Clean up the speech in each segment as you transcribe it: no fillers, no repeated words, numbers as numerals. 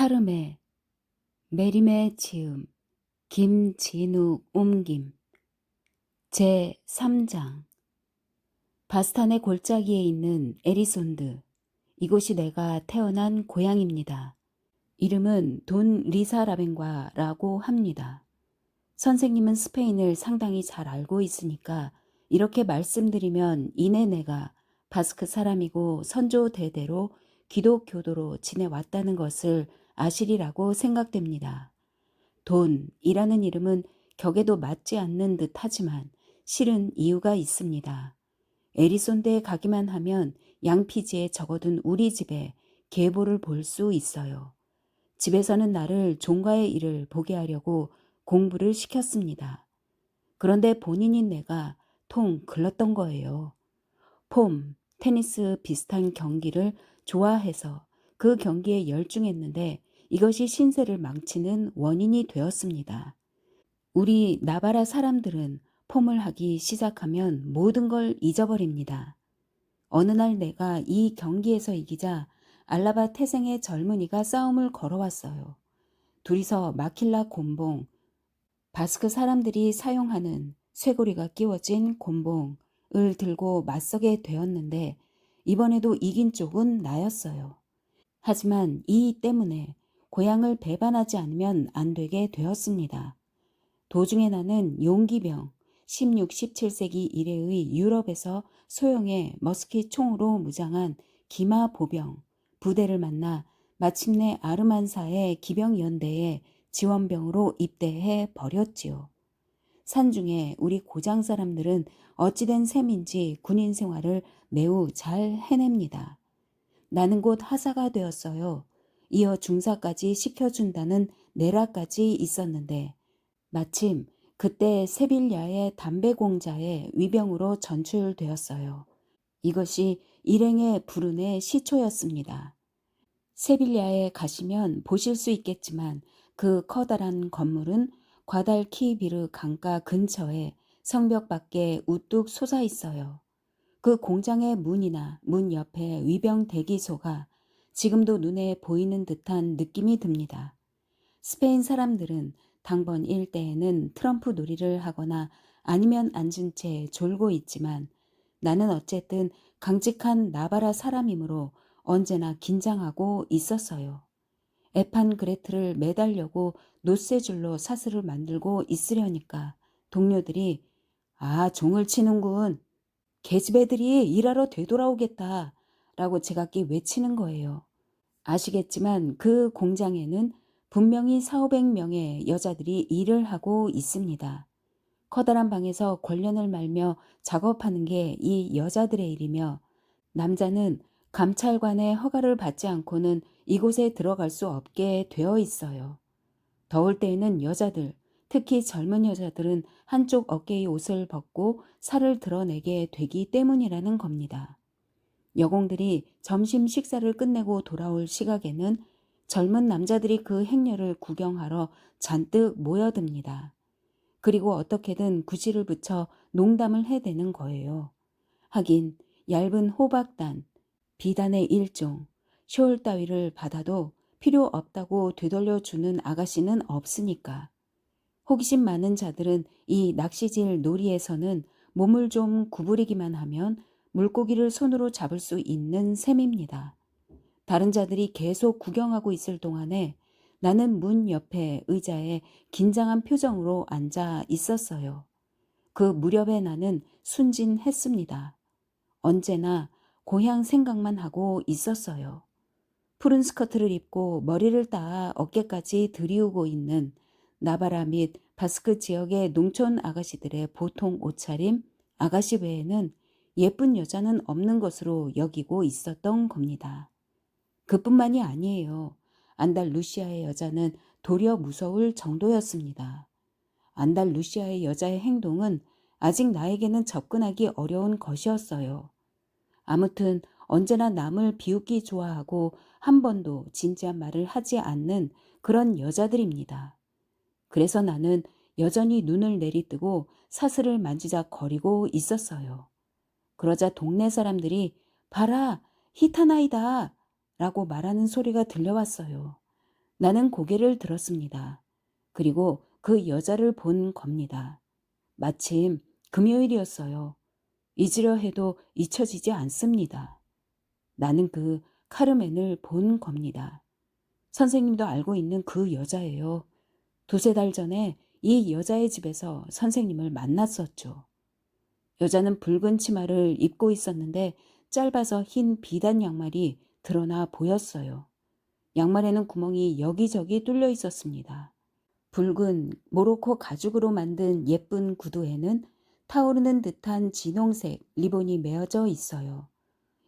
타르메, 메림의 지음, 김진욱 옮김. 제3장. 바스탄의 골짜기에 있는 에리손드. 이곳이 내가 태어난 고향입니다. 이름은 돈 리사라벤과라고 합니다. 선생님은 스페인을 상당히 잘 알고 있으니까 이렇게 말씀드리면 이내 내가 바스크 사람이고 선조 대대로 기독교도로 지내왔다는 것을 아시리라고 생각됩니다. 돈이라는 이름은 격에도 맞지 않는 듯 하지만 실은 이유가 있습니다. 에리손드에 가기만 하면 양피지에 적어둔 우리 집에 계보를 볼 수 있어요. 집에서는 나를 종가의 일을 보게 하려고 공부를 시켰습니다. 그런데 본인인 내가 통 글렀던 거예요. 테니스 비슷한 경기를 좋아해서 그 경기에 열중했는데 이것이 신세를 망치는 원인이 되었습니다. 우리 나바라 사람들은 폼을 하기 시작하면 모든 걸 잊어버립니다. 어느 날 내가 이 경기에서 이기자 알라바 태생의 젊은이가 싸움을 걸어왔어요. 둘이서 마킬라 곤봉, 바스크 사람들이 사용하는 쇠고리가 끼워진 곤봉을 들고 맞서게 되었는데 이번에도 이긴 쪽은 나였어요. 하지만 이 때문에 고향을 배반하지 않으면 안 되게 되었습니다. 도중에 나는 용기병, 16, 17세기 이래의 유럽에서 소형의 머스킷 총으로 무장한 기마 보병, 부대를 만나 마침내 아르만사의 기병연대에 지원병으로 입대해 버렸지요. 산중에 우리 고장 사람들은 어찌된 셈인지 군인 생활을 매우 잘 해냅니다. 나는 곧 하사가 되었어요. 이어 중사까지 시켜준다는 내라까지 있었는데 마침 그때 세빌야의 담배 공자의 위병으로 전출되었어요. 이것이 일행의 불운의 시초였습니다. 세빌야에 가시면 보실 수 있겠지만 그 커다란 건물은 과달키비르 강가 근처에 성벽 밖에 우뚝 솟아 있어요. 그 공장의 문이나 문 옆에 위병 대기소가 지금도 눈에 보이는 듯한 느낌이 듭니다. 스페인 사람들은 당번 일대에는 트럼프 놀이를 하거나 아니면 앉은 채 졸고 있지만 나는 어쨌든 강직한 나바라 사람이므로 언제나 긴장하고 있었어요. 에판 그레트를 매달려고 노쇠줄로 사슬을 만들고 있으려니까 동료들이 종을 치는군. 계집애들이 일하러 되돌아오겠다 라고 제각기 외치는 거예요. 아시겠지만 그 공장에는 분명히 4,500명의 여자들이 일을 하고 있습니다. 커다란 방에서 권련을 말며 작업하는 게 이 여자들의 일이며 남자는 감찰관의 허가를 받지 않고는 이곳에 들어갈 수 없게 되어 있어요. 더울 때에는 여자들, 특히 젊은 여자들은 한쪽 어깨의 옷을 벗고 살을 드러내게 되기 때문이라는 겁니다. 여공들이 점심 식사를 끝내고 돌아올 시각에는 젊은 남자들이 그 행렬을 구경하러 잔뜩 모여듭니다. 그리고 어떻게든 구실을 붙여 농담을 해대는 거예요. 하긴 얇은 호박단, 비단의 일종, 숄 따위를 받아도 필요 없다고 되돌려주는 아가씨는 없으니까. 호기심 많은 자들은 이 낚시질 놀이에서는 몸을 좀 구부리기만 하면 물고기를 손으로 잡을 수 있는 셈입니다. 다른 자들이 계속 구경하고 있을 동안에 나는 문 옆에 의자에 긴장한 표정으로 앉아 있었어요. 그 무렵에 나는 순진했습니다. 언제나 고향 생각만 하고 있었어요. 푸른 스커트를 입고 머리를 따 어깨까지 들이우고 있는 나바라 및 바스크 지역의 농촌 아가씨들의 보통 옷차림, 아가씨 외에는 예쁜 여자는 없는 것으로 여기고 있었던 겁니다. 그뿐만이 아니에요. 안달루시아의 여자는 도리어 무서울 정도였습니다. 안달루시아의 여자의 행동은 아직 나에게는 접근하기 어려운 것이었어요. 아무튼 언제나 남을 비웃기 좋아하고 한 번도 진지한 말을 하지 않는 그런 여자들입니다. 그래서 나는 여전히 눈을 내리뜨고 사슬을 만지작거리고 있었어요. 그러자 동네 사람들이 봐라 히타나이다 라고 말하는 소리가 들려왔어요. 나는 고개를 들었습니다. 그리고 그 여자를 본 겁니다. 마침 금요일이었어요. 잊으려 해도 잊혀지지 않습니다. 나는 그 카르멘을 본 겁니다. 선생님도 알고 있는 그 여자예요. 두세 달 전에 이 여자의 집에서 선생님을 만났었죠. 여자는 붉은 치마를 입고 있었는데 짧아서 흰 비단 양말이 드러나 보였어요. 양말에는 구멍이 여기저기 뚫려 있었습니다. 붉은 모로코 가죽으로 만든 예쁜 구두에는 타오르는 듯한 진홍색 리본이 메어져 있어요.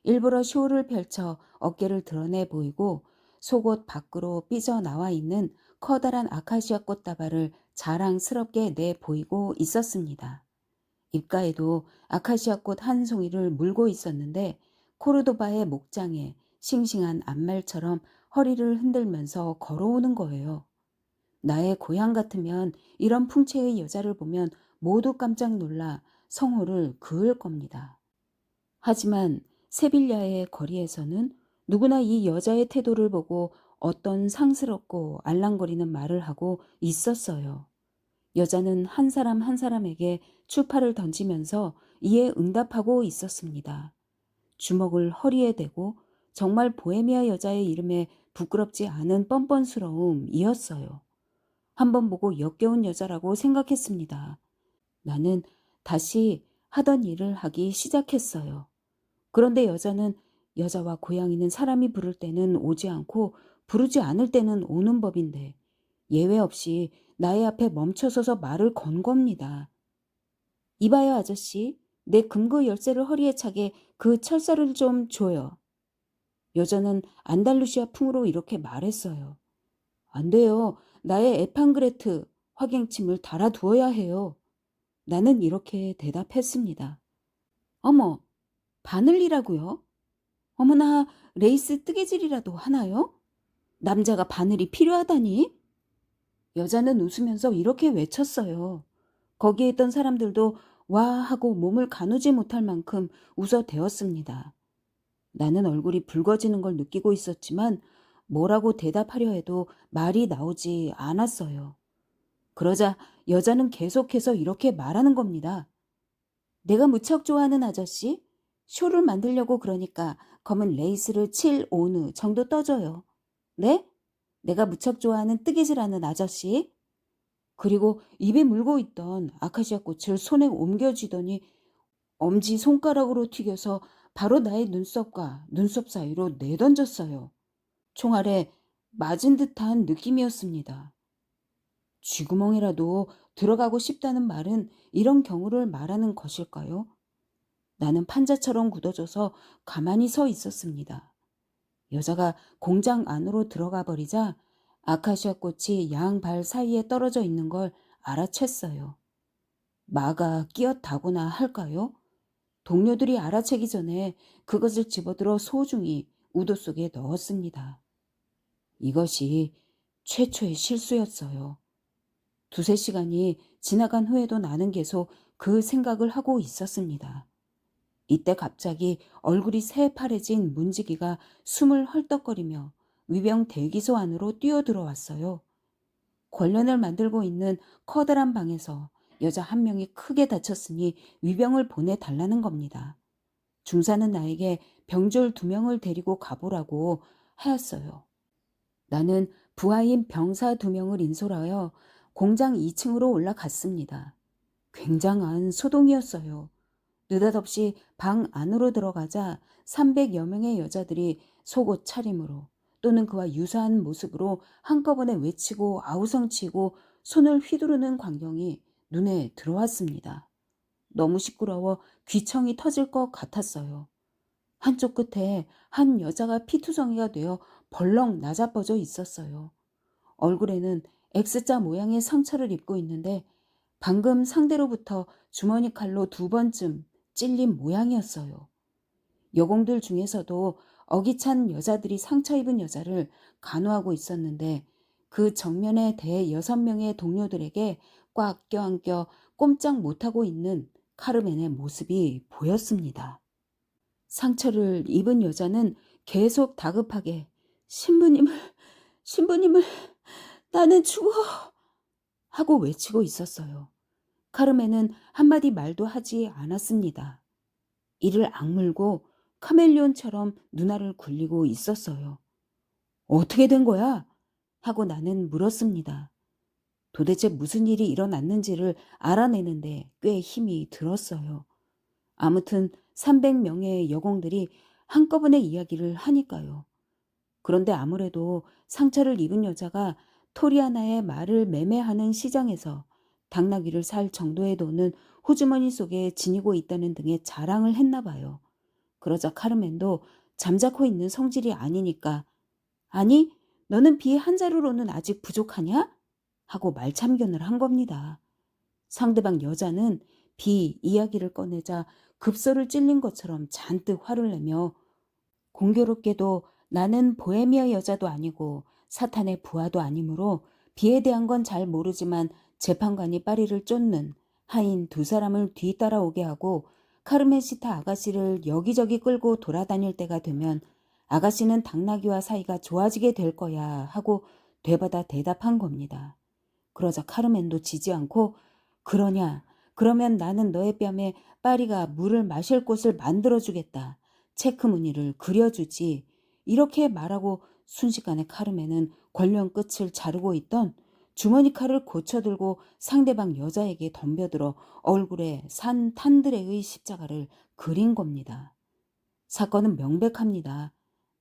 일부러 쇼를 펼쳐 어깨를 드러내 보이고 속옷 밖으로 삐져나와 있는 커다란 아카시아 꽃다발을 자랑스럽게 내 보이고 있었습니다. 입가에도 아카시아 꽃 한 송이를 물고 있었는데 코르도바의 목장에 싱싱한 암말처럼 허리를 흔들면서 걸어오는 거예요. 나의 고향 같으면 이런 풍채의 여자를 보면 모두 깜짝 놀라 성호를 그을 겁니다. 하지만 세빌야의 거리에서는 누구나 이 여자의 태도를 보고 어떤 상스럽고 알랑거리는 말을 하고 있었어요. 여자는 한 사람 한 사람에게 추파를 던지면서 이에 응답하고 있었습니다. 주먹을 허리에 대고 정말 보헤미아 여자의 이름에 부끄럽지 않은 뻔뻔스러움이었어요. 한번 보고 역겨운 여자라고 생각했습니다. 나는 다시 하던 일을 하기 시작했어요. 그런데 여자는 여자와 고양이는 사람이 부를 때는 오지 않고 부르지 않을 때는 오는 법인데 예외 없이 나의 앞에 멈춰서서 말을 건 겁니다. 이봐요 아저씨, 내 금고 열쇠를 허리에 차게 그 철사를 좀 줘요. 여자는 안달루시아 풍으로 이렇게 말했어요. 안 돼요. 나의 에판그레트 확행침을 달아두어야 해요. 나는 이렇게 대답했습니다. 어머, 바늘이라고요? 어머나, 레이스 뜨개질이라도 하나요? 남자가 바늘이 필요하다니? 여자는 웃으면서 이렇게 외쳤어요. 거기에 있던 사람들도 와 하고 몸을 가누지 못할 만큼 웃어대었습니다. 나는 얼굴이 붉어지는 걸 느끼고 있었지만 뭐라고 대답하려 해도 말이 나오지 않았어요. 그러자 여자는 계속해서 이렇게 말하는 겁니다. 내가 무척 좋아하는 아저씨? 쇼를 만들려고 그러니까 검은 레이스를 칠 오느 정도 떠줘요. 네? 내가 무척 좋아하는 뜨개질하는 아저씨? 그리고 입에 물고 있던 아카시아 꽃을 손에 옮겨쥐더니 엄지손가락으로 튀겨서 바로 나의 눈썹과 눈썹 사이로 내던졌어요. 총알에 맞은 듯한 느낌이었습니다. 쥐구멍이라도 들어가고 싶다는 말은 이런 경우를 말하는 것일까요? 나는 판자처럼 굳어져서 가만히 서 있었습니다. 여자가 공장 안으로 들어가 버리자 아카시아 꽃이 양 발 사이에 떨어져 있는 걸 알아챘어요. 마가 끼었다고나 할까요? 동료들이 알아채기 전에 그것을 집어들어 소중히 우도 속에 넣었습니다. 이것이 최초의 실수였어요. 두세 시간이 지나간 후에도 나는 계속 그 생각을 하고 있었습니다. 이때 갑자기 얼굴이 새파래진 문지기가 숨을 헐떡거리며 위병 대기소 안으로 뛰어들어왔어요. 권련을 만들고 있는 커다란 방에서 여자 한 명이 크게 다쳤으니 위병을 보내달라는 겁니다. 중사는 나에게 병졸 2명을 데리고 가보라고 하였어요. 나는 부하인 병사 2명을 인솔하여 공장 2층으로 올라갔습니다. 굉장한 소동이었어요. 느닷없이 방 안으로 들어가자 300여 명의 여자들이 속옷 차림으로 또는 그와 유사한 모습으로 한꺼번에 외치고 아우성치고 손을 휘두르는 광경이 눈에 들어왔습니다. 너무 시끄러워 귀청이 터질 것 같았어요. 한쪽 끝에 한 여자가 피투성이가 되어 벌렁 나자빠져 있었어요. 얼굴에는 X자 모양의 상처를 입고 있는데 방금 상대로부터 주머니 칼로 2번쯤 찔린 모양이었어요. 여공들 중에서도 어기찬 여자들이 상처 입은 여자를 간호하고 있었는데 그 정면에 대 6명의 동료들에게 꽉 껴안겨 꼼짝 못하고 있는 카르멘의 모습이 보였습니다. 상처를 입은 여자는 계속 다급하게 신부님을 아버님을 나는 죽어 하고 외치고 있었어요. 카르멘은 한마디 말도 하지 않았습니다. 이를 악물고 카멜리온처럼 눈알을 굴리고 있었어요. 어떻게 된 거야? 하고 나는 물었습니다. 도대체 무슨 일이 일어났는지를 알아내는데 꽤 힘이 들었어요. 아무튼 300명의 여공들이 한꺼번에 이야기를 하니까요. 그런데 아무래도 상처를 입은 여자가 토리아나의 말을 매매하는 시장에서 당나귀를 살 정도의 돈은 호주머니 속에 지니고 있다는 등의 자랑을 했나 봐요. 그러자 카르멘도 잠자코 있는 성질이 아니니까 아니, 너는 비 한 자루로는 아직 부족하냐? 하고 말참견을 한 겁니다. 상대방 여자는 비 이야기를 꺼내자 급소를 찔린 것처럼 잔뜩 화를 내며 공교롭게도 나는 보헤미아 여자도 아니고 사탄의 부하도 아니므로 비에 대한 건 잘 모르지만 재판관이 파리를 쫓는 하인 두 사람을 뒤따라오게 하고 카르멘시타 아가씨를 여기저기 끌고 돌아다닐 때가 되면 아가씨는 당나귀와 사이가 좋아지게 될 거야 하고 되받아 대답한 겁니다. 그러자 카르멘도 지지 않고 그러냐? 그러면 나는 너의 뺨에 파리가 물을 마실 곳을 만들어주겠다. 체크 무늬를 그려주지. 이렇게 말하고 순식간에 카르멘은 권령 끝을 자르고 있던 주머니 칼을 고쳐들고 상대방 여자에게 덤벼들어 얼굴에 산 탄드레의 십자가를 그린 겁니다. 사건은 명백합니다.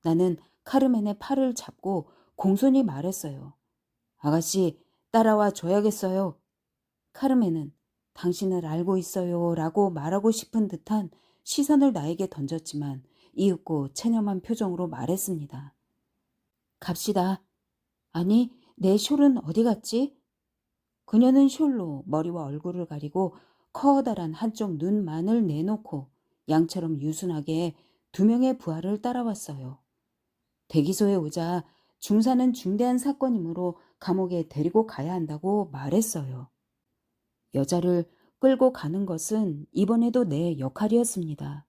나는 카르멘의 팔을 잡고 공손히 말했어요. 아가씨, 따라와 줘야겠어요. 카르멘은 당신을 알고 있어요 라고 말하고 싶은 듯한 시선을 나에게 던졌지만 이윽고 체념한 표정으로 말했습니다. 갑시다. 아니, 내 숄은 어디 갔지? 그녀는 숄로 머리와 얼굴을 가리고 커다란 한쪽 눈만을 내놓고 양처럼 유순하게 두 명의 부하를 따라왔어요. 대기소에 오자 중사는 중대한 사건이므로 감옥에 데리고 가야 한다고 말했어요. 여자를 끌고 가는 것은 이번에도 내 역할이었습니다.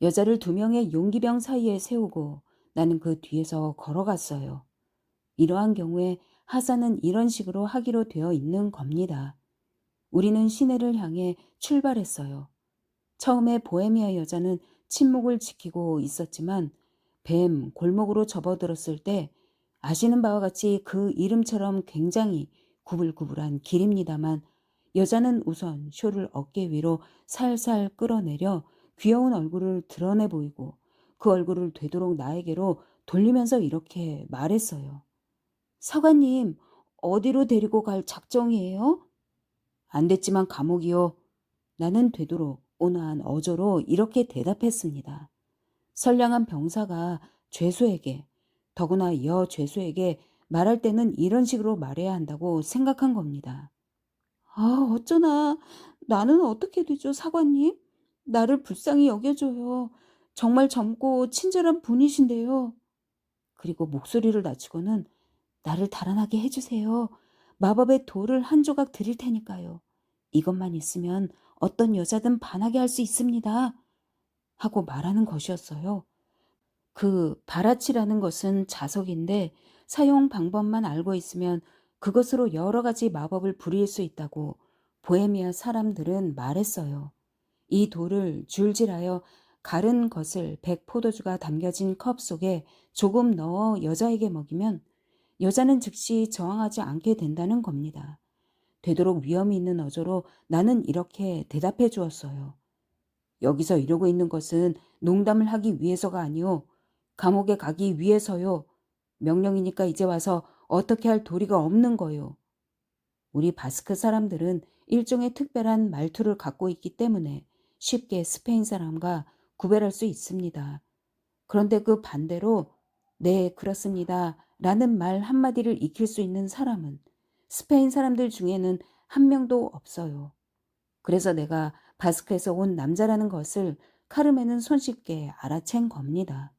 여자를 두 명의 용기병 사이에 세우고 나는 그 뒤에서 걸어갔어요. 이러한 경우에 하사는 이런 식으로 하기로 되어 있는 겁니다. 우리는 시내를 향해 출발했어요. 처음에 보헤미아 여자는 침묵을 지키고 있었지만 뱀 골목으로 접어들었을 때 아시는 바와 같이 그 이름처럼 굉장히 구불구불한 길입니다만 여자는 우선 숄을 어깨 위로 살살 끌어내려 귀여운 얼굴을 드러내 보이고 그 얼굴을 되도록 나에게로 돌리면서 이렇게 말했어요. 사관님, 어디로 데리고 갈 작정이에요? 안 됐지만 감옥이요. 나는 되도록 온화한 어조로 이렇게 대답했습니다. 선량한 병사가 죄수에게, 더구나 여죄수에게 말할 때는 이런 식으로 말해야 한다고 생각한 겁니다. 아, 어쩌나. 나는 어떻게 되죠, 사관님? 나를 불쌍히 여겨줘요. 정말 젊고 친절한 분이신데요. 그리고 목소리를 낮추고는 나를 달아나게 해주세요. 마법의 돌을 한 조각 드릴 테니까요. 이것만 있으면 어떤 여자든 반하게 할 수 있습니다. 하고 말하는 것이었어요. 그 바라치라는 것은 자석인데 사용 방법만 알고 있으면 그것으로 여러 가지 마법을 부릴 수 있다고 보헤미아 사람들은 말했어요. 이 돌을 줄질하여 가른 것을 100포도주가 담겨진 컵 속에 조금 넣어 여자에게 먹이면 여자는 즉시 저항하지 않게 된다는 겁니다. 되도록 위험이 있는 어조로 나는 이렇게 대답해 주었어요. 여기서 이러고 있는 것은 농담을 하기 위해서가 아니오. 감옥에 가기 위해서요. 명령이니까 이제 와서 어떻게 할 도리가 없는 거요. 우리 바스크 사람들은 일종의 특별한 말투를 갖고 있기 때문에 쉽게 스페인 사람과 구별할 수 있습니다. 그런데 그 반대로 네, 그렇습니다. 라는 말 한마디를 익힐 수 있는 사람은 스페인 사람들 중에는 한 명도 없어요. 그래서 내가 바스크에서 온 남자라는 것을 카르멘은 손쉽게 알아챈 겁니다.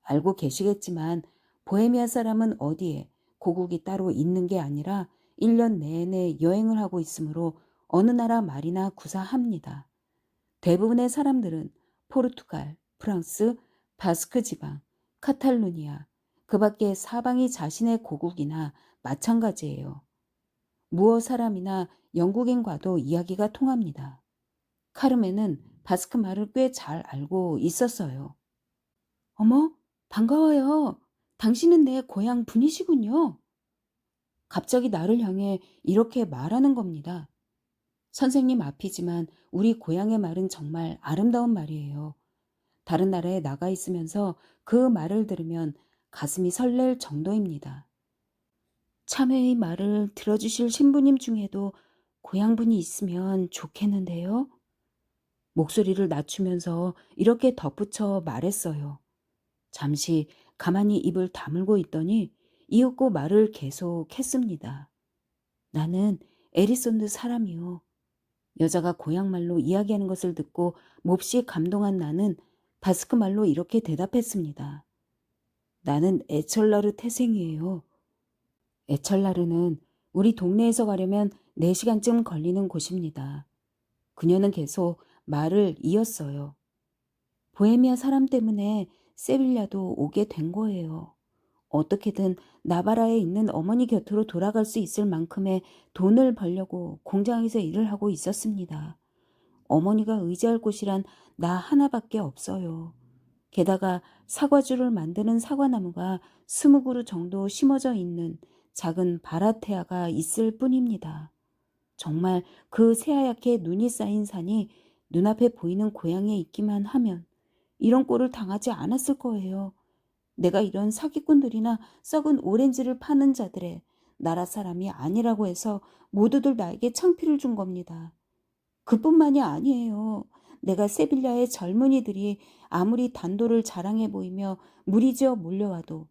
알고 계시겠지만 보헤미아 사람은 어디에 고국이 따로 있는 게 아니라 1년 내내 여행을 하고 있으므로 어느 나라 말이나 구사합니다. 대부분의 사람들은 포르투갈, 프랑스, 바스크 지방, 카탈루니아, 그 밖에 사방이 자신의 고국이나 마찬가지예요. 무어 사람이나 영국인과도 이야기가 통합니다. 카르멘은 바스크 말을 꽤 잘 알고 있었어요. 어머, 반가워요. 당신은 내 고향 분이시군요. 갑자기 나를 향해 이렇게 말하는 겁니다. 선생님 앞이지만 우리 고향의 말은 정말 아름다운 말이에요. 다른 나라에 나가 있으면서 그 말을 들으면 가슴이 설렐 정도입니다. 참회의 말을 들어주실 신부님 중에도 고향분이 있으면 좋겠는데요. 목소리를 낮추면서 이렇게 덧붙여 말했어요. 잠시 가만히 입을 다물고 있더니 이윽고 말을 계속했습니다. 나는 에리손드 사람이요. 여자가 고향말로 이야기하는 것을 듣고 몹시 감동한 나는 바스크 말로 이렇게 대답했습니다. 나는 에철라르 태생이에요. 에철라르는 우리 동네에서 가려면 4시간쯤 걸리는 곳입니다. 그녀는 계속 말을 이었어요. 보헤미아 사람 때문에 세빌야도 오게 된 거예요. 어떻게든 나바라에 있는 어머니 곁으로 돌아갈 수 있을 만큼의 돈을 벌려고 공장에서 일을 하고 있었습니다. 어머니가 의지할 곳이란 나 하나밖에 없어요. 게다가 사과주를 만드는 사과나무가 20그루 정도 심어져 있는 작은 바라테아가 있을 뿐입니다. 정말 그 새하얗게 눈이 쌓인 산이 눈앞에 보이는 고향에 있기만 하면 이런 꼴을 당하지 않았을 거예요. 내가 이런 사기꾼들이나 썩은 오렌지를 파는 자들의 나라 사람이 아니라고 해서 모두들 나에게 창피를 준 겁니다. 그뿐만이 아니에요. 내가 세빌야의 젊은이들이 아무리 단도를 자랑해 보이며 무리지어 몰려와도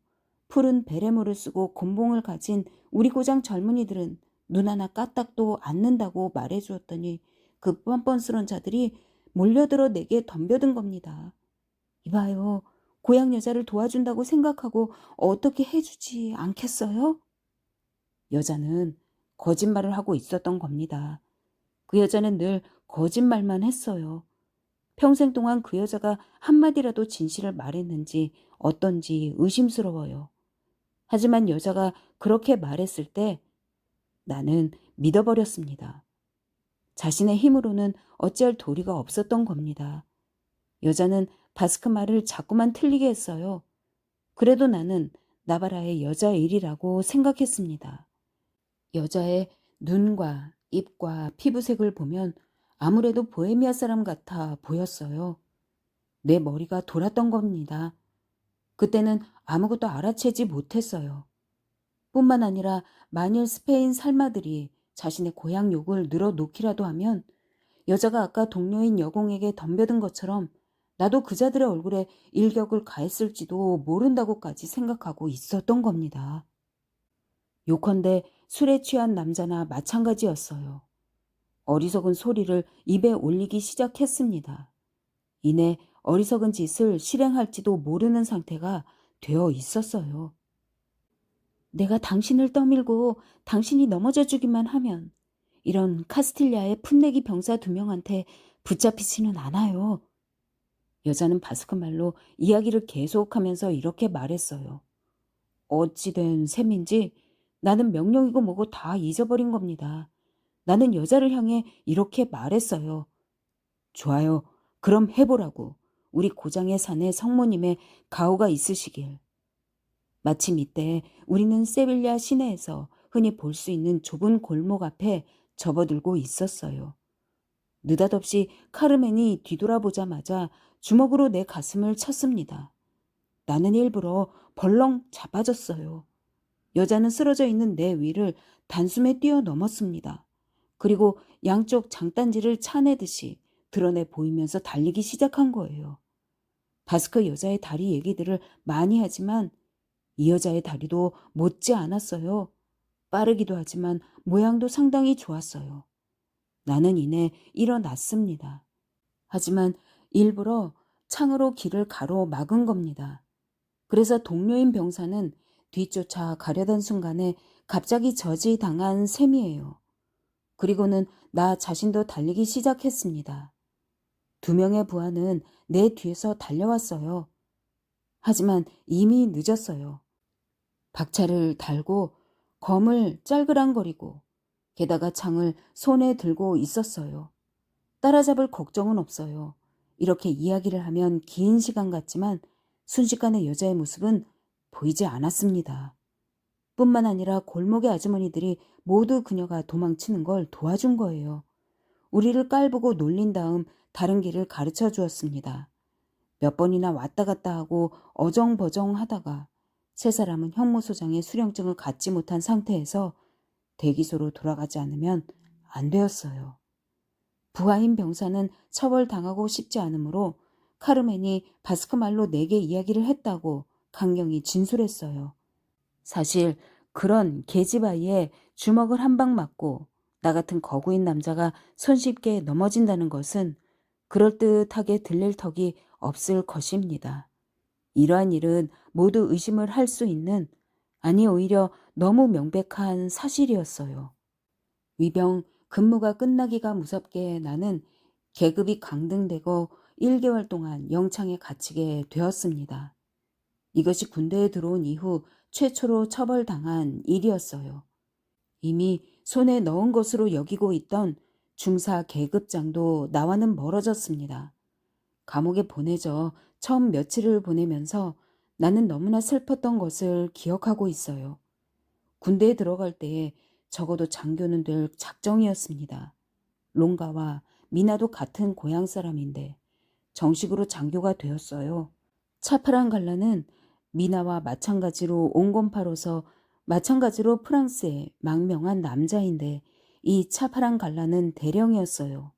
푸른 베레모를 쓰고 곤봉을 가진 우리 고장 젊은이들은 눈 하나 까딱도 않는다고 말해주었더니 그 뻔뻔스런 자들이 몰려들어 내게 덤벼든 겁니다. 이봐요. 고향 여자를 도와준다고 생각하고 어떻게 해주지 않겠어요? 여자는 거짓말을 하고 있었던 겁니다. 그 여자는 늘 거짓말만 했어요. 평생 동안 그 여자가 한마디라도 진실을 말했는지 어떤지 의심스러워요. 하지만 여자가 그렇게 말했을 때 나는 믿어버렸습니다. 자신의 힘으로는 어찌할 도리가 없었던 겁니다. 여자는 바스크 말을 자꾸만 틀리게 했어요. 그래도 나는 나바라의 여자 일이라고 생각했습니다. 여자의 눈과 입과 피부색을 보면 아무래도 보헤미아 사람 같아 보였어요. 내 머리가 돌았던 겁니다. 그때는 아무것도 알아채지 못했어요. 뿐만 아니라 만일 스페인 살마들이 자신의 고향 욕을 늘어놓기라도 하면 여자가 아까 동료인 여공에게 덤벼든 것처럼 나도 그자들의 얼굴에 일격을 가했을지도 모른다고까지 생각하고 있었던 겁니다. 요컨대 술에 취한 남자나 마찬가지였어요. 어리석은 소리를 입에 올리기 시작했습니다. 이내 어리석은 짓을 실행할지도 모르는 상태가 되어 있었어요. 내가 당신을 떠밀고 당신이 넘어져 주기만 하면 이런 카스틸리아의 풋내기 병사 2명한테 붙잡히지는 않아요. 여자는 바스크 말로 이야기를 계속하면서 이렇게 말했어요. 어찌된 셈인지 나는 명령이고 뭐고 다 잊어버린 겁니다. 나는 여자를 향해 이렇게 말했어요. 좋아요. 그럼 해보라고. 우리 고장의 산에 성모님의 가호가 있으시길. 마침 이때 우리는 세빌야 시내에서 흔히 볼 수 있는 좁은 골목 앞에 접어들고 있었어요. 느닷없이 카르멘이 뒤돌아보자마자 주먹으로 내 가슴을 쳤습니다. 나는 일부러 벌렁 자빠졌어요. 여자는 쓰러져 있는 내 위를 단숨에 뛰어넘었습니다. 그리고 양쪽 장단지를 차내듯이 드러내 보이면서 달리기 시작한 거예요. 바스크 여자의 다리 얘기들을 많이 하지만 이 여자의 다리도 못지 않았어요. 빠르기도 하지만 모양도 상당히 좋았어요. 나는 이내 일어났습니다. 하지만 일부러 창으로 길을 가로막은 겁니다. 그래서 동료인 병사는 뒤쫓아 가려던 순간에 갑자기 저지당한 셈이에요. 그리고는 나 자신도 달리기 시작했습니다. 2명의 부하는 내 뒤에서 달려왔어요. 하지만 이미 늦었어요. 박차를 달고 검을 짤그랑거리고 게다가 창을 손에 들고 있었어요. 따라잡을 걱정은 없어요. 이렇게 이야기를 하면 긴 시간 같지만 순식간에 여자의 모습은 보이지 않았습니다. 뿐만 아니라 골목의 아주머니들이 모두 그녀가 도망치는 걸 도와준 거예요. 우리를 깔보고 놀린 다음 다른 길을 가르쳐 주었습니다. 몇 번이나 왔다 갔다 하고 어정버정 하다가 세 사람은 형무소장의 수령증을 갖지 못한 상태에서 대기소로 돌아가지 않으면 안 되었어요. 부하인 병사는 처벌당하고 싶지 않으므로 카르멘이 바스크 말로 내게 이야기를 했다고 강경히 진술했어요. 사실 그런 계집아이에 주먹을 한 방 맞고 나 같은 거구인 남자가 손쉽게 넘어진다는 것은 그럴듯하게 들릴 턱이 없을 것입니다. 이러한 일은 모두 의심을 할 수 있는, 아니 오히려 너무 명백한 사실이었어요. 위병 근무가 끝나기가 무섭게 나는 계급이 강등되고 1개월 동안 영창에 갇히게 되었습니다. 이것이 군대에 들어온 이후 최초로 처벌당한 일이었어요. 이미 손에 넣은 것으로 여기고 있던 중사 계급장도 나와는 멀어졌습니다. 감옥에 보내져 처음 며칠을 보내면서 나는 너무나 슬펐던 것을 기억하고 있어요. 군대에 들어갈 때에 적어도 장교는 될 작정이었습니다. 롱가와 미나도 같은 고향 사람인데 정식으로 장교가 되었어요. 차파란 갈라는 미나와 마찬가지로 온건파로서 마찬가지로 프랑스의 망명한 남자인데 이 차파란 갈라는 대령이었어요.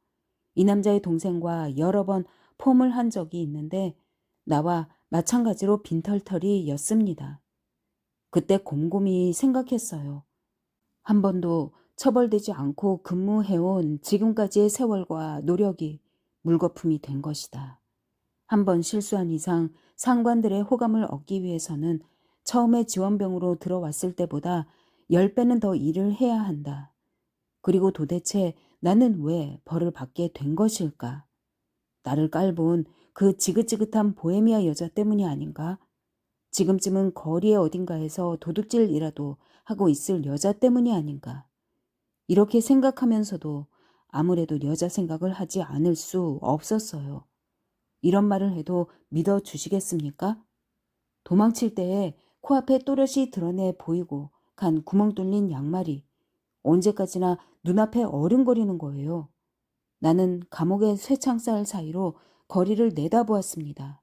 이 남자의 동생과 여러 번 폼을 한 적이 있는데 나와 마찬가지로 빈털터리였습니다. 그때 곰곰이 생각했어요. 한 번도 처벌되지 않고 근무해온 지금까지의 세월과 노력이 물거품이 된 것이다. 한 번 실수한 이상 상관들의 호감을 얻기 위해서는 처음에 지원병으로 들어왔을 때보다 10배는 더 일을 해야 한다. 그리고 도대체 나는 왜 벌을 받게 된 것일까? 나를 깔본 그 지긋지긋한 보헤미아 여자 때문이 아닌가? 지금쯤은 거리의 어딘가에서 도둑질이라도 하고 있을 여자 때문이 아닌가? 이렇게 생각하면서도 아무래도 여자 생각을 하지 않을 수 없었어요. 이런 말을 해도 믿어주시겠습니까? 도망칠 때에 코앞에 또렷이 드러내 보이고 간 구멍 뚫린 양말이 언제까지나 눈앞에 어른거리는 거예요. 나는 감옥의 쇠창살 사이로 거리를 내다보았습니다.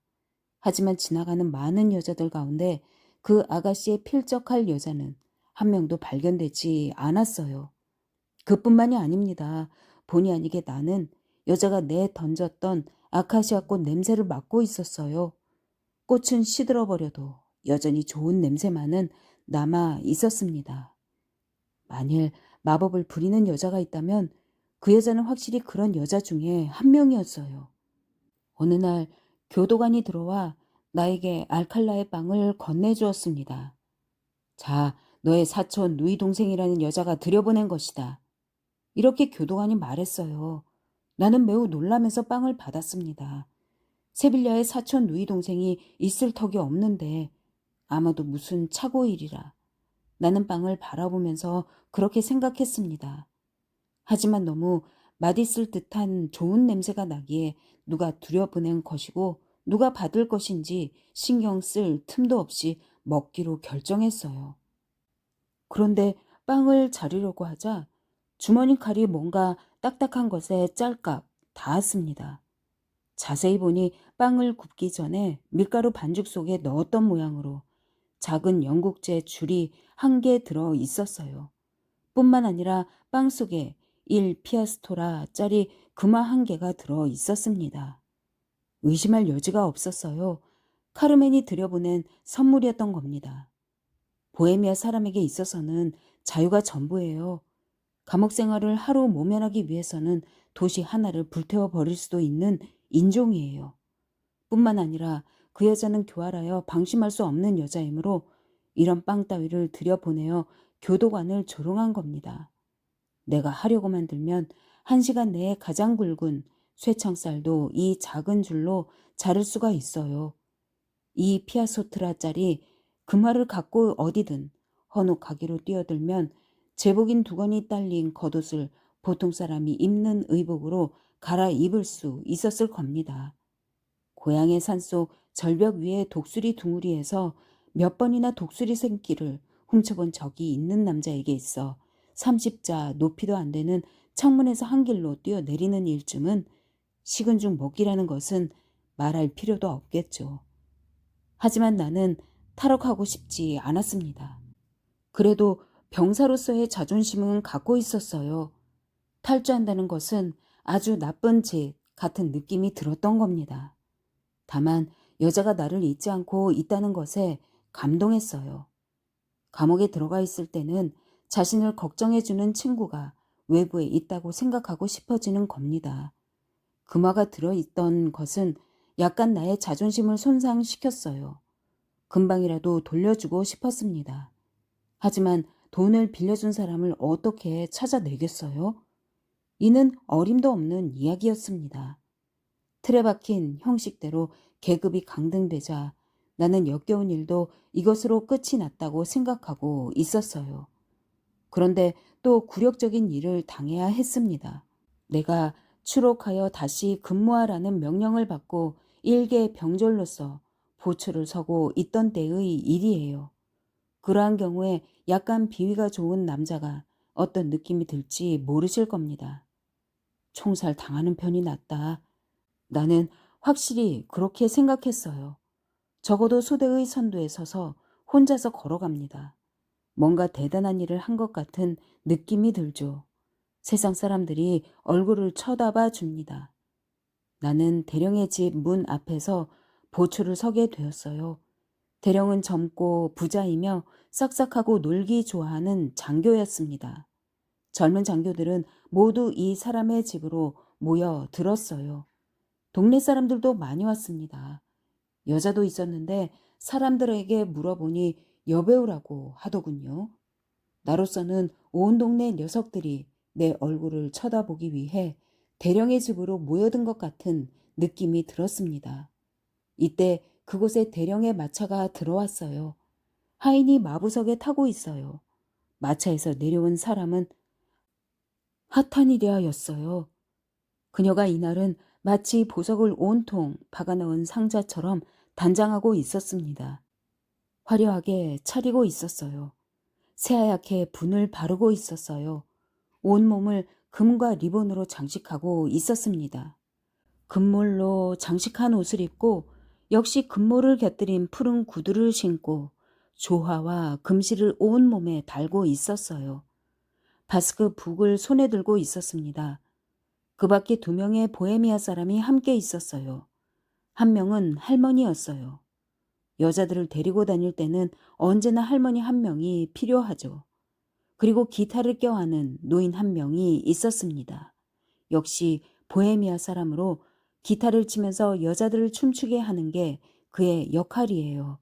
하지만 지나가는 많은 여자들 가운데 그 아가씨의 필적할 여자는 한 명도 발견되지 않았어요. 그뿐만이 아닙니다. 본의 아니게 나는 여자가 내 던졌던 아카시아 꽃 냄새를 맡고 있었어요. 꽃은 시들어버려도 여전히 좋은 냄새만은 남아 있었습니다. 만일 마법을 부리는 여자가 있다면 그 여자는 확실히 그런 여자 중에 한 명이었어요. 어느 날 교도관이 들어와 나에게 알칼라의 빵을 건네주었습니다. 자, 너의 사촌 누이 동생이라는 여자가 들여보낸 것이다. 이렇게 교도관이 말했어요. 나는 매우 놀라면서 빵을 받았습니다. 세빌야의 사촌 누이 동생이 있을 턱이 없는데 아마도 무슨 착오 일이라. 나는 빵을 바라보면서 그렇게 생각했습니다. 하지만 너무 맛있을 듯한 좋은 냄새가 나기에 누가 들여보낸 것이고 누가 받을 것인지 신경 쓸 틈도 없이 먹기로 결정했어요. 그런데 빵을 자르려고 하자 주머니 칼이 뭔가 딱딱한 것에 짤깍 닿았습니다. 자세히 보니 빵을 굽기 전에 밀가루 반죽 속에 넣었던 모양으로 작은 영국제 줄이 한 개 들어 있었어요. 뿐만 아니라 빵 속에 1피아스토라짜리 금화 한 개가 들어 있었습니다. 의심할 여지가 없었어요. 카르멘이 들여보낸 선물이었던 겁니다. 보헤미아 사람에게 있어서는 자유가 전부예요. 감옥 생활을 하루 모면하기 위해서는 도시 하나를 불태워 버릴 수도 있는 인종이에요. 뿐만 아니라 그 여자는 교활하여 방심할 수 없는 여자이므로 이런 빵 따위를 들여보내어 교도관을 조롱한 겁니다. 내가 하려고만 들면 1시간 내에 가장 굵은 쇠창살도 이 작은 줄로 자를 수가 있어요. 이 피아소트라짜리 금화를 갖고 어디든 헌옷가게로 뛰어들면 제복인 두건이 딸린 겉옷을 보통 사람이 입는 의복으로 갈아입을 수 있었을 겁니다. 고향의 산속 절벽 위의 독수리 둥우리에서 몇 번이나 독수리 새끼를 훔쳐본 적이 있는 남자에게 있어 30자 높이도 안 되는 창문에서 한 길로 뛰어내리는 일쯤은 식은 죽 먹기라는 것은 말할 필요도 없겠죠. 하지만 나는 탈옥하고 싶지 않았습니다. 그래도 병사로서의 자존심은 갖고 있었어요. 탈주한다는 것은 아주 나쁜 짓 같은 느낌이 들었던 겁니다. 다만 여자가 나를 잊지 않고 있다는 것에 감동했어요. 감옥에 들어가 있을 때는 자신을 걱정해주는 친구가 외부에 있다고 생각하고 싶어지는 겁니다. 금화가 들어있던 것은 약간 나의 자존심을 손상시켰어요. 금방이라도 돌려주고 싶었습니다. 하지만 돈을 빌려준 사람을 어떻게 찾아내겠어요? 이는 어림도 없는 이야기였습니다. 틀에 박힌 형식대로 계급이 강등되자 나는 역겨운 일도 이것으로 끝이 났다고 생각하고 있었어요. 그런데 또 굴욕적인 일을 당해야 했습니다. 내가 추록하여 다시 근무하라는 명령을 받고 일개 병졸로서 보초를 서고 있던 때의 일이에요. 그러한 경우에 약간 비위가 좋은 남자가 어떤 느낌이 들지 모르실 겁니다. 총살 당하는 편이 낫다. 나는 확실히 그렇게 생각했어요. 적어도 소대의 선두에 서서 혼자서 걸어갑니다. 뭔가 대단한 일을 한 것 같은 느낌이 들죠. 세상 사람들이 얼굴을 쳐다봐 줍니다. 나는 대령의 집 문 앞에서 보초를 서게 되었어요. 대령은 젊고 부자이며 싹싹하고 놀기 좋아하는 장교였습니다. 젊은 장교들은 모두 이 사람의 집으로 모여 들었어요. 동네 사람들도 많이 왔습니다. 여자도 있었는데 사람들에게 물어보니 여배우라고 하더군요. 나로서는 온 동네 녀석들이 내 얼굴을 쳐다보기 위해 대령의 집으로 모여든 것 같은 느낌이 들었습니다. 이때 그곳에 대령의 마차가 들어왔어요. 하인이 마부석에 타고 있어요. 마차에서 내려온 사람은 하타니리아였어요. 그녀가 이날은 마치 보석을 온통 박아넣은 상자처럼 단장하고 있었습니다. 화려하게 차리고 있었어요. 새하얗게 분을 바르고 있었어요. 온몸을 금과 리본으로 장식하고 있었습니다. 금몰로 장식한 옷을 입고 역시 금몰을 곁들인 푸른 구두를 신고 조화와 금실을 온몸에 달고 있었어요. 바스크 북을 손에 들고 있었습니다. 그 밖에 2명의 보헤미아 사람이 함께 있었어요. 한 명은 할머니였어요. 여자들을 데리고 다닐 때는 언제나 할머니 한 명이 필요하죠. 그리고 기타를 껴안은 노인 한 명이 있었습니다. 역시 보헤미아 사람으로 기타를 치면서 여자들을 춤추게 하는 게 그의 역할이에요.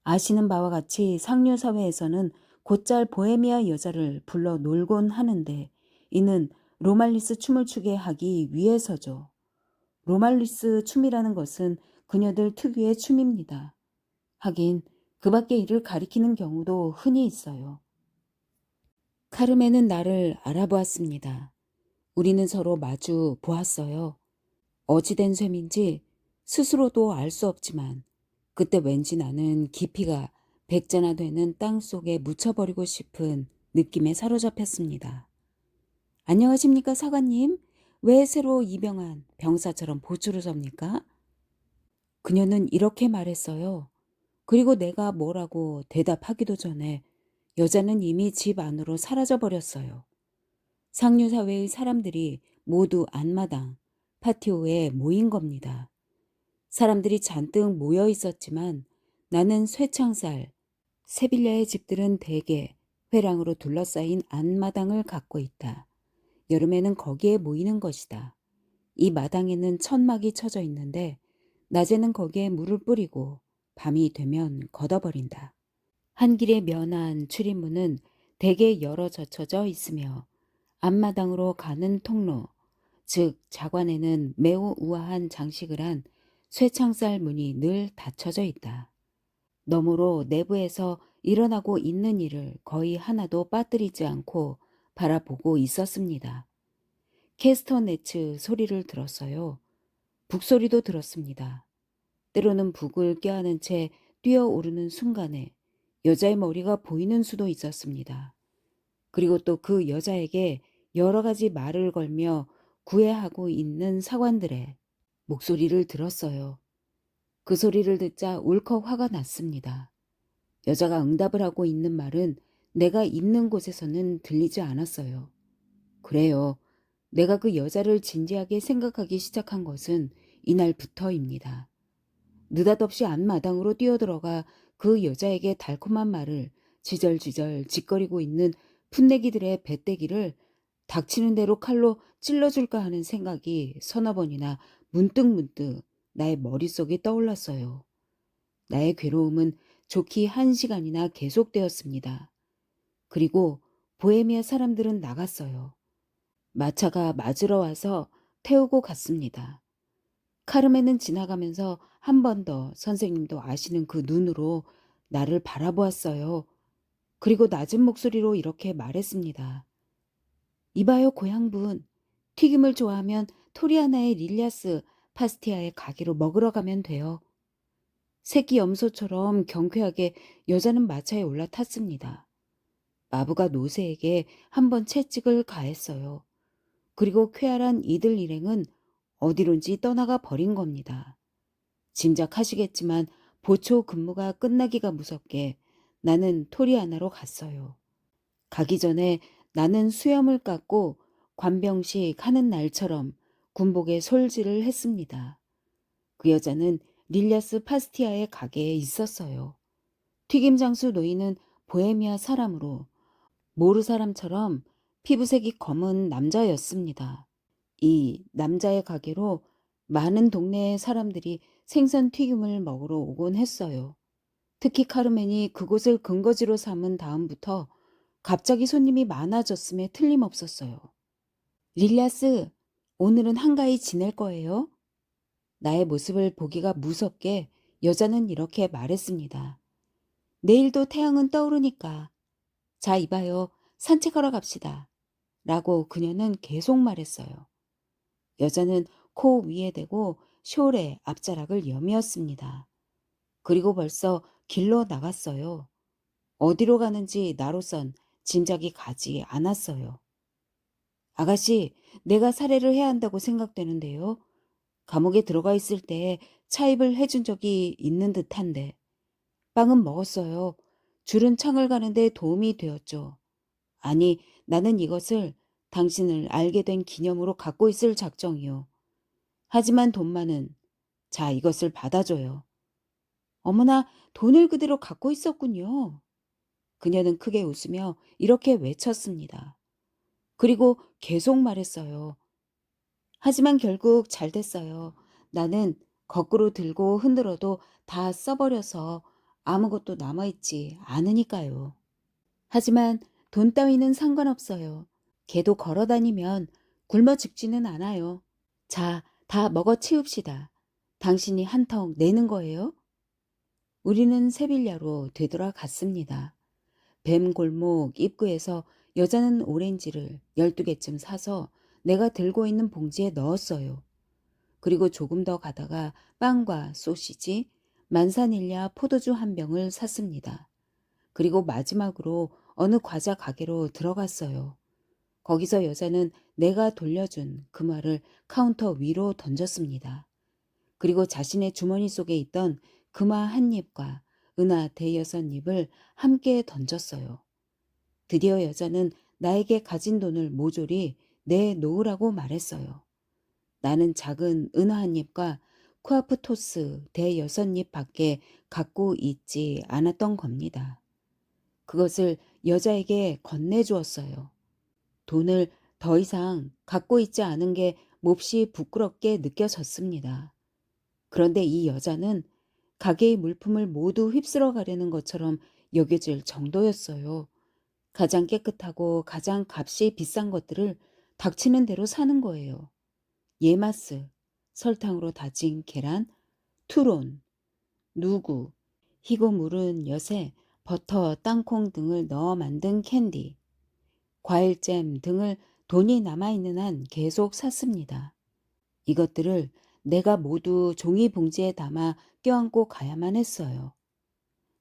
아시는 바와 같이 상류 사회에서는 곧잘 보헤미아 여자를 불러 놀곤 하는데 이는 로말리스 춤을 추게 하기 위해서죠. 로말리스 춤이라는 것은 그녀들 특유의 춤입니다. 하긴 그 밖의 일을 가리키는 경우도 흔히 있어요. 카르멘은 나를 알아보았습니다. 우리는 서로 마주 보았어요. 어찌된 셈인지 스스로도 알 수 없지만 그때 왠지 나는 깊이가 100자나 되는 땅 속에 묻혀버리고 싶은 느낌에 사로잡혔습니다. 안녕하십니까 사관님? 왜 새로 입영한 병사처럼 보초를 섭니까? 그녀는 이렇게 말했어요. 그리고 내가 뭐라고 대답하기도 전에 여자는 이미 집 안으로 사라져 버렸어요. 상류 사회의 사람들이 모두 안마당, 파티오에 모인 겁니다. 사람들이 잔뜩 모여 있었지만 나는 쇠창살, 세빌야의 집들은 대개 회랑으로 둘러싸인 안마당을 갖고 있다. 여름에는 거기에 모이는 것이다. 이 마당에는 천막이 쳐져 있는데 낮에는 거기에 물을 뿌리고 밤이 되면 걷어버린다. 한 길의 면한 출입문은 대개 열어 젖혀져 있으며 앞마당으로 가는 통로, 즉 자관에는 매우 우아한 장식을 한 쇠창살 문이 늘 닫혀져 있다. 너머로 내부에서 일어나고 있는 일을 거의 하나도 빠뜨리지 않고 바라보고 있었습니다. 캐스터네츠 소리를 들었어요. 북소리도 들었습니다. 때로는 북을 껴안은 채 뛰어오르는 순간에 여자의 머리가 보이는 수도 있었습니다. 그리고 또 그 여자에게 여러 가지 말을 걸며 구애하고 있는 사관들의 목소리를 들었어요. 그 소리를 듣자 울컥 화가 났습니다. 여자가 응답을 하고 있는 말은 내가 있는 곳에서는 들리지 않았어요. 그래요. 내가 그 여자를 진지하게 생각하기 시작한 것은 이날부터입니다. 느닷없이 앞마당으로 뛰어들어가 그 여자에게 달콤한 말을 지절지절 짓거리고 있는 풋내기들의 배때기를 닥치는 대로 칼로 찔러줄까 하는 생각이 서너 번이나 문득문득 나의 머릿속에 떠올랐어요. 나의 괴로움은 좋기 1시간이나 계속되었습니다. 그리고 보헤미아 사람들은 나갔어요. 마차가 맞으러 와서 태우고 갔습니다. 카르멘은 지나가면서 한 번 더 선생님도 아시는 그 눈으로 나를 바라보았어요. 그리고 낮은 목소리로 이렇게 말했습니다. 이봐요 고향분. 튀김을 좋아하면 토리아나의 릴리아스 파스티아의 가게로 먹으러 가면 돼요. 새끼 염소처럼 경쾌하게 여자는 마차에 올라탔습니다. 마부가 노새에게 한번 채찍을 가했어요. 그리고 쾌활한 이들 일행은 어디론지 떠나가 버린 겁니다. 짐작하시겠지만 보초 근무가 끝나기가 무섭게 나는 토리아나로 갔어요. 가기 전에 나는 수염을 깎고 관병식 하는 날처럼 군복에 솔질을 했습니다. 그 여자는 릴리아스 파스티아의 가게에 있었어요. 튀김 장수 노인은 보헤미아 사람으로 모르 사람처럼 피부색이 검은 남자였습니다. 이 남자의 가게로 많은 동네의 사람들이 생선 튀김을 먹으러 오곤 했어요. 특히 카르멘이 그곳을 근거지로 삼은 다음부터 갑자기 손님이 많아졌음에 틀림없었어요. 릴리아스, 오늘은 한가히 지낼 거예요? 나의 모습을 보기가 무섭게 여자는 이렇게 말했습니다. 내일도 태양은 떠오르니까. 자, 이봐요. 산책하러 갑시다. 라고 그녀는 계속 말했어요. 여자는 코 위에 대고 숄의 앞자락을 여미었습니다. 그리고 벌써 길로 나갔어요. 어디로 가는지 나로선 짐작이 가지 않았어요. 아가씨, 내가 살해를 해야 한다고 생각되는데요. 감옥에 들어가 있을 때 차입을 해준 적이 있는 듯한데. 빵은 먹었어요. 줄은 창을 가는데 도움이 되었죠. 아니, 나는 이것을 당신을 알게 된 기념으로 갖고 있을 작정이요. 하지만 돈만은 자, 이것을 받아줘요. 어머나, 돈을 그대로 갖고 있었군요. 그녀는 크게 웃으며 이렇게 외쳤습니다. 그리고 계속 말했어요. 하지만 결국 잘 됐어요. 나는 거꾸로 들고 흔들어도 다 써버려서 아무것도 남아있지 않으니까요. 하지만 돈 따위는 상관없어요. 걔도 걸어 다니면 굶어 죽지는 않아요. 자, 다 먹어 치웁시다. 당신이 한턱 내는 거예요? 우리는 세빌야로 되돌아갔습니다. 뱀 골목 입구에서 여자는 오렌지를 12개쯤 사서 내가 들고 있는 봉지에 넣었어요. 그리고 조금 더 가다가 빵과 소시지, 만사닐냐 포도주 한 병을 샀습니다. 그리고 마지막으로 어느 과자 가게로 들어갔어요. 거기서 여자는 내가 돌려준 금화를 카운터 위로 던졌습니다. 그리고 자신의 주머니 속에 있던 금화 한 잎과 은하 대여섯 잎을 함께 던졌어요. 드디어 여자는 나에게 가진 돈을 모조리 내놓으라고 말했어요. 나는 작은 은하 한 잎과 쿠아프토스 대여섯 잎밖에 갖고 있지 않았던 겁니다. 그것을 여자에게 건네주었어요. 돈을 더 이상 갖고 있지 않은 게 몹시 부끄럽게 느껴졌습니다. 그런데 이 여자는 가게의 물품을 모두 휩쓸어 가려는 것처럼 여겨질 정도였어요. 가장 깨끗하고 가장 값이 비싼 것들을 닥치는 대로 사는 거예요. 예마스, 설탕으로 다진 계란, 투론, 누구, 희고 무른 엿에 버터, 땅콩 등을 넣어 만든 캔디, 과일잼 등을 돈이 남아있는 한 계속 샀습니다. 이것들을 내가 모두 종이 봉지에 담아 껴안고 가야만 했어요.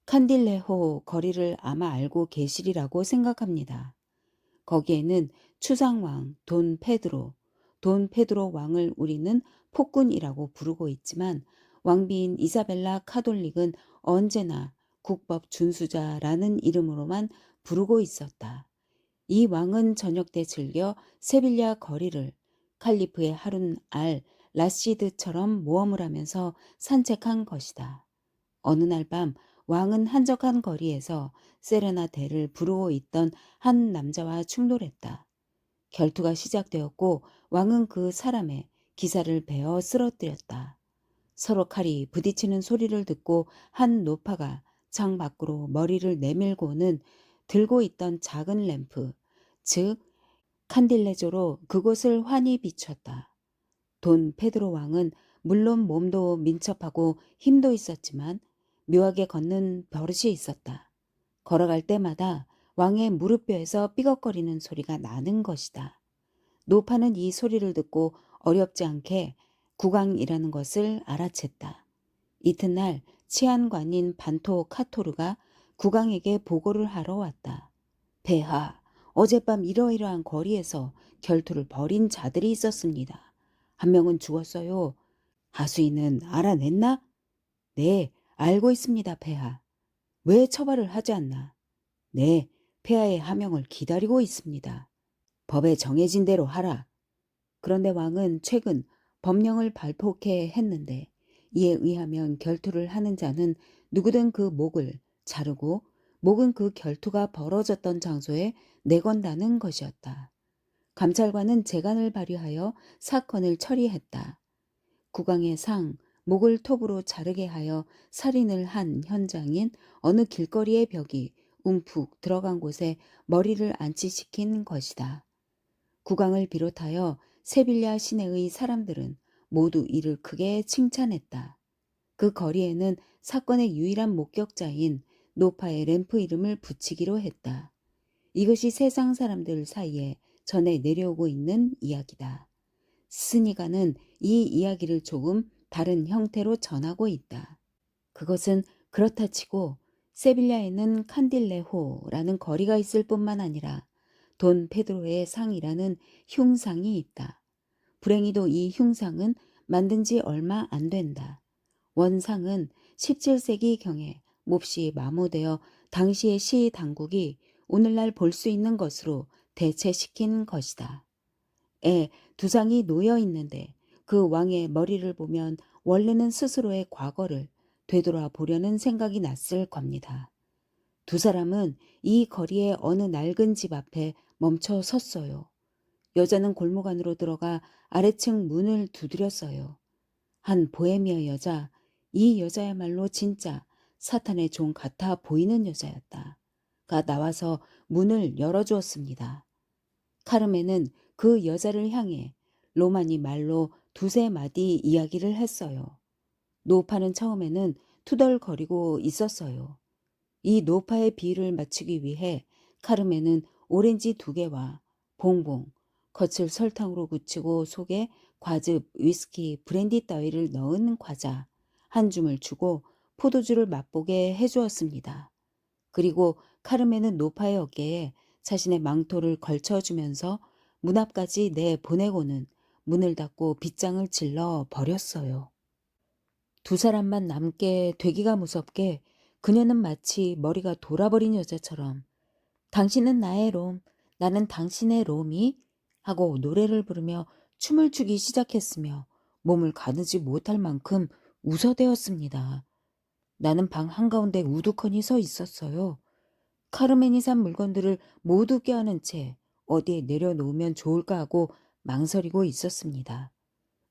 칸딜레호 거리를 아마 알고 계시리라고 생각합니다. 거기에는 추상왕 돈 페드로 왕을 우리는 폭군이라고 부르고 있지만 왕비인 이사벨라 카톨릭은 언제나 국법 준수자라는 이름으로만 부르고 있었다. 이 왕은 저녁 때 즐겨 세빌야 거리를 칼리프의 하룬 알 라시드처럼 모험을 하면서 산책한 것이다. 어느 날 밤 왕은 한적한 거리에서 세레나데를 부르고 있던 한 남자와 충돌했다. 결투가 시작되었고 왕은 그 사람의 기사를 베어 쓰러뜨렸다. 서로 칼이 부딪히는 소리를 듣고 한 노파가 창 밖으로 머리를 내밀고는 들고 있던 작은 램프, 즉 칸딜레조로 그곳을 환히 비췄다. 돈 페드로 왕은 물론 몸도 민첩하고 힘도 있었지만 묘하게 걷는 버릇이 있었다. 걸어갈 때마다 왕의 무릎뼈에서 삐걱거리는 소리가 나는 것이다. 노파는 이 소리를 듣고 어렵지 않게 국왕이라는 것을 알아챘다. 이튿날 치안관인 반토 카토르가 국왕에게 보고를 하러 왔다. 폐하, 어젯밤 이러이러한 거리에서 결투를 벌인 자들이 있었습니다. 한 명은 죽었어요. 하수인은 알아냈나? 네, 알고 있습니다, 폐하. 왜 처벌을 하지 않나? 네, 폐하의 하명을 기다리고 있습니다. 법에 정해진 대로 하라. 그런데 왕은 최근 법령을 발표케 했는데 이에 의하면 결투를 하는 자는 누구든 그 목을 자르고 목은 그 결투가 벌어졌던 장소에 내건다는 것이었다. 감찰관은 재간을 발휘하여 사건을 처리했다. 국왕의 상, 목을 톱으로 자르게 하여 살인을 한 현장인 어느 길거리의 벽이 움푹 들어간 곳에 머리를 안치시킨 것이다. 국왕을 비롯하여 세빌야 시내의 사람들은 모두 이를 크게 칭찬했다. 그 거리에는 사건의 유일한 목격자인 노파의 램프 이름을 붙이기로 했다. 이것이 세상 사람들 사이에 전해 내려오고 있는 이야기다. 스니가는 이 이야기를 조금 다른 형태로 전하고 있다. 그것은 그렇다 치고 세빌야에는 칸딜레호라는 거리가 있을 뿐만 아니라 돈 페드로의 상이라는 흉상이 있다. 불행히도 이 흉상은 만든 지 얼마 안 된다. 원상은 17세기경에 몹시 마모되어 당시의 시 당국이 오늘날 볼 수 있는 것으로 대체시킨 것이다. 두 상이 놓여 있는데 그 왕의 머리를 보면 원래는 스스로의 과거를 되돌아 보려는 생각이 났을 겁니다. 두 사람은 이 거리의 어느 낡은 집 앞에 멈춰 섰어요. 여자는 골목 안으로 들어가 아래층 문을 두드렸어요. 한 보헤미아 여자, 이 여자야말로 진짜 사탄의 종 같아 보이는 여자였다. 가 나와서 문을 열어주었습니다. 카르멘은 그 여자를 향해 로마니 말로 두세 마디 이야기를 했어요. 노파는 처음에는 투덜거리고 있었어요. 이 노파의 비유를 맞추기 위해 카르멘은 오렌지 2개와 봉봉, 겉을 설탕으로 굳히고 속에 과즙, 위스키, 브랜디 따위를 넣은 과자 한 줌을 주고 포도주를 맛보게 해주었습니다. 그리고 카르멘은 노파의 어깨에 자신의 망토를 걸쳐주면서 문 앞까지 내보내고는 문을 닫고 빗장을 질러 버렸어요. 두 사람만 남게 되기가 무섭게 그녀는 마치 머리가 돌아버린 여자처럼 당신은 나의 롬, 나는 당신의 롬이 하고 노래를 부르며 춤을 추기 시작했으며 몸을 가누지 못할 만큼 웃어대었습니다. 나는 방 한가운데 우두커니 서 있었어요. 카르멘이 산 물건들을 모두 껴안은 채 어디에 내려놓으면 좋을까 하고 망설이고 있었습니다.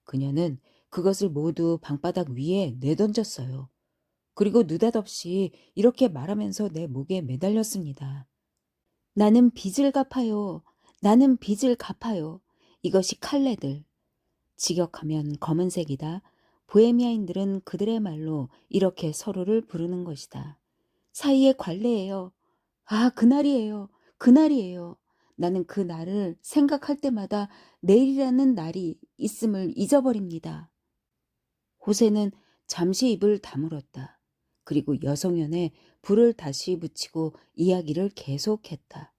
그녀는 그것을 모두 방바닥 위에 내던졌어요. 그리고 느닷없이 이렇게 말하면서 내 목에 매달렸습니다. 나는 빚을 갚아요. 나는 빚을 갚아요. 이것이 칼레들. 직역하면 검은색이다. 보헤미아인들은 그들의 말로 이렇게 서로를 부르는 것이다. 사이의 관례예요. 아, 그날이에요. 그날이에요. 나는 그 날을 생각할 때마다 내일이라는 날이 있음을 잊어버립니다. 호세는 잠시 입을 다물었다. 그리고 여성연에 불을 다시 붙이고 이야기를 계속했다.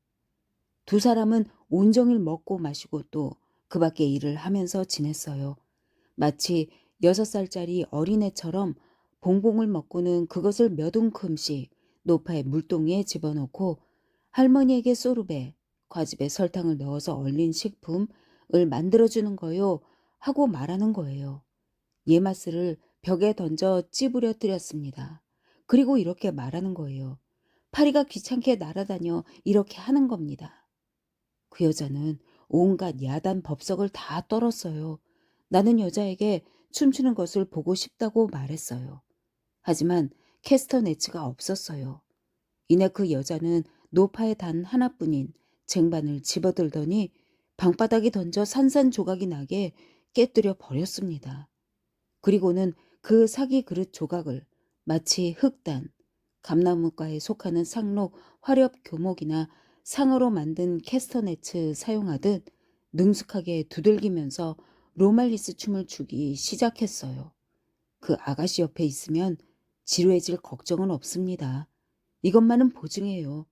두 사람은 온종일 먹고 마시고 또 그 밖의 일을 하면서 지냈어요. 마치 6살짜리 어린애처럼 봉봉을 먹고는 그것을 몇 움큼씩 노파의 물동이에 집어넣고 할머니에게 소르베, 과즙에 설탕을 넣어서 얼린 식품을 만들어주는 거요 하고 말하는 거예요. 예마스를 벽에 던져 찌부려뜨렸습니다. 그리고 이렇게 말하는 거예요. 파리가 귀찮게 날아다녀 이렇게 하는 겁니다. 그 여자는 온갖 야단 법석을 다 떨었어요. 나는 여자에게 춤추는 것을 보고 싶다고 말했어요. 하지만 캐스터네츠가 없었어요. 이내 그 여자는 노파에 단 하나뿐인 쟁반을 집어들더니 방바닥에 던져 산산조각이 나게 깨뜨려 버렸습니다. 그리고는 그 사기 그릇 조각을 마치 흑단, 감나무과에 속하는 상록 화렵 교목이나 상어로 만든 캐스터네츠 사용하듯 능숙하게 두들기면서 로말리스 춤을 추기 시작했어요. 그 아가씨 옆에 있으면 지루해질 걱정은 없습니다. 이것만은 보증해요.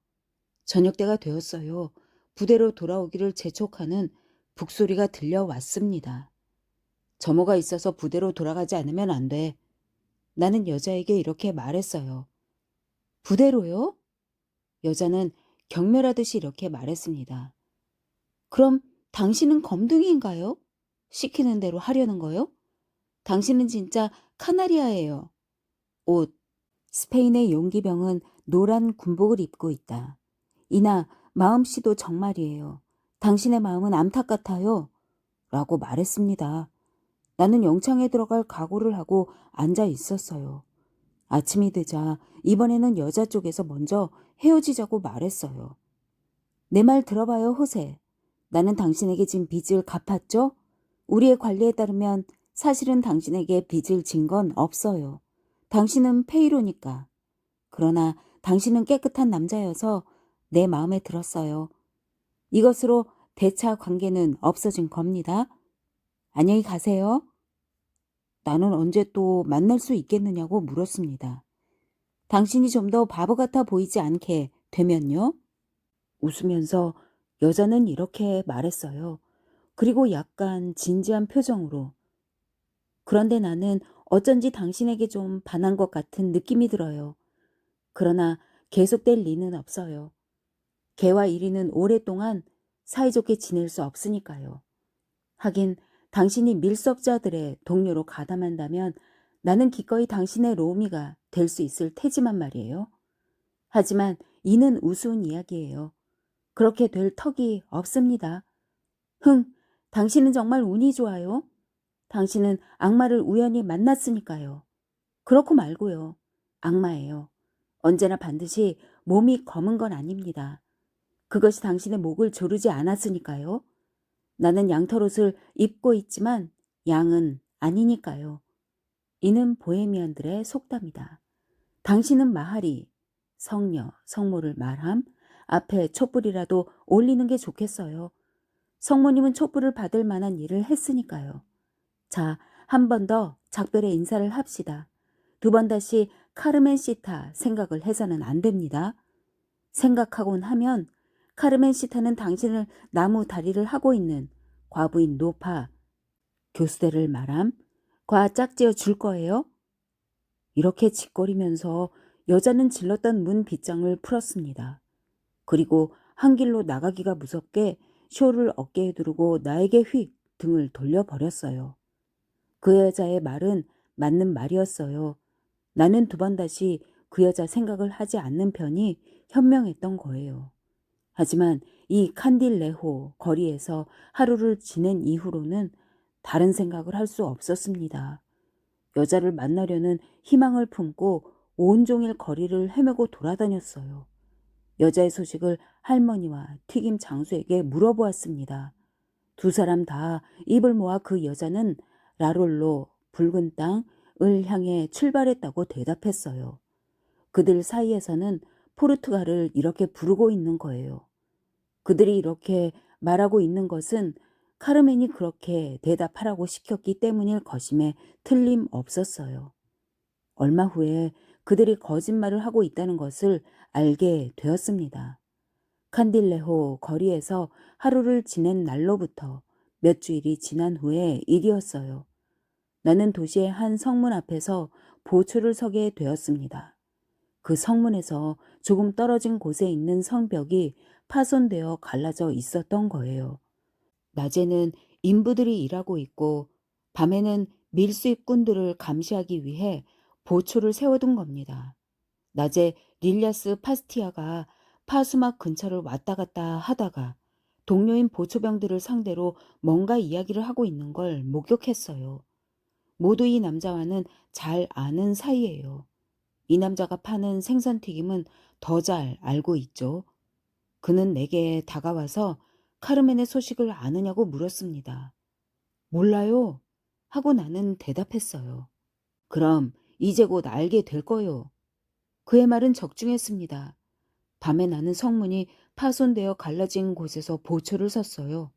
저녁 때가 되었어요. 부대로 돌아오기를 재촉하는 북소리가 들려왔습니다. 점호가 있어서 부대로 돌아가지 않으면 안 돼. 나는 여자에게 이렇게 말했어요. 부대로요? 여자는 경멸하듯이 이렇게 말했습니다. 그럼 당신은 검둥이인가요? 시키는 대로 하려는 거요? 당신은 진짜 카나리아예요. 옷. 스페인의 용기병은 노란 군복을 입고 있다. 이나 마음씨도 정말이에요. 당신의 마음은 암탉 같아요. 라고 말했습니다. 나는 영창에 들어갈 각오를 하고 앉아 있었어요. 아침이 되자 이번에는 여자 쪽에서 먼저 헤어지자고 말했어요. 내 말 들어봐요, 호세. 나는 당신에게 진 빚을 갚았죠? 우리의 관리에 따르면 사실은 당신에게 빚을 진 건 없어요. 당신은 페이로니까. 그러나 당신은 깨끗한 남자여서 내 마음에 들었어요. 이것으로 대차 관계는 없어진 겁니다. 안녕히 가세요. 나는 언제 또 만날 수 있겠느냐고 물었습니다. 당신이 좀 더 바보 같아 보이지 않게 되면요? 웃으면서 여자는 이렇게 말했어요. 그리고 약간 진지한 표정으로. 그런데 나는 어쩐지 당신에게 좀 반한 것 같은 느낌이 들어요. 그러나 계속될 리는 없어요. 개와 이리는 오랫동안 사이좋게 지낼 수 없으니까요. 하긴 당신이 밀석자들의 동료로 가담한다면 나는 기꺼이 당신의 로미가 될 수 있을 테지만 말이에요. 하지만 이는 우스운 이야기예요. 그렇게 될 턱이 없습니다. 흥, 당신은 정말 운이 좋아요. 당신은 악마를 우연히 만났으니까요. 그렇고 말고요. 악마예요. 언제나 반드시 몸이 검은 건 아닙니다. 그것이 당신의 목을 조르지 않았으니까요. 나는 양털옷을 입고 있지만 양은 아니니까요. 이는 보헤미안들의 속담이다. 당신은 마하리, 성녀, 성모를 말함, 앞에 촛불이라도 올리는 게 좋겠어요. 성모님은 촛불을 받을 만한 일을 했으니까요. 자, 한 번 더 작별의 인사를 합시다. 두 번 다시 카르멘 시타 생각을 해서는 안 됩니다. 생각하곤 하면 카르멘 시타는 당신을 나무 다리를 하고 있는 과부인 노파, 교수대를 말함, 과 짝지어 줄 거예요? 이렇게 짓거리면서 여자는 질렀던 문 빗장을 풀었습니다. 그리고 한 길로 나가기가 무섭게 쇼를 어깨에 두르고 나에게 휙 등을 돌려버렸어요. 그 여자의 말은 맞는 말이었어요. 나는 두 번 다시 그 여자 생각을 하지 않는 편이 현명했던 거예요. 하지만 이 칸딜레호 거리에서 하루를 지낸 이후로는 다른 생각을 할 수 없었습니다. 여자를 만나려는 희망을 품고 온종일 거리를 헤매고 돌아다녔어요. 여자의 소식을 할머니와 튀김 장수에게 물어보았습니다. 두 사람 다 입을 모아 그 여자는 라롤로 붉은 땅을 향해 출발했다고 대답했어요. 그들 사이에서는 포르투갈을 이렇게 부르고 있는 거예요. 그들이 이렇게 말하고 있는 것은 카르멘이 그렇게 대답하라고 시켰기 때문일 것임에 틀림없었어요. 얼마 후에 그들이 거짓말을 하고 있다는 것을 알게 되었습니다. 칸딜레호 거리에서 하루를 지낸 날로부터 몇 주일이 지난 후의 일이었어요. 나는 도시의 한 성문 앞에서 보초를 서게 되었습니다. 그 성문에서 조금 떨어진 곳에 있는 성벽이 파손되어 갈라져 있었던 거예요. 낮에는 인부들이 일하고 있고 밤에는 밀수입꾼들을 감시하기 위해 보초를 세워둔 겁니다. 낮에 릴리아스 파스티아가 파수막 근처를 왔다 갔다 하다가 동료인 보초병들을 상대로 뭔가 이야기를 하고 있는 걸 목격했어요. 모두 이 남자와는 잘 아는 사이예요. 이 남자가 파는 생선튀김은 더 잘 알고 있죠. 그는 내게 다가와서 카르멘의 소식을 아느냐고 물었습니다. 몰라요. 하고 나는 대답했어요. 그럼 이제 곧 알게 될 거요. 그의 말은 적중했습니다. 밤에 나는 성문이 파손되어 갈라진 곳에서 보초를 섰어요.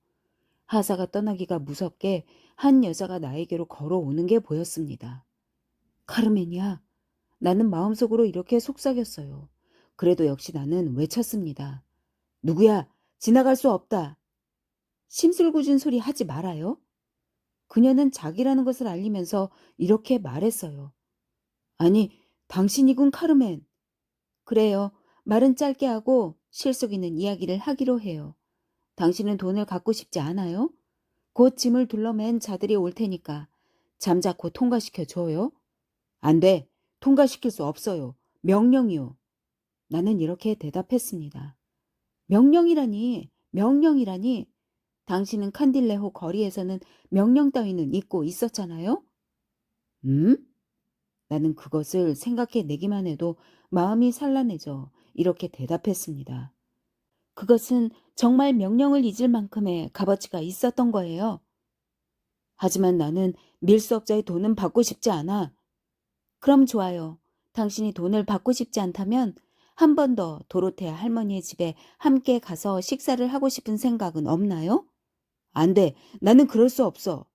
하사가 떠나기가 무섭게 한 여자가 나에게로 걸어오는 게 보였습니다. 카르멘이야. 나는 마음속으로 이렇게 속삭였어요. 그래도 역시 나는 외쳤습니다. 누구야? 지나갈 수 없다. 심술궂은 소리 하지 말아요. 그녀는 자기라는 것을 알리면서 이렇게 말했어요. 아니, 당신이군 카르멘. 그래요. 말은 짧게 하고 실속 있는 이야기를 하기로 해요. 당신은 돈을 갖고 싶지 않아요? 곧 짐을 둘러맨 자들이 올 테니까 잠자코 통과시켜 줘요. 안 돼. 통과시킬 수 없어요. 명령이요. 나는 이렇게 대답했습니다. 명령이라니. 당신은 칸딜레호 거리에서는 명령 따위는 잊고 있었잖아요? 음? 나는 그것을 생각해내기만 해도 마음이 산란해져 이렇게 대답했습니다. 그것은 정말 명령을 잊을 만큼의 값어치가 있었던 거예요. 하지만 나는 밀수업자의 돈은 받고 싶지 않아. 그럼 좋아요. 당신이 돈을 받고 싶지 않다면 한 번 더 도로테아 할머니의 집에 함께 가서 식사를 하고 싶은 생각은 없나요? 안 돼. 나는 그럴 수 없어.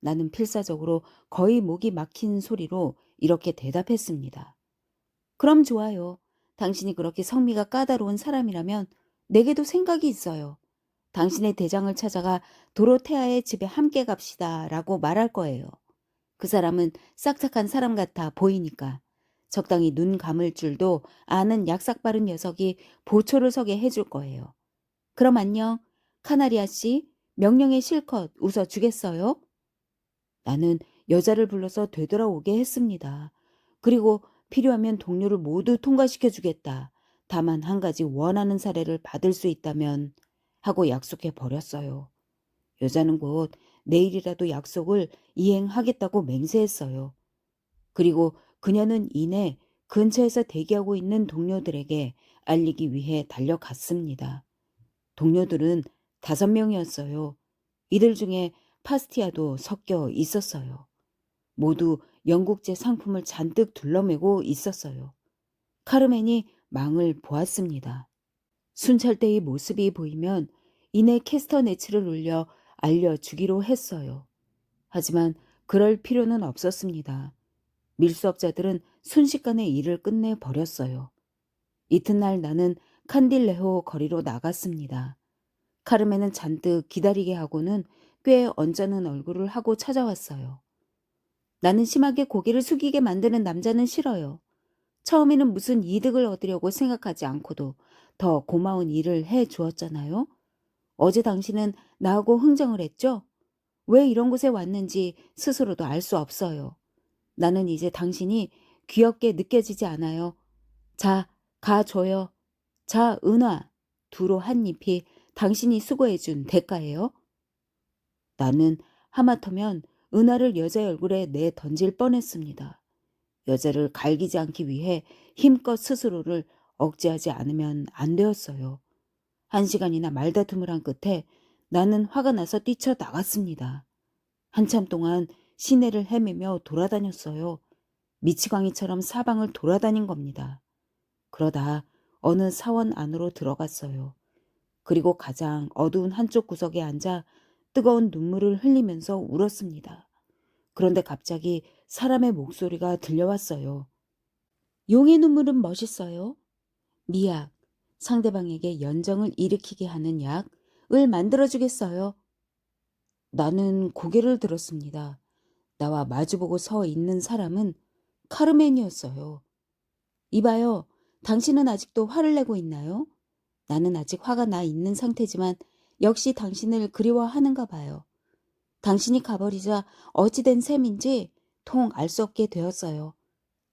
나는 필사적으로 거의 목이 막힌 소리로 이렇게 대답했습니다. 그럼 좋아요. 당신이 그렇게 성미가 까다로운 사람이라면 내게도 생각이 있어요. 당신의 대장을 찾아가 도로테아의 집에 함께 갑시다 라고 말할 거예요. 그 사람은 싹싹한 사람 같아 보이니까. 적당히 눈 감을 줄도 아는 약삭 빠른 녀석이 보초를 서게 해줄 거예요. 그럼 안녕. 카나리아 씨, 명령에 실컷 웃어주겠어요? 나는 여자를 불러서 되돌아오게 했습니다. 그리고 필요하면 동료를 모두 통과시켜 주겠다. 다만 한 가지 원하는 사례를 받을 수 있다면 하고 약속해 버렸어요. 여자는 곧 내일이라도 약속을 이행하겠다고 맹세했어요. 그리고 그녀는 이내 근처에서 대기하고 있는 동료들에게 알리기 위해 달려갔습니다. 동료들은 5명이었어요. 이들 중에 파스티아도 섞여 있었어요. 모두 영국제 상품을 잔뜩 둘러매고 있었어요. 카르멘이 망을 보았습니다. 순찰대의 모습이 보이면 이내 캐스터네츠를 울려 알려주기로 했어요. 하지만 그럴 필요는 없었습니다. 밀수업자들은 순식간에 일을 끝내버렸어요. 이튿날 나는 칸딜레호 거리로 나갔습니다. 카르멘은 잔뜩 기다리게 하고는 꽤 언짢은 얼굴을 하고 찾아왔어요. 나는 심하게 고개를 숙이게 만드는 남자는 싫어요. 처음에는 무슨 이득을 얻으려고 생각하지 않고도 더 고마운 일을 해 주었잖아요. 어제 당신은 나하고 흥정을 했죠? 왜 이런 곳에 왔는지 스스로도 알 수 없어요. 나는 이제 당신이 귀엽게 느껴지지 않아요. 자, 가줘요. 자, 은화. 두로 한 잎이 당신이 수고해준 대가예요. 나는 하마터면 은하를 여자의 얼굴에 내 던질 뻔했습니다. 여자를 갈기지 않기 위해 힘껏 스스로를 억제하지 않으면 안 되었어요. 1시간이나 말다툼을 한 끝에 나는 화가 나서 뛰쳐나갔습니다. 한참 동안 시내를 헤매며 돌아다녔어요. 미치광이처럼 사방을 돌아다닌 겁니다. 그러다 어느 사원 안으로 들어갔어요. 그리고 가장 어두운 한쪽 구석에 앉아 뜨거운 눈물을 흘리면서 울었습니다. 그런데 갑자기 사람의 목소리가 들려왔어요. 용의 눈물은 멋있어요. 미약, 상대방에게 연정을 일으키게 하는 약을 만들어주겠어요. 나는 고개를 들었습니다. 나와 마주보고 서 있는 사람은 카르멘이었어요. 이봐요. 당신은 아직도 화를 내고 있나요? 나는 아직 화가 나 있는 상태지만 역시 당신을 그리워하는가 봐요. 당신이 가버리자 어찌된 셈인지 통 알 수 없게 되었어요.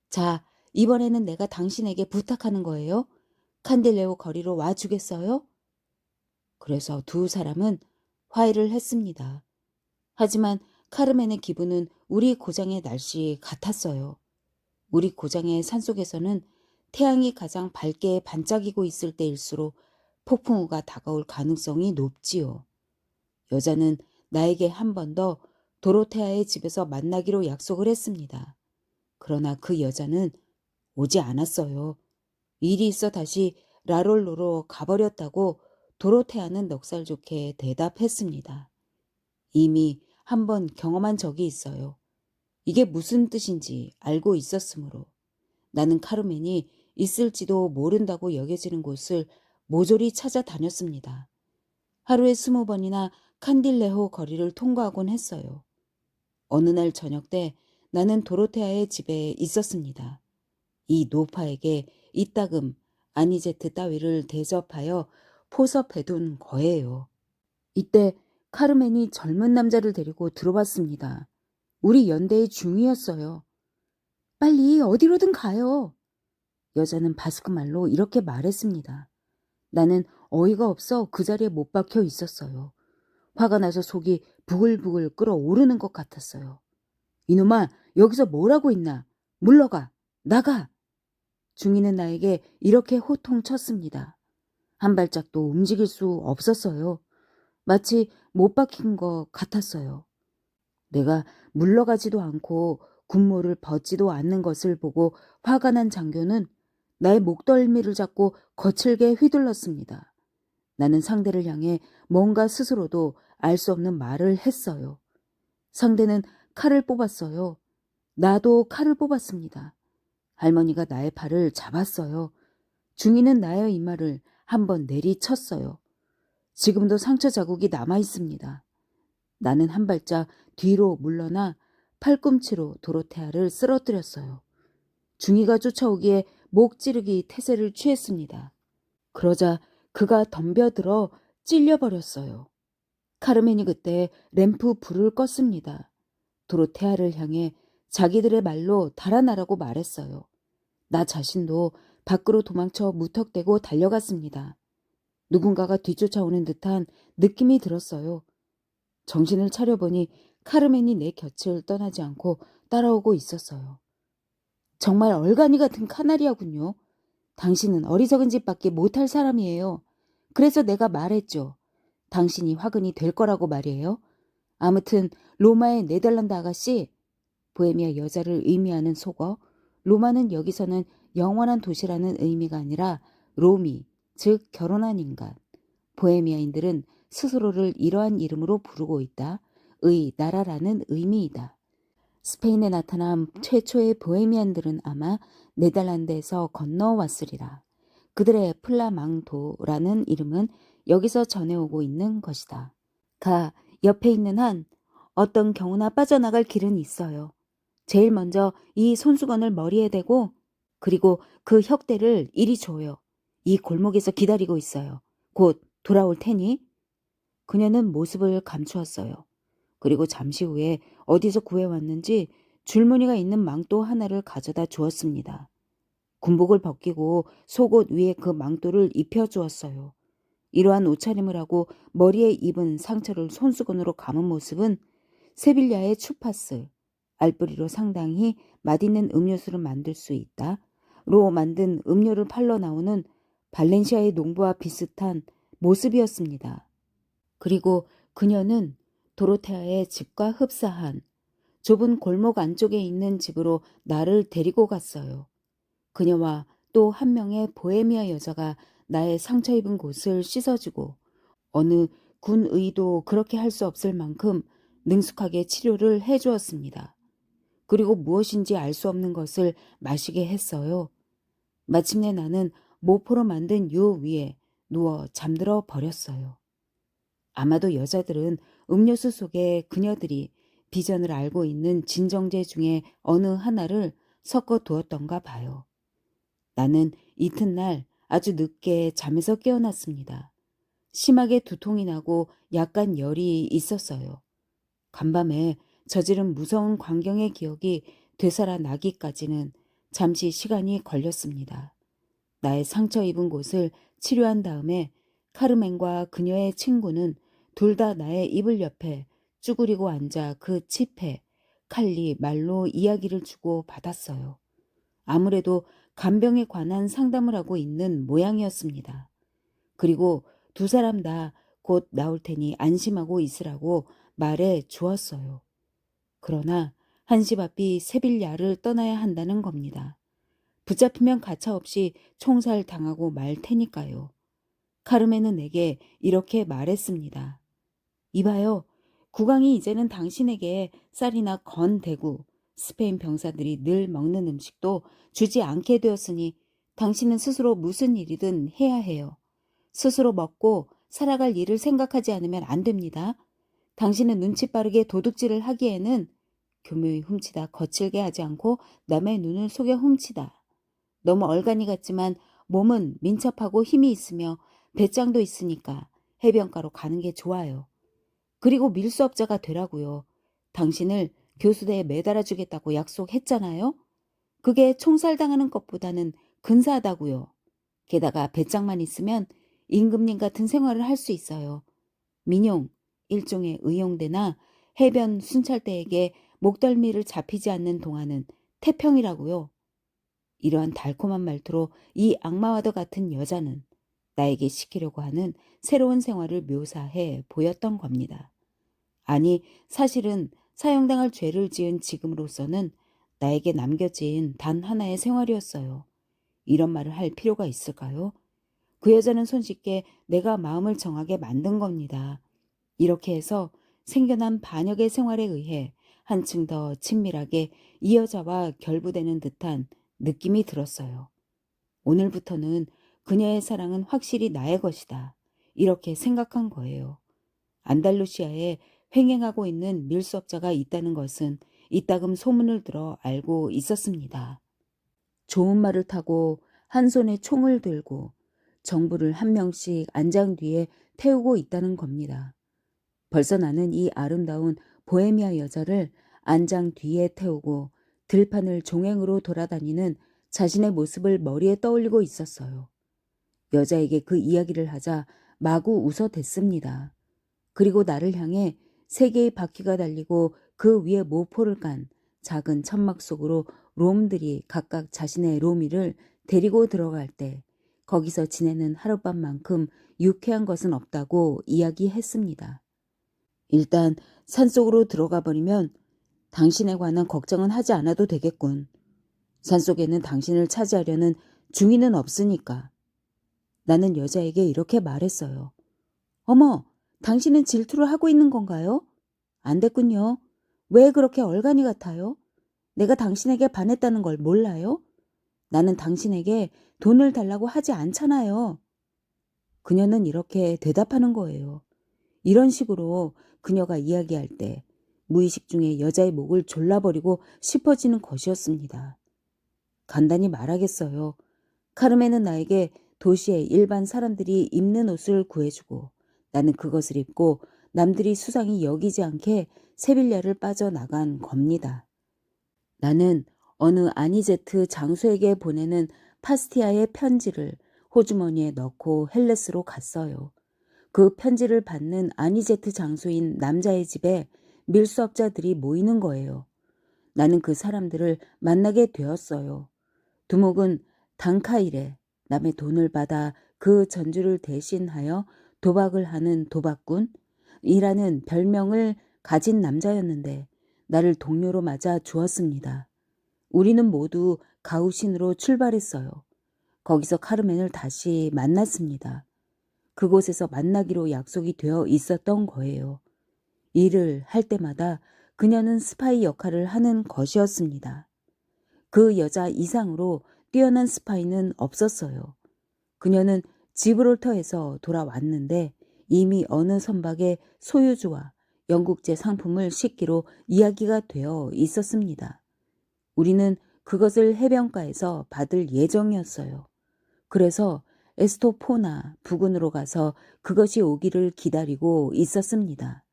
자, 이번에는 내가 당신에게 부탁하는 거예요. 칸딜레오 거리로 와주겠어요? 그래서 두 사람은 화해를 했습니다. 하지만 카르멘의 기분은 우리 고장의 날씨 같았어요. 우리 고장의 산속에서는 태양이 가장 밝게 반짝이고 있을 때일수록 폭풍우가 다가올 가능성이 높지요. 여자는 나에게 한 번 더 도로테아의 집에서 만나기로 약속을 했습니다. 그러나 그 여자는 오지 않았어요. 일이 있어 다시 라롤로로 가버렸다고 도로테아는 넉살 좋게 대답했습니다. 이미 한 번 경험한 적이 있어요. 이게 무슨 뜻인지 알고 있었으므로 나는 카르멘이 있을지도 모른다고 여겨지는 곳을 모조리 찾아다녔습니다. 하루에 20번이나 칸딜레호 거리를 통과하곤 했어요. 어느 날 저녁 때 나는 도로테아의 집에 있었습니다. 이 노파에게 이따금 아니제트 따위를 대접하여 포섭해둔 거예요. 이때 카르멘이 젊은 남자를 데리고 들어왔습니다. 우리 연대의 중이었어요. 빨리 어디로든 가요. 여자는 바스크 말로 이렇게 말했습니다. 나는 어이가 없어 그 자리에 못 박혀 있었어요. 화가 나서 속이 부글부글 끓어오르는 것 같았어요. 이놈아, 여기서 뭘 하고 있나? 물러가! 나가! 중이는 나에게 이렇게 호통쳤습니다. 한 발짝도 움직일 수 없었어요. 마치 못 박힌 것 같았어요. 내가 물러가지도 않고 군모를 벗지도 않는 것을 보고 화가 난 장교는 나의 목덜미를 잡고 거칠게 휘둘렀습니다. 나는 상대를 향해 뭔가 스스로도 알 수 없는 말을 했어요. 상대는 칼을 뽑았어요. 나도 칼을 뽑았습니다. 할머니가 나의 팔을 잡았어요. 중이는 나의 이마를 한번 내리쳤어요. 지금도 상처 자국이 남아 있습니다. 나는 한 발짝 뒤로 물러나 팔꿈치로 도로테아를 쓰러뜨렸어요. 중이가 쫓아오기에 목 찌르기 태세를 취했습니다. 그러자 그가 덤벼들어 찔려버렸어요. 카르멘이 그때 램프 불을 껐습니다. 도로테아를 향해 자기들의 말로 달아나라고 말했어요. 나 자신도 밖으로 도망쳐 무턱대고 달려갔습니다. 누군가가 뒤쫓아오는 듯한 느낌이 들었어요. 정신을 차려보니 카르멘이 내 곁을 떠나지 않고 따라오고 있었어요. 정말 얼간이 같은 카나리아군요. 당신은 어리석은 짓밖에 못할 사람이에요. 그래서 내가 말했죠. 당신이 화근이 될 거라고 말이에요. 아무튼 로마의 네덜란드 아가씨, 보헤미아 여자를 의미하는 속어, 로마는 여기서는 영원한 도시라는 의미가 아니라 로미, 즉 결혼한 인간. 보헤미아인들은 스스로를 이러한 이름으로 부르고 있다. 의 나라라는 의미이다. 스페인에 나타난 최초의 보헤미안들은 아마 네덜란드에서 건너왔으리라. 그들의 플라망도라는 이름은 여기서 전해오고 있는 것이다. 가 옆에 있는 한 어떤 경우나 빠져나갈 길은 있어요. 제일 먼저 이 손수건을 머리에 대고 그리고 그 혁대를 이리 줘요. 이 골목에서 기다리고 있어요. 곧 돌아올 테니. 그녀는 모습을 감추었어요. 그리고 잠시 후에 어디서 구해왔는지 줄무늬가 있는 망토 하나를 가져다 주었습니다. 군복을 벗기고 속옷 위에 그 망토를 입혀주었어요. 이러한 옷차림을 하고 머리에 입은 상처를 손수건으로 감은 모습은 세빌야의 추파스, 알뿌리로 상당히 맛있는 음료수를 만들 수 있다로 만든 음료를 팔러 나오는 발렌시아의 농부와 비슷한 모습이었습니다. 그리고 그녀는 도로테아의 집과 흡사한 좁은 골목 안쪽에 있는 집으로 나를 데리고 갔어요. 그녀와 또 한 명의 보헤미아 여자가 나의 상처 입은 곳을 씻어주고 어느 군의도 그렇게 할 수 없을 만큼 능숙하게 치료를 해주었습니다. 그리고 무엇인지 알 수 없는 것을 마시게 했어요. 마침내 나는 모포로 만든 요 위에 누워 잠들어 버렸어요. 아마도 여자들은 음료수 속에 그녀들이 비전을 알고 있는 진정제 중에 어느 하나를 섞어 두었던가 봐요. 나는 이튿날 아주 늦게 잠에서 깨어났습니다. 심하게 두통이 나고 약간 열이 있었어요. 간밤에 저지른 무서운 광경의 기억이 되살아나기까지는 잠시 시간이 걸렸습니다. 나의 상처 입은 곳을 치료한 다음에 카르멘과 그녀의 친구는 둘 다 나의 이불 옆에 쭈그리고 앉아 그 칩에 칼리 말로 이야기를 주고 받았어요. 아무래도 간병에 관한 상담을 하고 있는 모양이었습니다. 그리고 두 사람 다 곧 나올 테니 안심하고 있으라고 말해 주었어요. 그러나 한시 앞이 세빌야를 떠나야 한다는 겁니다. 붙잡히면 가차없이 총살 당하고 말 테니까요. 카르멘은 내게 이렇게 말했습니다. 이봐요. 국왕이 이제는 당신에게 쌀이나 건 대구, 스페인 병사들이 늘 먹는 음식도 주지 않게 되었으니 당신은 스스로 무슨 일이든 해야 해요. 스스로 먹고 살아갈 일을 생각하지 않으면 안 됩니다. 당신은 눈치 빠르게 도둑질을 하기에는 교묘히 훔치다 거칠게 하지 않고 남의 눈을 속여 훔치다. 너무 얼간이 같지만 몸은 민첩하고 힘이 있으며 배짱도 있으니까 해변가로 가는 게 좋아요. 그리고 밀수업자가 되라고요. 당신을 교수대에 매달아 주겠다고 약속했잖아요. 그게 총살당하는 것보다는 근사하다고요. 게다가 배짱만 있으면 임금님 같은 생활을 할 수 있어요. 민용, 일종의 의용대나 해변 순찰대에게 목덜미를 잡히지 않는 동안은 태평이라고요. 이러한 달콤한 말투로 이 악마와도 같은 여자는 나에게 시키려고 하는 새로운 생활을 묘사해 보였던 겁니다. 아니, 사실은 사형당할 죄를 지은 지금으로서는 나에게 남겨진 단 하나의 생활이었어요. 이런 말을 할 필요가 있을까요? 그 여자는 손쉽게 내가 마음을 정하게 만든 겁니다. 이렇게 해서 생겨난 반역의 생활에 의해 한층 더 친밀하게 이 여자와 결부되는 듯한 느낌이 들었어요. 오늘부터는 그녀의 사랑은 확실히 나의 것이다. 이렇게 생각한 거예요. 안달루시아에 횡행하고 있는 밀수업자가 있다는 것은 이따금 소문을 들어 알고 있었습니다. 좋은 말을 타고 한 손에 총을 들고 정부를 한 명씩 안장 뒤에 태우고 있다는 겁니다. 벌써 나는 이 아름다운 보헤미아 여자를 안장 뒤에 태우고 들판을 종횡으로 돌아다니는 자신의 모습을 머리에 떠올리고 있었어요. 여자에게 그 이야기를 하자 마구 웃어댔습니다. 그리고 나를 향해 세 개의 바퀴가 달리고 그 위에 모포를 깐 작은 천막 속으로 롬들이 각각 자신의 로미를 데리고 들어갈 때 거기서 지내는 하룻밤만큼 유쾌한 것은 없다고 이야기했습니다. 일단 산속으로 들어가 버리면 당신에 관한 걱정은 하지 않아도 되겠군. 산속에는 당신을 차지하려는 중인은 없으니까. 나는 여자에게 이렇게 말했어요. 어머, 당신은 질투를 하고 있는 건가요? 안 됐군요. 왜 그렇게 얼간이 같아요? 내가 당신에게 반했다는 걸 몰라요? 나는 당신에게 돈을 달라고 하지 않잖아요. 그녀는 이렇게 대답하는 거예요. 이런 식으로 그녀가 이야기할 때 무의식 중에 여자의 목을 졸라버리고 싶어지는 것이었습니다. 간단히 말하겠어요. 카르멘은 나에게 도시의 일반 사람들이 입는 옷을 구해주고 나는 그것을 입고 남들이 수상히 여기지 않게 세빌야를 빠져나간 겁니다. 나는 어느 아니제트 장수에게 보내는 파스티아의 편지를 호주머니에 넣고 헬레스로 갔어요. 그 편지를 받는 아니제트 장수인 남자의 집에 밀수업자들이 모이는 거예요. 나는 그 사람들을 만나게 되었어요. 두목은 단카일에 남의 돈을 받아 그 전주를 대신하여 도박을 하는 도박꾼이라는 별명을 가진 남자였는데 나를 동료로 맞아 주었습니다. 우리는 모두 가우신으로 출발했어요. 거기서 카르멘을 다시 만났습니다. 그곳에서 만나기로 약속이 되어 있었던 거예요. 일을 할 때마다 그녀는 스파이 역할을 하는 것이었습니다. 그 여자 이상으로 뛰어난 스파이는 없었어요. 그녀는 지브롤터에서 돌아왔는데 이미 어느 선박의 소유주와 영국제 상품을 싣기로 이야기가 되어 있었습니다. 우리는 그것을 해변가에서 받을 예정이었어요. 그래서 에스토포나 부근으로 가서 그것이 오기를 기다리고 있었습니다.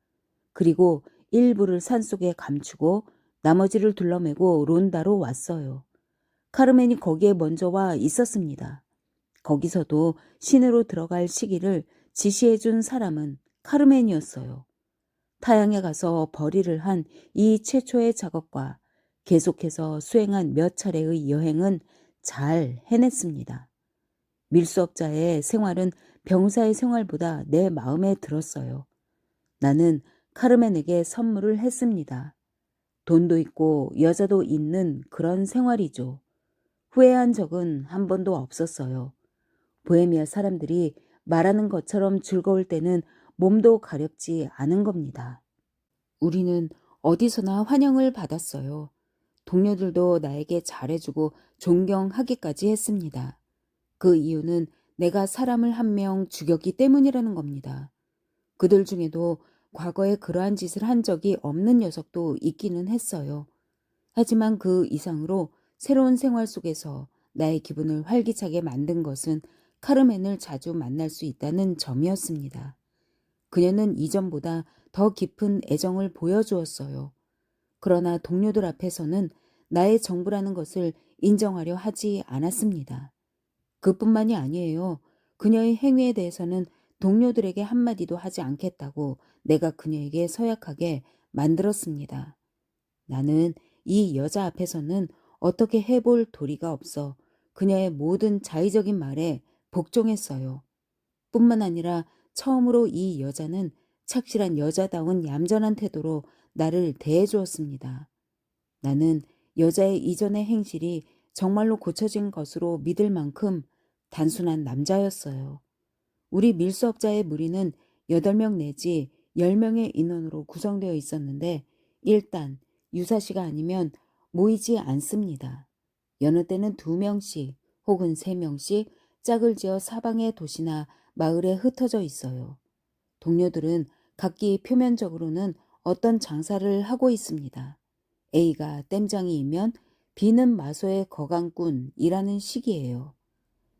그리고 일부를 산속에 감추고 나머지를 둘러매고 론다로 왔어요. 카르멘이 거기에 먼저 와 있었습니다. 거기서도 시내로 들어갈 시기를 지시해준 사람은 카르멘이었어요. 타양에 가서 벌이를 한 이 최초의 작업과 계속해서 수행한 몇 차례의 여행은 잘 해냈습니다. 밀수업자의 생활은 병사의 생활보다 내 마음에 들었어요. 나는 카르멘에게 선물을 했습니다. 돈도 있고 여자도 있는 그런 생활이죠. 후회한 적은 한 번도 없었어요. 보헤미아 사람들이 말하는 것처럼 즐거울 때는 몸도 가렵지 않은 겁니다. 우리는 어디서나 환영을 받았어요. 동료들도 나에게 잘해주고 존경하기까지 했습니다. 그 이유는 내가 사람을 한 명 죽였기 때문이라는 겁니다. 그들 중에도 과거에 그러한 짓을 한 적이 없는 녀석도 있기는 했어요. 하지만 그 이상으로 새로운 생활 속에서 나의 기분을 활기차게 만든 것은 카르멘을 자주 만날 수 있다는 점이었습니다. 그녀는 이전보다 더 깊은 애정을 보여주었어요. 그러나 동료들 앞에서는 나의 정부라는 것을 인정하려 하지 않았습니다. 그뿐만이 아니에요. 그녀의 행위에 대해서는 동료들에게 한마디도 하지 않겠다고 내가 그녀에게 서약하게 만들었습니다. 나는 이 여자 앞에서는 어떻게 해볼 도리가 없어 그녀의 모든 자의적인 말에 복종했어요. 뿐만 아니라 처음으로 이 여자는 착실한 여자다운 얌전한 태도로 나를 대해주었습니다. 나는 여자의 이전의 행실이 정말로 고쳐진 것으로 믿을 만큼 단순한 남자였어요. 우리 밀수업자의 무리는 8명 내지 10명의 인원으로 구성되어 있었는데 일단 유사시가 아니면 모이지 않습니다. 여느 때는 2명씩 혹은 3명씩 짝을 지어 사방의 도시나 마을에 흩어져 있어요. 동료들은 각기 표면적으로는 어떤 장사를 하고 있습니다. A가 땜장이이면 B는 마소의 거강꾼이라는 식이에요.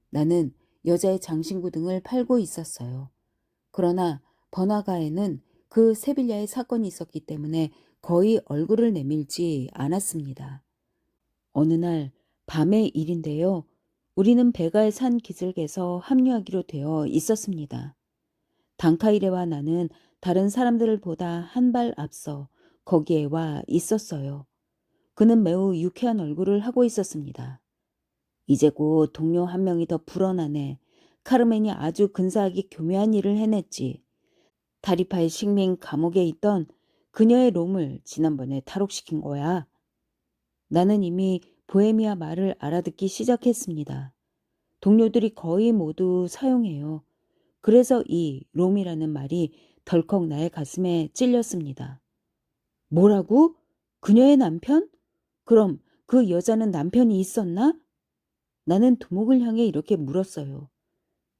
나는 여자의 장신구 등을 팔고 있었어요. 그러나 번화가에는 그 세빌야의 사건이 있었기 때문에 거의 얼굴을 내밀지 않았습니다. 어느 날 밤의 일인데요. 우리는 베가의 산 기슭에서 합류하기로 되어 있었습니다. 단카이레와 나는 다른 사람들을 보다 한 발 앞서 거기에 와 있었어요. 그는 매우 유쾌한 얼굴을 하고 있었습니다. 이제 곧 동료 한 명이 더 불어나네. 카르멘이 아주 근사하게 교묘한 일을 해냈지. 다리파의 식민 감옥에 있던 그녀의 롬을 지난번에 탈옥시킨 거야. 나는 이미 보헤미아 말을 알아듣기 시작했습니다. 동료들이 거의 모두 사용해요. 그래서 이 롬이라는 말이 덜컥 나의 가슴에 찔렸습니다. 뭐라고? 그녀의 남편? 그럼 그 여자는 남편이 있었나? 나는 두목을 향해 이렇게 물었어요.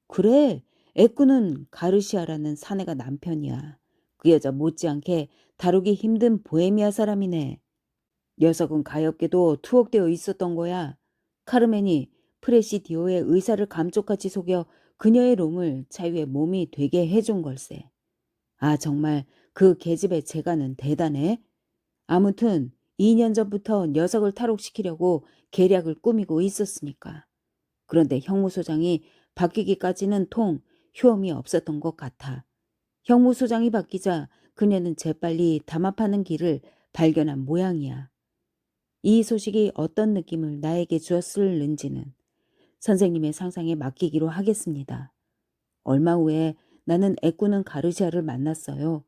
그래, 애꾸는 가르시아라는 사내가 남편이야. 그 여자 못지않게 다루기 힘든 보헤미아 사람이네. 녀석은 가엾게도 투옥되어 있었던 거야. 카르멘이 프레시디오의 의사를 감쪽같이 속여 그녀의 롬을 자유의 몸이 되게 해준 걸세. 아, 정말 그 계집의 재간은 대단해. 아무튼 2년 전부터 녀석을 탈옥시키려고 계략을 꾸미고 있었으니까. 그런데 형무소장이 바뀌기까지는 통 효험이 없었던 것 같아. 형무소장이 바뀌자 그녀는 재빨리 담합하는 길을 발견한 모양이야. 이 소식이 어떤 느낌을 나에게 주었을는지는 선생님의 상상에 맡기기로 하겠습니다. 얼마 후에 나는 애꾸는 가르시아를 만났어요.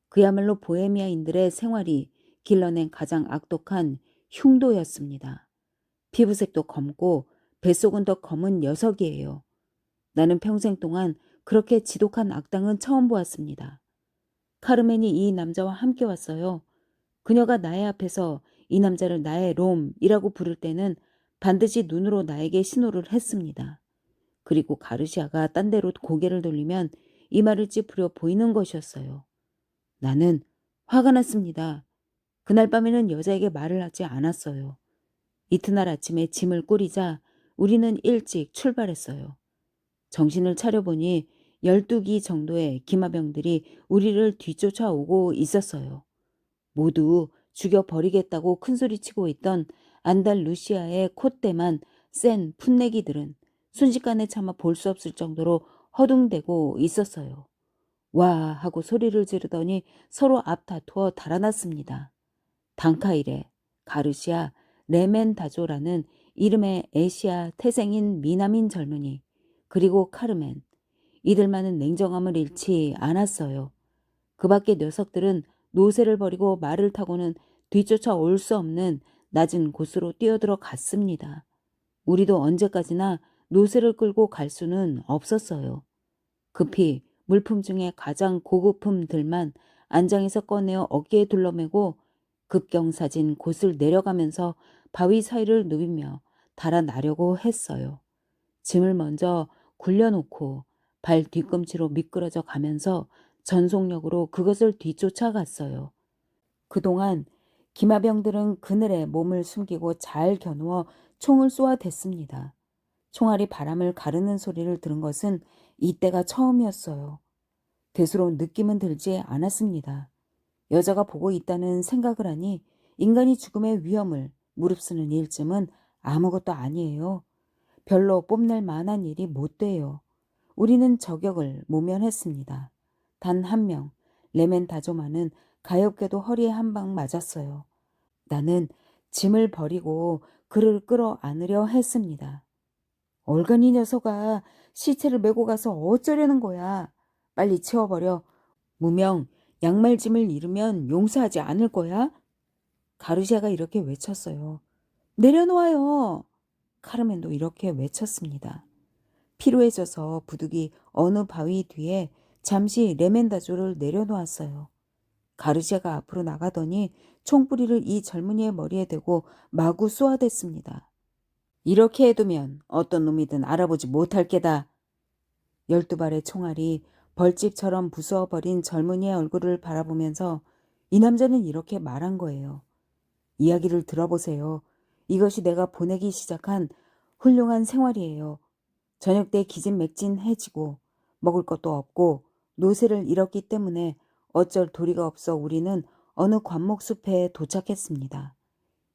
그야말로 보헤미아인들의 생활이 길러낸 가장 악독한 흉도였습니다. 피부색도 검고 뱃속은 더 검은 녀석이에요. 나는 평생 동안 그렇게 지독한 악당은 처음 보았습니다. 카르멘이 이 남자와 함께 왔어요. 그녀가 나의 앞에서 이 남자를 나의 롬이라고 부를 때는 반드시 눈으로 나에게 신호를 했습니다. 그리고 가르시아가 딴 데로 고개를 돌리면 이 말을 찌푸려 보이는 것이었어요. 나는 화가 났습니다. 그날 밤에는 여자에게 말을 하지 않았어요. 이튿날 아침에 짐을 꾸리자 우리는 일찍 출발했어요. 정신을 차려보니 12기 정도의 기마병들이 우리를 뒤쫓아오고 있었어요. 모두 죽여버리겠다고 큰소리치고 있던 안달루시아의 콧대만 센 풋내기들은 순식간에 차마 볼 수 없을 정도로 허둥대고 있었어요. 와 하고 소리를 지르더니 서로 앞다투어 달아났습니다. 단카이레, 가르시아, 레멘다조라는 이름의 에시아 태생인 미남인 젊은이, 그리고 카르멘. 이들만은 냉정함을 잃지 않았어요. 그 밖의 녀석들은 노새를 버리고 말을 타고는 뒤쫓아 올 수 없는 낮은 곳으로 뛰어들어 갔습니다. 우리도 언제까지나 노새를 끌고 갈 수는 없었어요. 급히 물품 중에 가장 고급품들만 안장에서 꺼내어 어깨에 둘러매고 급경사진 곳을 내려가면서 바위 사이를 누비며 달아나려고 했어요. 짐을 먼저 굴려놓고 발 뒤꿈치로 미끄러져 가면서 전속력으로 그것을 뒤쫓아갔어요. 그동안 기마병들은 그늘에 몸을 숨기고 잘 겨누어 총을 쏘아댔습니다. 총알이 바람을 가르는 소리를 들은 것은 이때가 처음이었어요. 대수로 느낌은 들지 않았습니다. 여자가 보고 있다는 생각을 하니 인간이 죽음의 위험을 무릅쓰는 일쯤은 아무것도 아니에요. 별로 뽐낼 만한 일이 못 돼요. 우리는 저격을 모면했습니다. 단 한 명, 레멘다조만은 가엾게도 허리에 한 방 맞았어요. 나는 짐을 버리고 그를 끌어안으려 했습니다. 얼간이 녀석아, 시체를 메고 가서 어쩌려는 거야. 빨리 치워버려. 무명 양말짐을 잃으면 용서하지 않을 거야. 가르시아가 이렇게 외쳤어요. 내려놓아요. 카르멘도 이렇게 외쳤습니다. 피로해져서 부득이 어느 바위 뒤에 잠시 레멘다조를 내려놓았어요. 가르시아가 앞으로 나가더니 총뿌리를 이 젊은이의 머리에 대고 마구 쏘아댔습니다. 이렇게 해두면 어떤 놈이든 알아보지 못할 게다. 12발의 총알이 벌집처럼 부수어버린 젊은이의 얼굴을 바라보면서 이 남자는 이렇게 말한 거예요. 이야기를 들어보세요. 이것이 내가 보내기 시작한 훌륭한 생활이에요. 저녁 때 기진맥진해지고 먹을 것도 없고 노새를 잃었기 때문에 어쩔 도리가 없어 우리는 어느 관목숲에 도착했습니다.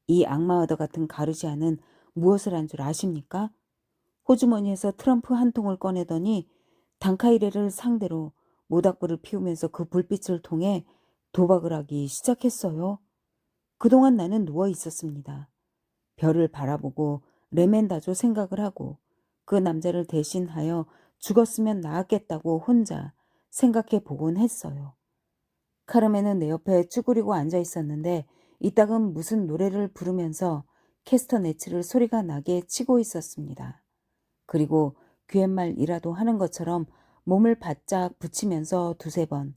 이 악마와도 같은 가르시아는 무엇을 한 줄 아십니까? 호주머니에서 트럼프 한 통을 꺼내더니 단카이레를 상대로 모닥불을 피우면서 그 불빛을 통해 도박을 하기 시작했어요. 그동안 나는 누워 있었습니다. 별을 바라보고 레멘다조 생각을 하고 그 남자를 대신하여 죽었으면 나았겠다고 혼자 생각해 보곤 했어요. 카르멘은 내 옆에 쭈그리고 앉아 있었는데 이따금 무슨 노래를 부르면서 캐스터네츠를 소리가 나게 치고 있었습니다. 그리고 귀갯말이라도 하는 것처럼 몸을 바짝 붙이면서 두세 번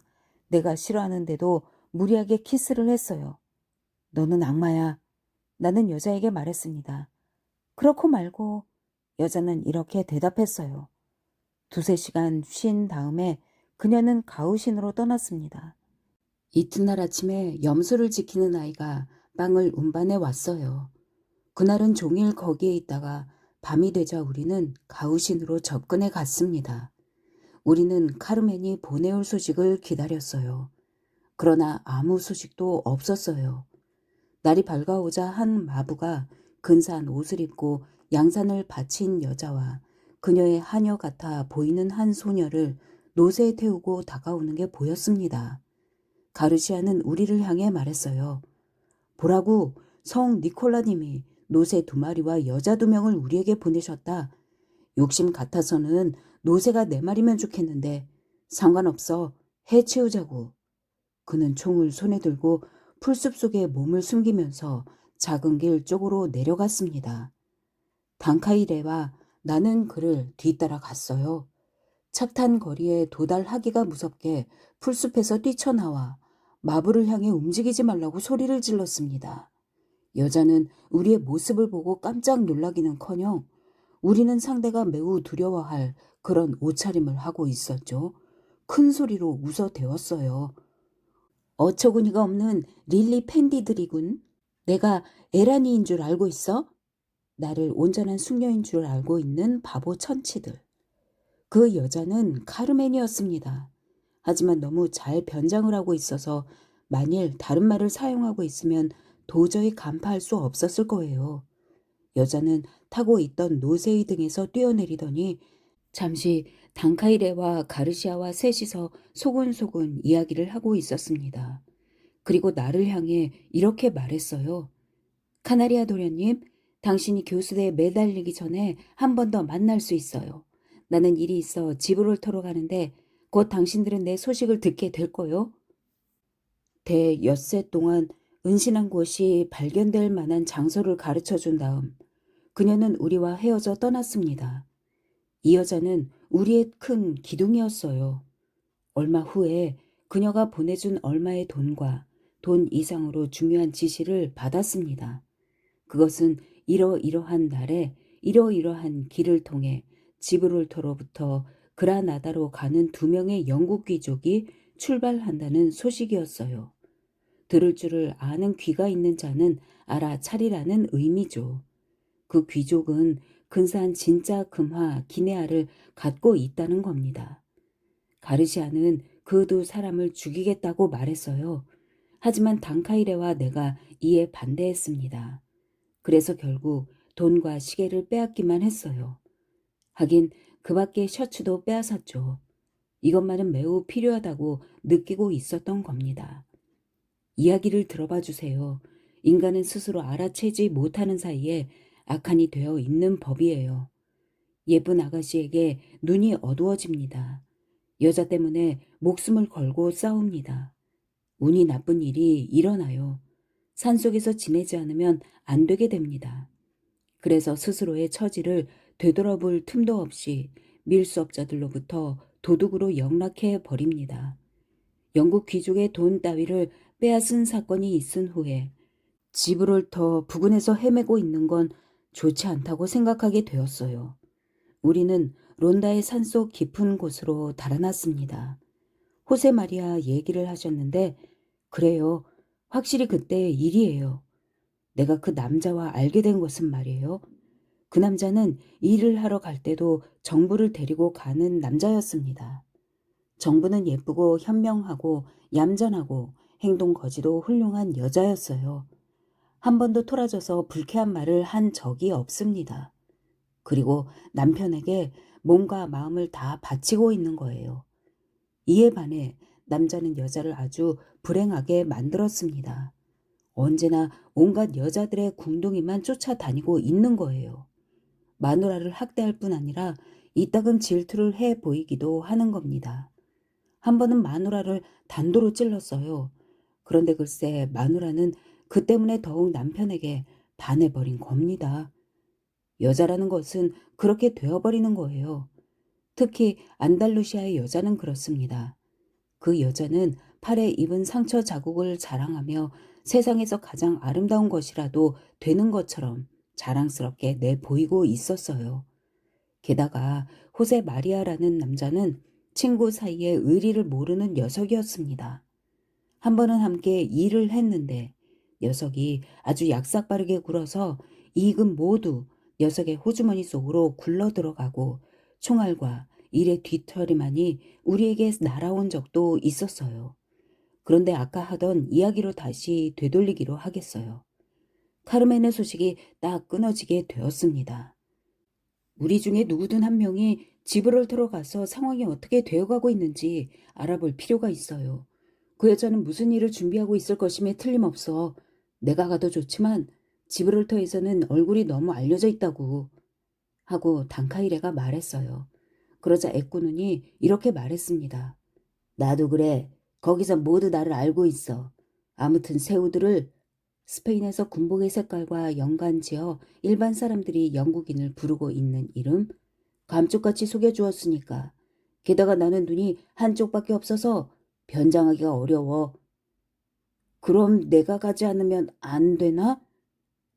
내가 싫어하는데도 무리하게 키스를 했어요. 너는 악마야. 나는 여자에게 말했습니다. 그렇고 말고 여자는 이렇게 대답했어요. 두세 시간 쉰 다음에 그녀는 가우신으로 떠났습니다. 이튿날 아침에 염소를 지키는 아이가 빵을 운반해 왔어요. 그날은 종일 거기에 있다가 밤이 되자 우리는 가우신으로 접근해 갔습니다. 우리는 카르멘이 보내올 소식을 기다렸어요. 그러나 아무 소식도 없었어요. 날이 밝아오자 한 마부가 근사한 옷을 입고 양산을 바친 여자와 그녀의 하녀 같아 보이는 한 소녀를 노새에 태우고 다가오는 게 보였습니다. 가르시아는 우리를 향해 말했어요. 보라고, 성 니콜라님이 노새 2마리와 여자 2명을 우리에게 보내셨다. 욕심 같아서는 노새가 4마리면 좋겠는데 상관없어. 해치우자고. 그는 총을 손에 들고 풀숲 속에 몸을 숨기면서 작은 길 쪽으로 내려갔습니다. 단카이레와 나는 그를 뒤따라 갔어요. 착탄 거리에 도달하기가 무섭게 풀숲에서 뛰쳐나와 마부를 향해 움직이지 말라고 소리를 질렀습니다. 여자는 우리의 모습을 보고 깜짝 놀라기는커녕 우리는 상대가 매우 두려워할 그런 옷차림을 하고 있었죠. 큰 소리로 웃어대었어요. 어처구니가 없는 릴리 팬디들이군. 내가 에라니인 줄 알고 있어? 나를 온전한 숙녀인 줄 알고 있는 바보 천치들. 그 여자는 카르멘이었습니다. 하지만 너무 잘 변장을 하고 있어서 만일 다른 말을 사용하고 있으면 도저히 간파할 수 없었을 거예요. 여자는 타고 있던 노새의 등에서 뛰어내리더니 잠시 단카이레와 가르시아와 셋이서 소곤소곤 이야기를 하고 있었습니다. 그리고 나를 향해 이렇게 말했어요. 카나리아 도련님, 당신이 교수대에 매달리기 전에 한 번 더 만날 수 있어요. 나는 일이 있어 지브롤터로 가는데 곧 당신들은 내 소식을 듣게 될 거요. 대엿새 동안 은신한 곳이 발견될 만한 장소를 가르쳐 준 다음 그녀는 우리와 헤어져 떠났습니다. 이 여자는 우리의 큰 기둥이었어요. 얼마 후에 그녀가 보내준 얼마의 돈과 돈 이상으로 중요한 지시를 받았습니다. 그것은 이러이러한 날에 이러이러한 길을 통해 지브롤터로부터 그라나다로 가는 2명의 영국 귀족이 출발한다는 소식이었어요. 들을 줄을 아는 귀가 있는 자는 알아차리라는 의미죠. 그 귀족은 근사한 진짜 금화 기네아를 갖고 있다는 겁니다. 가르시아는 그 2사람을 죽이겠다고 말했어요. 하지만 단카이레와 내가 이에 반대했습니다. 그래서 결국 돈과 시계를 빼앗기만 했어요. 하긴 그 밖에 셔츠도 빼앗았죠. 이것만은 매우 필요하다고 느끼고 있었던 겁니다. 이야기를 들어봐 주세요. 인간은 스스로 알아채지 못하는 사이에 악한이 되어 있는 법이에요. 예쁜 아가씨에게 눈이 어두워집니다. 여자 때문에 목숨을 걸고 싸웁니다. 운이 나쁜 일이 일어나요. 산속에서 지내지 않으면 안 되게 됩니다. 그래서 스스로의 처지를 되돌아볼 틈도 없이 밀수업자들로부터 도둑으로 영락해 버립니다. 영국 귀족의 돈 따위를 빼앗은 사건이 있은 후에 지브롤터 부근에서 헤매고 있는 건 좋지 않다고 생각하게 되었어요. 우리는 론다의 산속 깊은 곳으로 달아났습니다. 호세 마리아 얘기를 하셨는데 그래요. 확실히 그때의 일이에요. 내가 그 남자와 알게 된 것은 말이에요. 그 남자는 일을 하러 갈 때도 정부를 데리고 가는 남자였습니다. 정부는 예쁘고 현명하고 얌전하고 행동 거지도 훌륭한 여자였어요. 한 번도 토라져서 불쾌한 말을 한 적이 없습니다. 그리고 남편에게 몸과 마음을 다 바치고 있는 거예요. 이에 반해 남자는 여자를 아주 불행하게 만들었습니다. 언제나 온갖 여자들의 궁둥이만 쫓아다니고 있는 거예요. 마누라를 학대할 뿐 아니라 이따금 질투를 해 보이기도 하는 겁니다. 한 번은 마누라를 단도로 찔렀어요. 그런데 글쎄 마누라는 그 때문에 더욱 남편에게 반해버린 겁니다. 여자라는 것은 그렇게 되어버리는 거예요. 특히 안달루시아의 여자는 그렇습니다. 그 여자는 팔에 입은 상처 자국을 자랑하며 세상에서 가장 아름다운 것이라도 되는 것처럼 자랑스럽게 내보이고 있었어요. 게다가 호세 마리아라는 남자는 친구 사이에 의리를 모르는 녀석이었습니다. 한 번은 함께 일을 했는데 녀석이 아주 약삭빠르게 굴어서 이익은 모두 녀석의 호주머니 속으로 굴러 들어가고 총알과 일의 뒤처리만이 우리에게 날아온 적도 있었어요. 그런데 아까 하던 이야기로 다시 되돌리기로 하겠어요. 카르멘의 소식이 딱 끊어지게 되었습니다. 우리 중에 누구든 한 명이 지브롤터로 가서 상황이 어떻게 되어가고 있는지 알아볼 필요가 있어요. 그 여자는 무슨 일을 준비하고 있을 것임에 틀림없어. 내가 가도 좋지만 지브롤터에서는 얼굴이 너무 알려져 있다고 하고 단카이레가 말했어요. 그러자 애꾸눈이 이렇게 말했습니다. 나도 그래. 거기서 모두 나를 알고 있어. 아무튼 새우들을 스페인에서 군복의 색깔과 연관지어 일반 사람들이 영국인을 부르고 있는 이름 감쪽같이 속여주었으니까. 게다가 나는 눈이 한쪽밖에 없어서 변장하기가 어려워. 그럼 내가 가지 않으면 안 되나?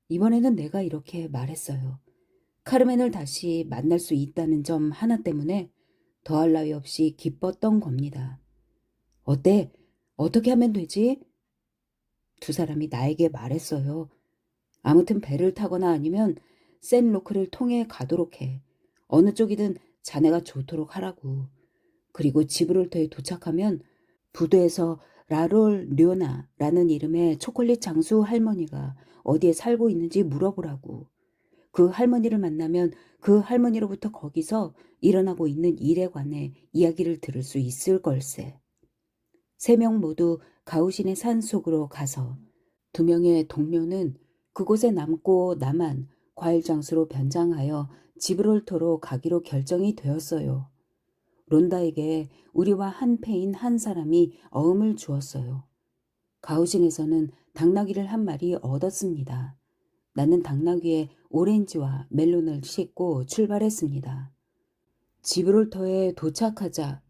이번에는 내가 이렇게 말했어요. 카르멘을 다시 만날 수 있다는 점 하나 때문에 더할 나위 없이 기뻤던 겁니다. 어때? 어떻게 하면 되지? 두 사람이 나에게 말했어요. 아무튼 배를 타거나 아니면 샌로크를 통해 가도록 해. 어느 쪽이든 자네가 좋도록 하라고. 그리고 지브롤터에 도착하면 부두에서 라롤 료나라는 이름의 초콜릿 장수 할머니가 어디에 살고 있는지 물어보라고. 그 할머니를 만나면 그 할머니로부터 거기서 일어나고 있는 일에 관해 이야기를 들을 수 있을 걸세. 세 명 모두 가우신의 산 속으로 가서 두 명의 동료는 그곳에 남고 나만 과일 장수로 변장하여 지브롤터로 가기로 결정이 되었어요. 론다에게 우리와 한패인 한 사람이 어음을 주었어요. 가우신에서는 당나귀를 한 마리 얻었습니다. 나는 당나귀에 오렌지와 멜론을 싣고 출발했습니다. 지브롤터에 도착하자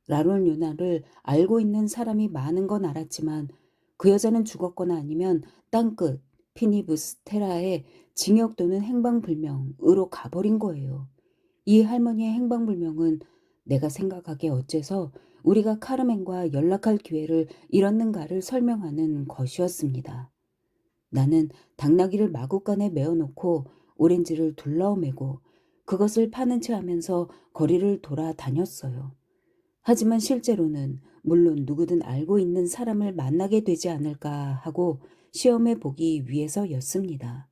라롤 누나를 알고 있는 사람이 많은 건 알았지만 그 여자는 죽었거나 아니면 땅끝 피니부스테라에 징역 또는 행방불명으로 가버린 거예요. 이 할머니의 행방불명은 내가 생각하기에 어째서 우리가 카르멘과 연락할 기회를 잃었는가를 설명하는 것이었습니다. 나는 당나귀를 마구간에 메어놓고 오렌지를 둘러매고 그것을 파는 채 하면서 거리를 돌아다녔어요. 하지만 실제로는 물론 누구든 알고 있는 사람을 만나게 되지 않을까 하고 시험해 보기 위해서였습니다.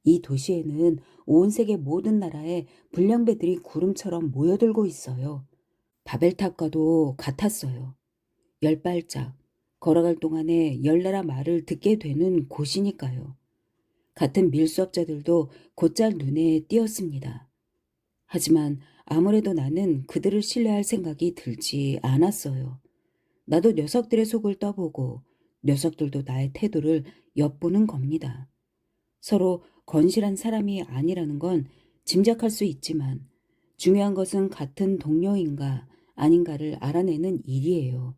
이 도시에는 온 세계 모든 나라의 불량배들이 구름처럼 모여들고 있어요. 바벨탑과도 같았어요. 10발짝 걸어갈 동안에 10나라 말을 듣게 되는 곳이니까요. 같은 밀수업자들도 곧잘 눈에 띄었습니다. 하지만 아무래도 나는 그들을 신뢰할 생각이 들지 않았어요. 나도 녀석들의 속을 떠보고 녀석들도 나의 태도를 엿보는 겁니다. 서로 건실한 사람이 아니라는 건 짐작할 수 있지만 중요한 것은 같은 동료인가 아닌가를 알아내는 일이에요.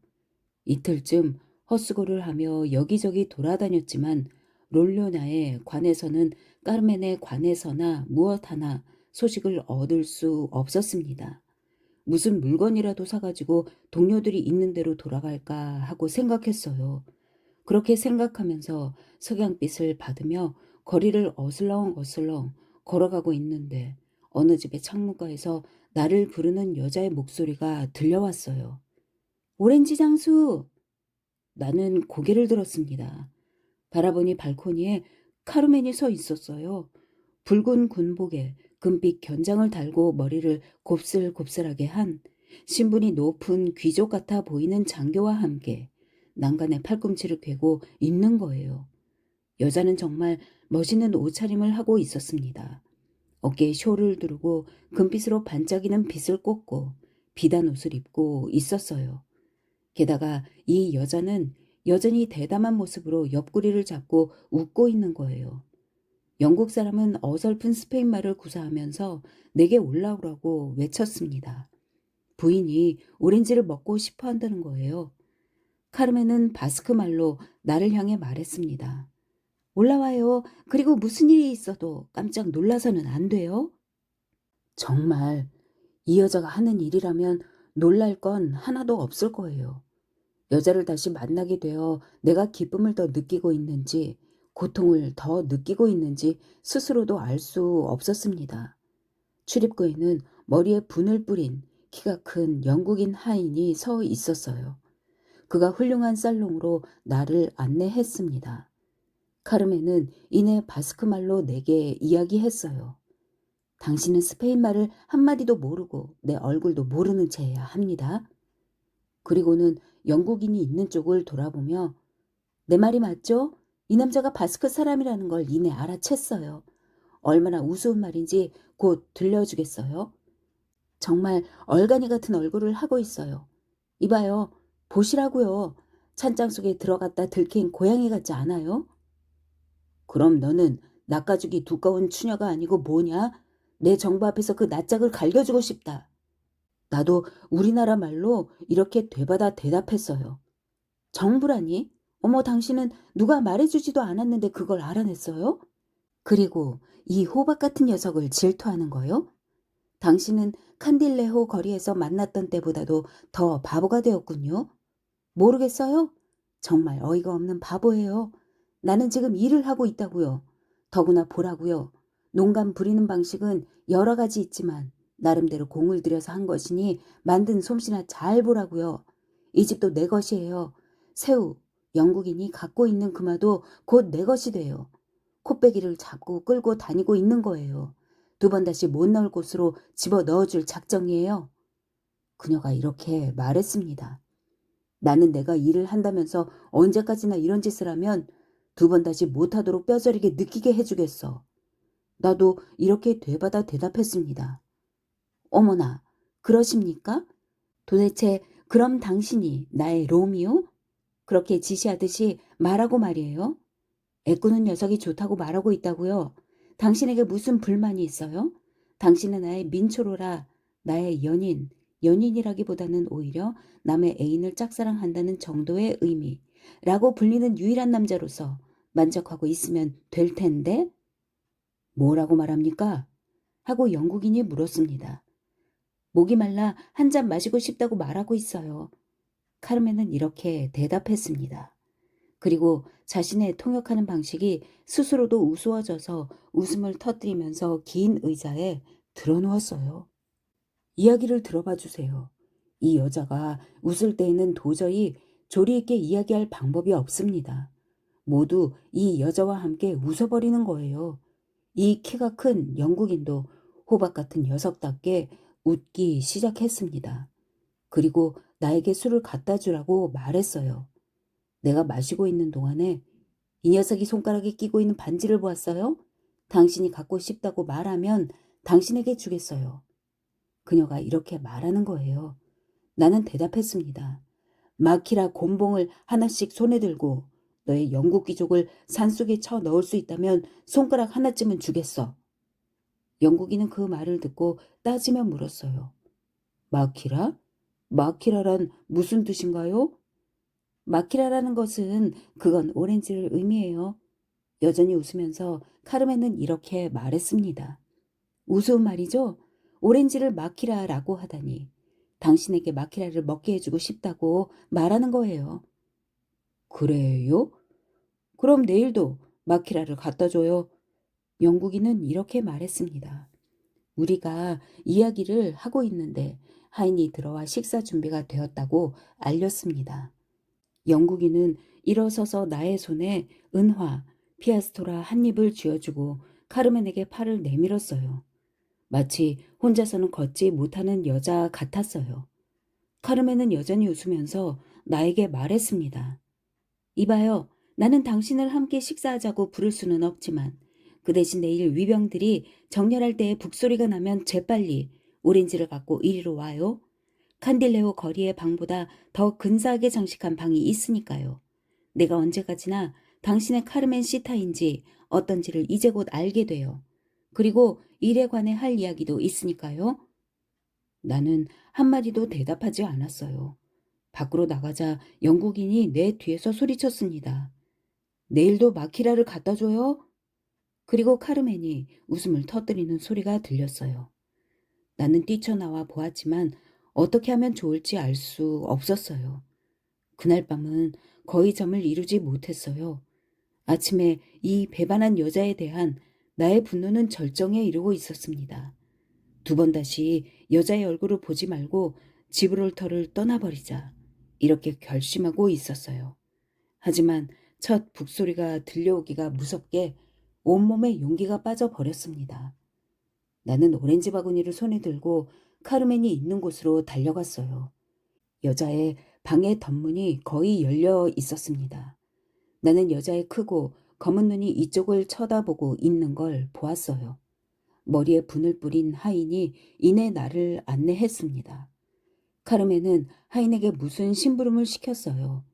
이틀쯤 헛수고를 하며 여기저기 돌아다녔지만 롤료나에 관해서는 까르멘에 관해서나 무엇 하나 소식을 얻을 수 없었습니다. 무슨 물건이라도 사가지고 동료들이 있는 대로 돌아갈까 하고 생각했어요. 그렇게 생각하면서 석양빛을 받으며 거리를 어슬렁어슬렁 걸어가고 있는데 어느 집의 창문가에서 나를 부르는 여자의 목소리가 들려왔어요. 오렌지 장수! 나는 고개를 들었습니다. 바라보니 발코니에 카르멘이 서 있었어요. 붉은 군복에 금빛 견장을 달고 머리를 곱슬곱슬하게 한 신분이 높은 귀족 같아 보이는 장교와 함께 난간에 팔꿈치를 꿰고 있는 거예요. 여자는 정말 멋있는 옷차림을 하고 있었습니다. 어깨에 쇼를 두르고 금빛으로 반짝이는 빗을 꽂고 비단 옷을 입고 있었어요. 게다가 이 여자는 여전히 대담한 모습으로 옆구리를 잡고 웃고 있는 거예요. 영국 사람은 어설픈 스페인말을 구사하면서 내게 올라오라고 외쳤습니다. 부인이 오렌지를 먹고 싶어 한다는 거예요. 카르멘은 바스크 말로 나를 향해 말했습니다. 올라와요. 그리고 무슨 일이 있어도 깜짝 놀라서는 안 돼요. 정말 이 여자가 하는 일이라면 놀랄 건 하나도 없을 거예요. 여자를 다시 만나게 되어 내가 기쁨을 더 느끼고 있는지 고통을 더 느끼고 있는지 스스로도 알 수 없었습니다. 출입구에는 머리에 분을 뿌린 키가 큰 영국인 하인이 서 있었어요. 그가 훌륭한 살롱으로 나를 안내했습니다. 카르멘은 이내 바스크말로 내게 이야기했어요. 당신은 스페인말을 한마디도 모르고 내 얼굴도 모르는 채야 합니다. 그리고는 영국인이 있는 쪽을 돌아보며 내 말이 맞죠? 이 남자가 바스크 사람이라는 걸 이내 알아챘어요. 얼마나 우스운 말인지 곧 들려주겠어요. 정말 얼간이 같은 얼굴을 하고 있어요. 이봐요. 보시라고요. 찬장 속에 들어갔다 들킨 고양이 같지 않아요? 그럼 너는 낯가죽이 두꺼운 추녀가 아니고 뭐냐? 내 정부 앞에서 그 낯짝을 갈겨주고 싶다. 나도 우리나라 말로 이렇게 되받아 대답했어요. 정부라니? 어머, 당신은 누가 말해주지도 않았는데 그걸 알아냈어요? 그리고 이 호박 같은 녀석을 질투하는 거요? 당신은 칸딜레호 거리에서 만났던 때보다도 더 바보가 되었군요. 모르겠어요? 정말 어이가 없는 바보예요. 나는 지금 일을 하고 있다고요. 더구나 보라고요. 농간 부리는 방식은 여러 가지 있지만 나름대로 공을 들여서 한 것이니 만든 솜씨나 잘 보라고요. 이 집도 내 것이에요. 새우, 영국인이 갖고 있는 금화도 곧 내 것이 돼요. 코빼기를 잡고 끌고 다니고 있는 거예요. 두 번 다시 못 나올 곳으로 집어 넣어줄 작정이에요. 그녀가 이렇게 말했습니다. 나는 내가 일을 한다면서 언제까지나 이런 짓을 하면 두 번 다시 못하도록 뼈저리게 느끼게 해주겠어. 나도 이렇게 되받아 대답했습니다. 어머나, 그러십니까? 도대체 그럼 당신이 나의 로미오? 그렇게 지시하듯이 말하고 말이에요. 애꾸는 녀석이 좋다고 말하고 있다고요. 당신에게 무슨 불만이 있어요? 당신은 나의 민초로라, 나의 연인, 연인이라기보다는 오히려 남의 애인을 짝사랑한다는 정도의 의미라고 불리는 유일한 남자로서 만족하고 있으면 될 텐데? 뭐라고 말합니까? 하고 영국인이 물었습니다. 목이 말라 한 잔 마시고 싶다고 말하고 있어요. 카르멘은 이렇게 대답했습니다. 그리고 자신의 통역하는 방식이 스스로도 우스워져서 웃음을 터뜨리면서 긴 의자에 드러누웠어요. 이야기를 들어봐 주세요. 이 여자가 웃을 때에는 도저히 조리 있게 이야기할 방법이 없습니다. 모두 이 여자와 함께 웃어버리는 거예요. 이 키가 큰 영국인도 호박 같은 녀석답게 웃기 시작했습니다. 그리고 나에게 술을 갖다 주라고 말했어요. 내가 마시고 있는 동안에 이 녀석이 손가락에 끼고 있는 반지를 보았어요? 당신이 갖고 싶다고 말하면 당신에게 주겠어요. 그녀가 이렇게 말하는 거예요. 나는 대답했습니다. 마키라 곤봉을 하나씩 손에 들고 너의 영국 귀족을 산속에 쳐 넣을 수 있다면 손가락 하나쯤은 주겠어. 영국인은 그 말을 듣고 따지며 물었어요. 마키라? 마키라란 무슨 뜻인가요? 마키라라는 것은 그건 오렌지를 의미해요. 여전히 웃으면서 카르멘은 이렇게 말했습니다. 우스운 말이죠? 오렌지를 마키라라고 하다니. 당신에게 마키라를 먹게 해주고 싶다고 말하는 거예요. 그래요? 그럼 내일도 마키라를 갖다 줘요. 영국인은 이렇게 말했습니다. 우리가 이야기를 하고 있는데 하인이 들어와 식사 준비가 되었다고 알렸습니다. 영국인은 일어서서 나의 손에 은화, 피아스토라 한 입을 쥐어주고 카르멘에게 팔을 내밀었어요. 마치 혼자서는 걷지 못하는 여자 같았어요. 카르멘은 여전히 웃으면서 나에게 말했습니다. 이봐요. 나는 당신을 함께 식사하자고 부를 수는 없지만 그 대신 내일 위병들이 정렬할 때에 북소리가 나면 재빨리 오렌지를 갖고 이리로 와요. 칸딜레오 거리의 방보다 더 근사하게 장식한 방이 있으니까요. 내가 언제까지나 당신의 카르멘 시타인지 어떤지를 이제 곧 알게 돼요. 그리고 일에 관해 할 이야기도 있으니까요. 나는 한마디도 대답하지 않았어요. 밖으로 나가자 영국인이 내 뒤에서 소리쳤습니다. 내일도 마키라를 갖다 줘요? 그리고 카르멘이 웃음을 터뜨리는 소리가 들렸어요. 나는 뛰쳐나와 보았지만 어떻게 하면 좋을지 알 수 없었어요. 그날 밤은 거의 잠을 이루지 못했어요. 아침에 이 배반한 여자에 대한 나의 분노는 절정에 이르고 있었습니다. 두 번 다시 여자의 얼굴을 보지 말고 지브롤터를 떠나버리자 이렇게 결심하고 있었어요. 하지만 첫 북소리가 들려오기가 무섭게 온몸에 용기가 빠져버렸습니다. 나는 오렌지 바구니를 손에 들고 카르멘이 있는 곳으로 달려갔어요. 여자의 방의 덧문이 거의 열려 있었습니다. 나는 여자의 크고 검은 눈이 이쪽을 쳐다보고 있는 걸 보았어요. 머리에 분을 뿌린 하인이 이내 나를 안내했습니다. 카르멘은 하인에게 무슨 심부름을 시켰어요.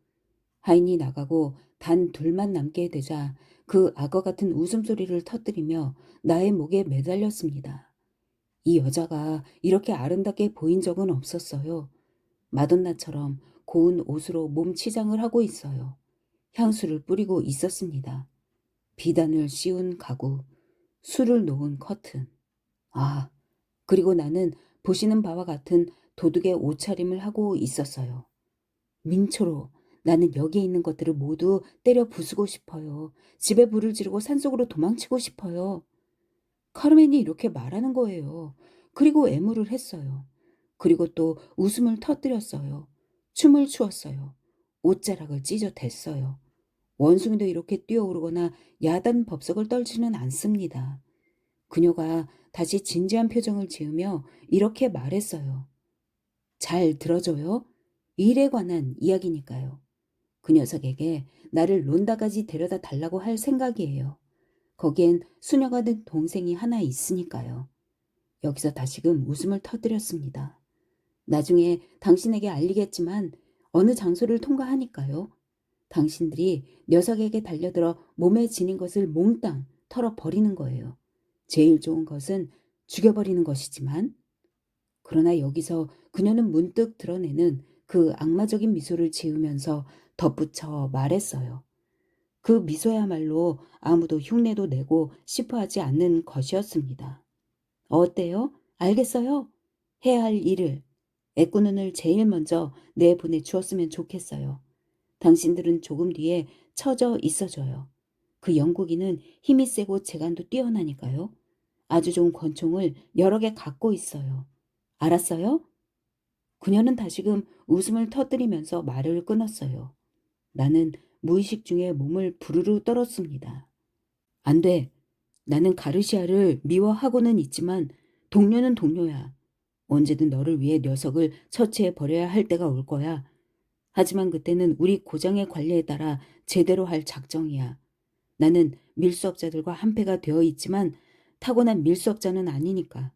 하인이 나가고 단 둘만 남게 되자 그 악어 같은 웃음소리를 터뜨리며 나의 목에 매달렸습니다. 이 여자가 이렇게 아름답게 보인 적은 없었어요. 마돈나처럼 고운 옷으로 몸 치장을 하고 있어요. 향수를 뿌리고 있었습니다. 비단을 씌운 가구, 술을 놓은 커튼. 아, 그리고 나는 보시는 바와 같은 도둑의 옷차림을 하고 있었어요. 민초로 나는 여기에 있는 것들을 모두 때려 부수고 싶어요. 집에 불을 지르고 산속으로 도망치고 싶어요. 카르멘이 이렇게 말하는 거예요. 그리고 애무를 했어요. 그리고 또 웃음을 터뜨렸어요. 춤을 추었어요. 옷자락을 찢어댔어요. 원숭이도 이렇게 뛰어오르거나 야단 법석을 떨지는 않습니다. 그녀가 다시 진지한 표정을 지으며 이렇게 말했어요. 잘 들어줘요. 일에 관한 이야기니까요. 그 녀석에게 나를 론다까지 데려다 달라고 할 생각이에요. 거기엔 수녀가 된 동생이 하나 있으니까요. 여기서 다시금 웃음을 터뜨렸습니다. 나중에 당신에게 알리겠지만 어느 장소를 통과하니까요. 당신들이 녀석에게 달려들어 몸에 지닌 것을 몽땅 털어버리는 거예요. 제일 좋은 것은 죽여버리는 것이지만, 그러나 여기서 그녀는 문득 드러내는 그 악마적인 미소를 지으면서 덧붙여 말했어요. 그 미소야말로 아무도 흉내도 내고 싶어 하지 않는 것이었습니다. 어때요? 알겠어요? 해야 할 일을, 애꾸눈을 제일 먼저 내보내 주었으면 좋겠어요. 당신들은 조금 뒤에 처져 있어줘요. 그 영국인은 힘이 세고 재간도 뛰어나니까요. 아주 좋은 권총을 여러 개 갖고 있어요. 알았어요? 그녀는 다시금 웃음을 터뜨리면서 말을 끊었어요. 나는 무의식 중에 몸을 부르르 떨었습니다. 안 돼. 나는 가르시아를 미워하고는 있지만 동료는 동료야. 언제든 너를 위해 녀석을 처치해 버려야 할 때가 올 거야. 하지만 그때는 우리 고장의 관리에 따라 제대로 할 작정이야. 나는 밀수업자들과 한패가 되어 있지만 타고난 밀수업자는 아니니까.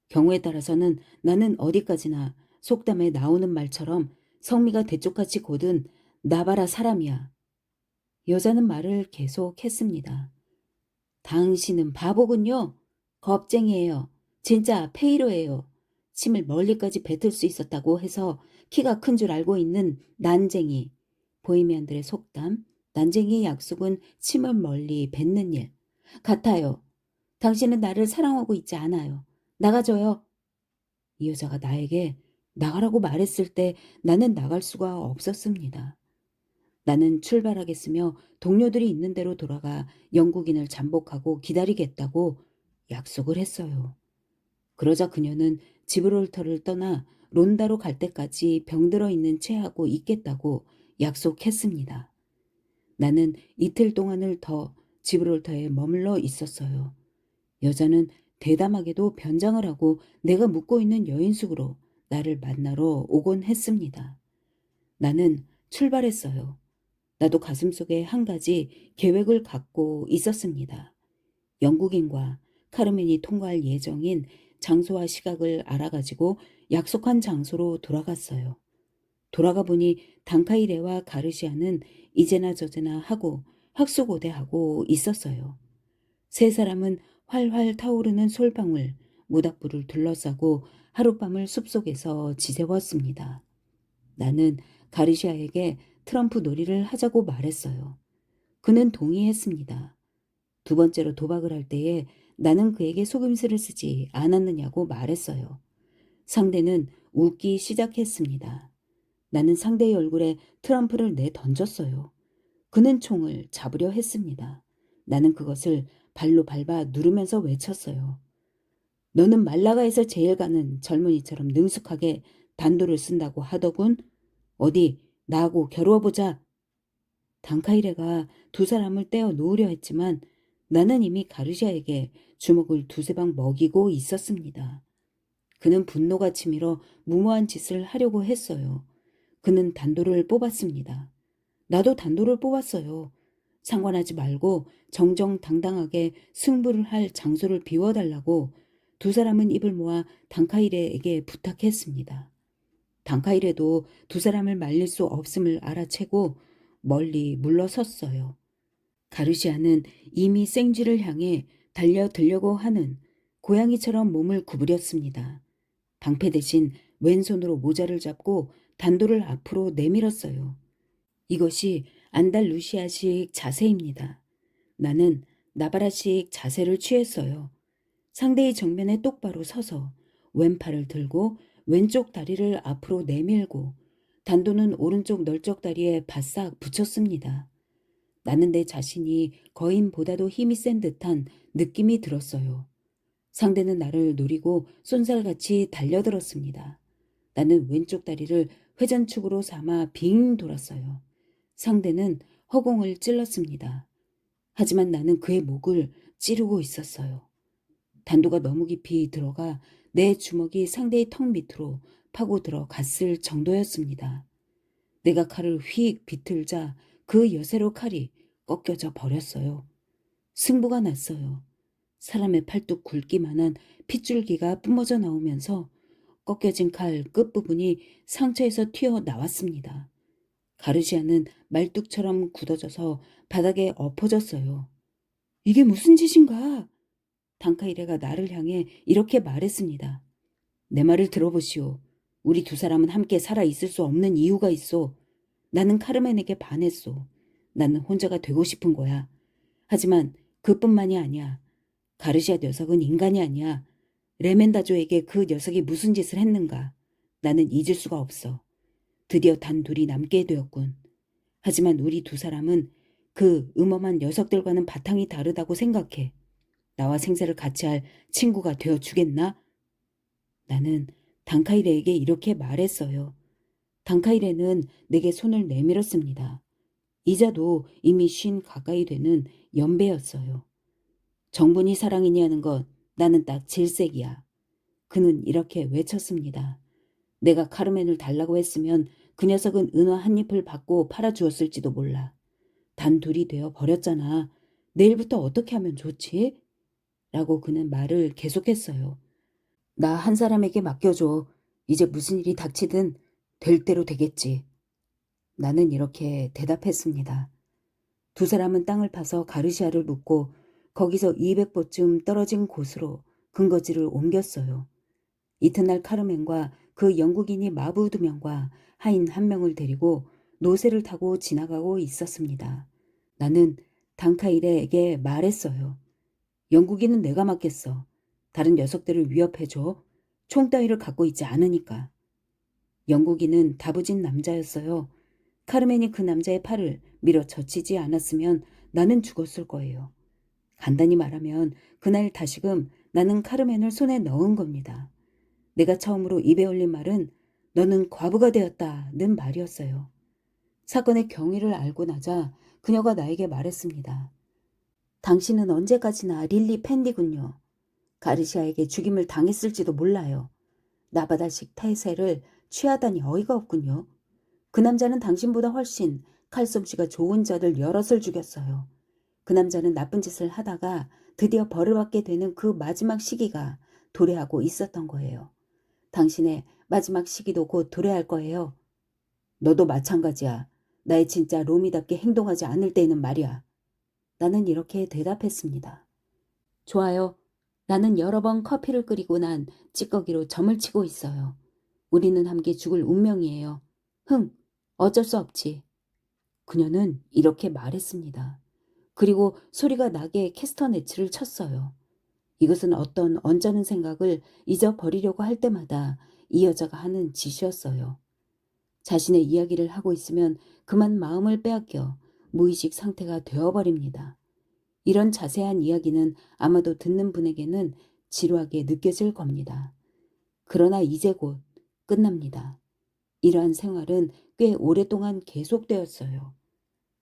경우에 따라서는 나는 어디까지나 속담에 나오는 말처럼 성미가 대쪽같이 곧은 나봐라 사람이야. 여자는 말을 계속했습니다. 당신은 바보군요. 겁쟁이에요. 진짜 페이로예요. 침을 멀리까지 뱉을 수 있었다고 해서 키가 큰 줄 알고 있는 난쟁이. 보헤미안들의 속담, 난쟁이의 약속은 침을 멀리 뱉는 일. 같아요. 당신은 나를 사랑하고 있지 않아요. 나가줘요. 이 여자가 나에게 나가라고 말했을 때 나는 나갈 수가 없었습니다. 나는 출발하겠으며 동료들이 있는 대로 돌아가 영국인을 잠복하고 기다리겠다고 약속을 했어요. 그러자 그녀는 지브롤터를 떠나 론다로 갈 때까지 병들어 있는 채 하고 있겠다고 약속했습니다. 나는 이틀 동안을 더 지브롤터에 머물러 있었어요. 여자는 대담하게도 변장을 하고 내가 묵고 있는 여인숙으로 나를 만나러 오곤 했습니다. 나는 출발했어요. 나도 가슴속에 한 가지 계획을 갖고 있었습니다. 영국인과 카르멘이 통과할 예정인 장소와 시각을 알아가지고 약속한 장소로 돌아갔어요. 돌아가 보니 단카이레와 가르시아는 이제나 저제나 하고 학수고대하고 있었어요. 세 사람은 활활 타오르는 솔방울, 모닥불을 둘러싸고 하룻밤을 숲속에서 지새웠습니다. 나는 가르시아에게 트럼프 놀이를 하자고 말했어요. 그는 동의했습니다. 두 번째로 도박을 할 때에 나는 그에게 속임수를 쓰지 않았느냐고 말했어요. 상대는 웃기 시작했습니다. 나는 상대의 얼굴에 트럼프를 내던졌어요. 그는 총을 잡으려 했습니다. 나는 그것을 발로 밟아 누르면서 외쳤어요. 너는 말라가에서 제일 가는 젊은이처럼 능숙하게 단도를 쓴다고 하더군. 어디 나하고 겨루어보자. 단카이레가 두 사람을 떼어 놓으려 했지만 나는 이미 가르시아에게 주먹을 두세 방 먹이고 있었습니다. 그는 분노가 치밀어 무모한 짓을 하려고 했어요. 그는 단도를 뽑았습니다. 나도 단도를 뽑았어요. 상관하지 말고 정정당당하게 승부를 할 장소를 비워달라고 두 사람은 입을 모아 단카이레에게 부탁했습니다. 단카이레도 두 사람을 말릴 수 없음을 알아채고 멀리 물러섰어요. 가르시아는 이미 생쥐를 향해 달려들려고 하는 고양이처럼 몸을 구부렸습니다. 방패 대신 왼손으로 모자를 잡고 단도를 앞으로 내밀었어요. 이것이 안달루시아식 자세입니다. 나는 나바라식 자세를 취했어요. 상대의 정면에 똑바로 서서 왼팔을 들고 왼쪽 다리를 앞으로 내밀고 단도는 오른쪽 널쩍 다리에 바싹 붙였습니다. 나는 내 자신이 거인보다도 힘이 센 듯한 느낌이 들었어요. 상대는 나를 노리고 쏜살같이 달려들었습니다. 나는 왼쪽 다리를 회전축으로 삼아 빙 돌았어요. 상대는 허공을 찔렀습니다. 하지만 나는 그의 목을 찌르고 있었어요. 단도가 너무 깊이 들어가 내 주먹이 상대의 턱 밑으로 파고들어 갔을 정도였습니다. 내가 칼을 휙 비틀자 그 여세로 칼이 꺾여져 버렸어요. 승부가 났어요. 사람의 팔뚝 굵기만한 핏줄기가 뿜어져 나오면서 꺾여진 칼 끝부분이 상처에서 튀어나왔습니다. 가르시아는 말뚝처럼 굳어져서 바닥에 엎어졌어요. 이게 무슨 짓인가? 단카이레가 나를 향해 이렇게 말했습니다. 내 말을 들어보시오. 우리 두 사람은 함께 살아 있을 수 없는 이유가 있어. 나는 카르멘에게 반했소. 나는 혼자가 되고 싶은 거야. 하지만 그뿐만이 아니야. 가르시아 녀석은 인간이 아니야. 레멘다조에게 그 녀석이 무슨 짓을 했는가. 나는 잊을 수가 없어. 드디어 단 둘이 남게 되었군. 하지만 우리 두 사람은 그 음험한 녀석들과는 바탕이 다르다고 생각해. 나와 생사를 같이 할 친구가 되어 주겠나? 나는 단카이레에게 이렇게 말했어요. 단카이레는 내게 손을 내밀었습니다. 이자도 이미 50 가까이 되는 연배였어요. 정분이 사랑이냐는 것 나는 딱 질색이야. 그는 이렇게 외쳤습니다. 내가 카르멘을 달라고 했으면 그 녀석은 은화 한 잎을 받고 팔아주었을지도 몰라. 단 둘이 되어 버렸잖아. 내일부터 어떻게 하면 좋지? 라고 그는 말을 계속했어요. 나 한 사람에게 맡겨줘. 이제 무슨 일이 닥치든 될 대로 되겠지. 나는 이렇게 대답했습니다. 두 사람은 땅을 파서 가르시아를 묻고 거기서 200보쯤 떨어진 곳으로 근거지를 옮겼어요. 이튿날 카르멘과 그 영국인이 마부 2명과 하인 1명을 데리고 노새를 타고 지나가고 있었습니다. 나는 단카이레에게 말했어요. 영국인은 내가 맡겠어. 다른 녀석들을 위협해줘. 총 따위를 갖고 있지 않으니까. 영국인은 다부진 남자였어요. 카르멘이 그 남자의 팔을 밀어 젖히지 않았으면 나는 죽었을 거예요. 간단히 말하면 그날 다시금 나는 카르멘을 손에 넣은 겁니다. 내가 처음으로 입에 올린 말은 너는 과부가 되었다는 말이었어요. 사건의 경위를 알고 나자 그녀가 나에게 말했습니다. 당신은 언제까지나 릴리 팬디군요. 가르시아에게 죽임을 당했을지도 몰라요. 나바다식 태세를 취하다니 어이가 없군요. 그 남자는 당신보다 훨씬 칼솜씨가 좋은 자들 여럿을 죽였어요. 그 남자는 나쁜 짓을 하다가 드디어 벌을 받게 되는 그 마지막 시기가 도래하고 있었던 거예요. 당신의 마지막 시기도 곧 도래할 거예요. 너도 마찬가지야. 나의 진짜 로미답게 행동하지 않을 때에는 말이야. 나는 이렇게 대답했습니다. 좋아요. 나는 여러 번 커피를 끓이고 난 찌꺼기로 점을 치고 있어요. 우리는 함께 죽을 운명이에요. 어쩔 수 없지. 그녀는 이렇게 말했습니다. 그리고 소리가 나게 캐스터네츠를 쳤어요. 이것은 어떤 언짢은 생각을 잊어버리려고 할 때마다 이 여자가 하는 짓이었어요. 자신의 이야기를 하고 있으면 그만 마음을 빼앗겨 무의식 상태가 되어버립니다. 이런 자세한 이야기는 아마도 듣는 분에게는 지루하게 느껴질 겁니다. 그러나 이제 곧 끝납니다. 이러한 생활은 꽤 오랫동안 계속되었어요.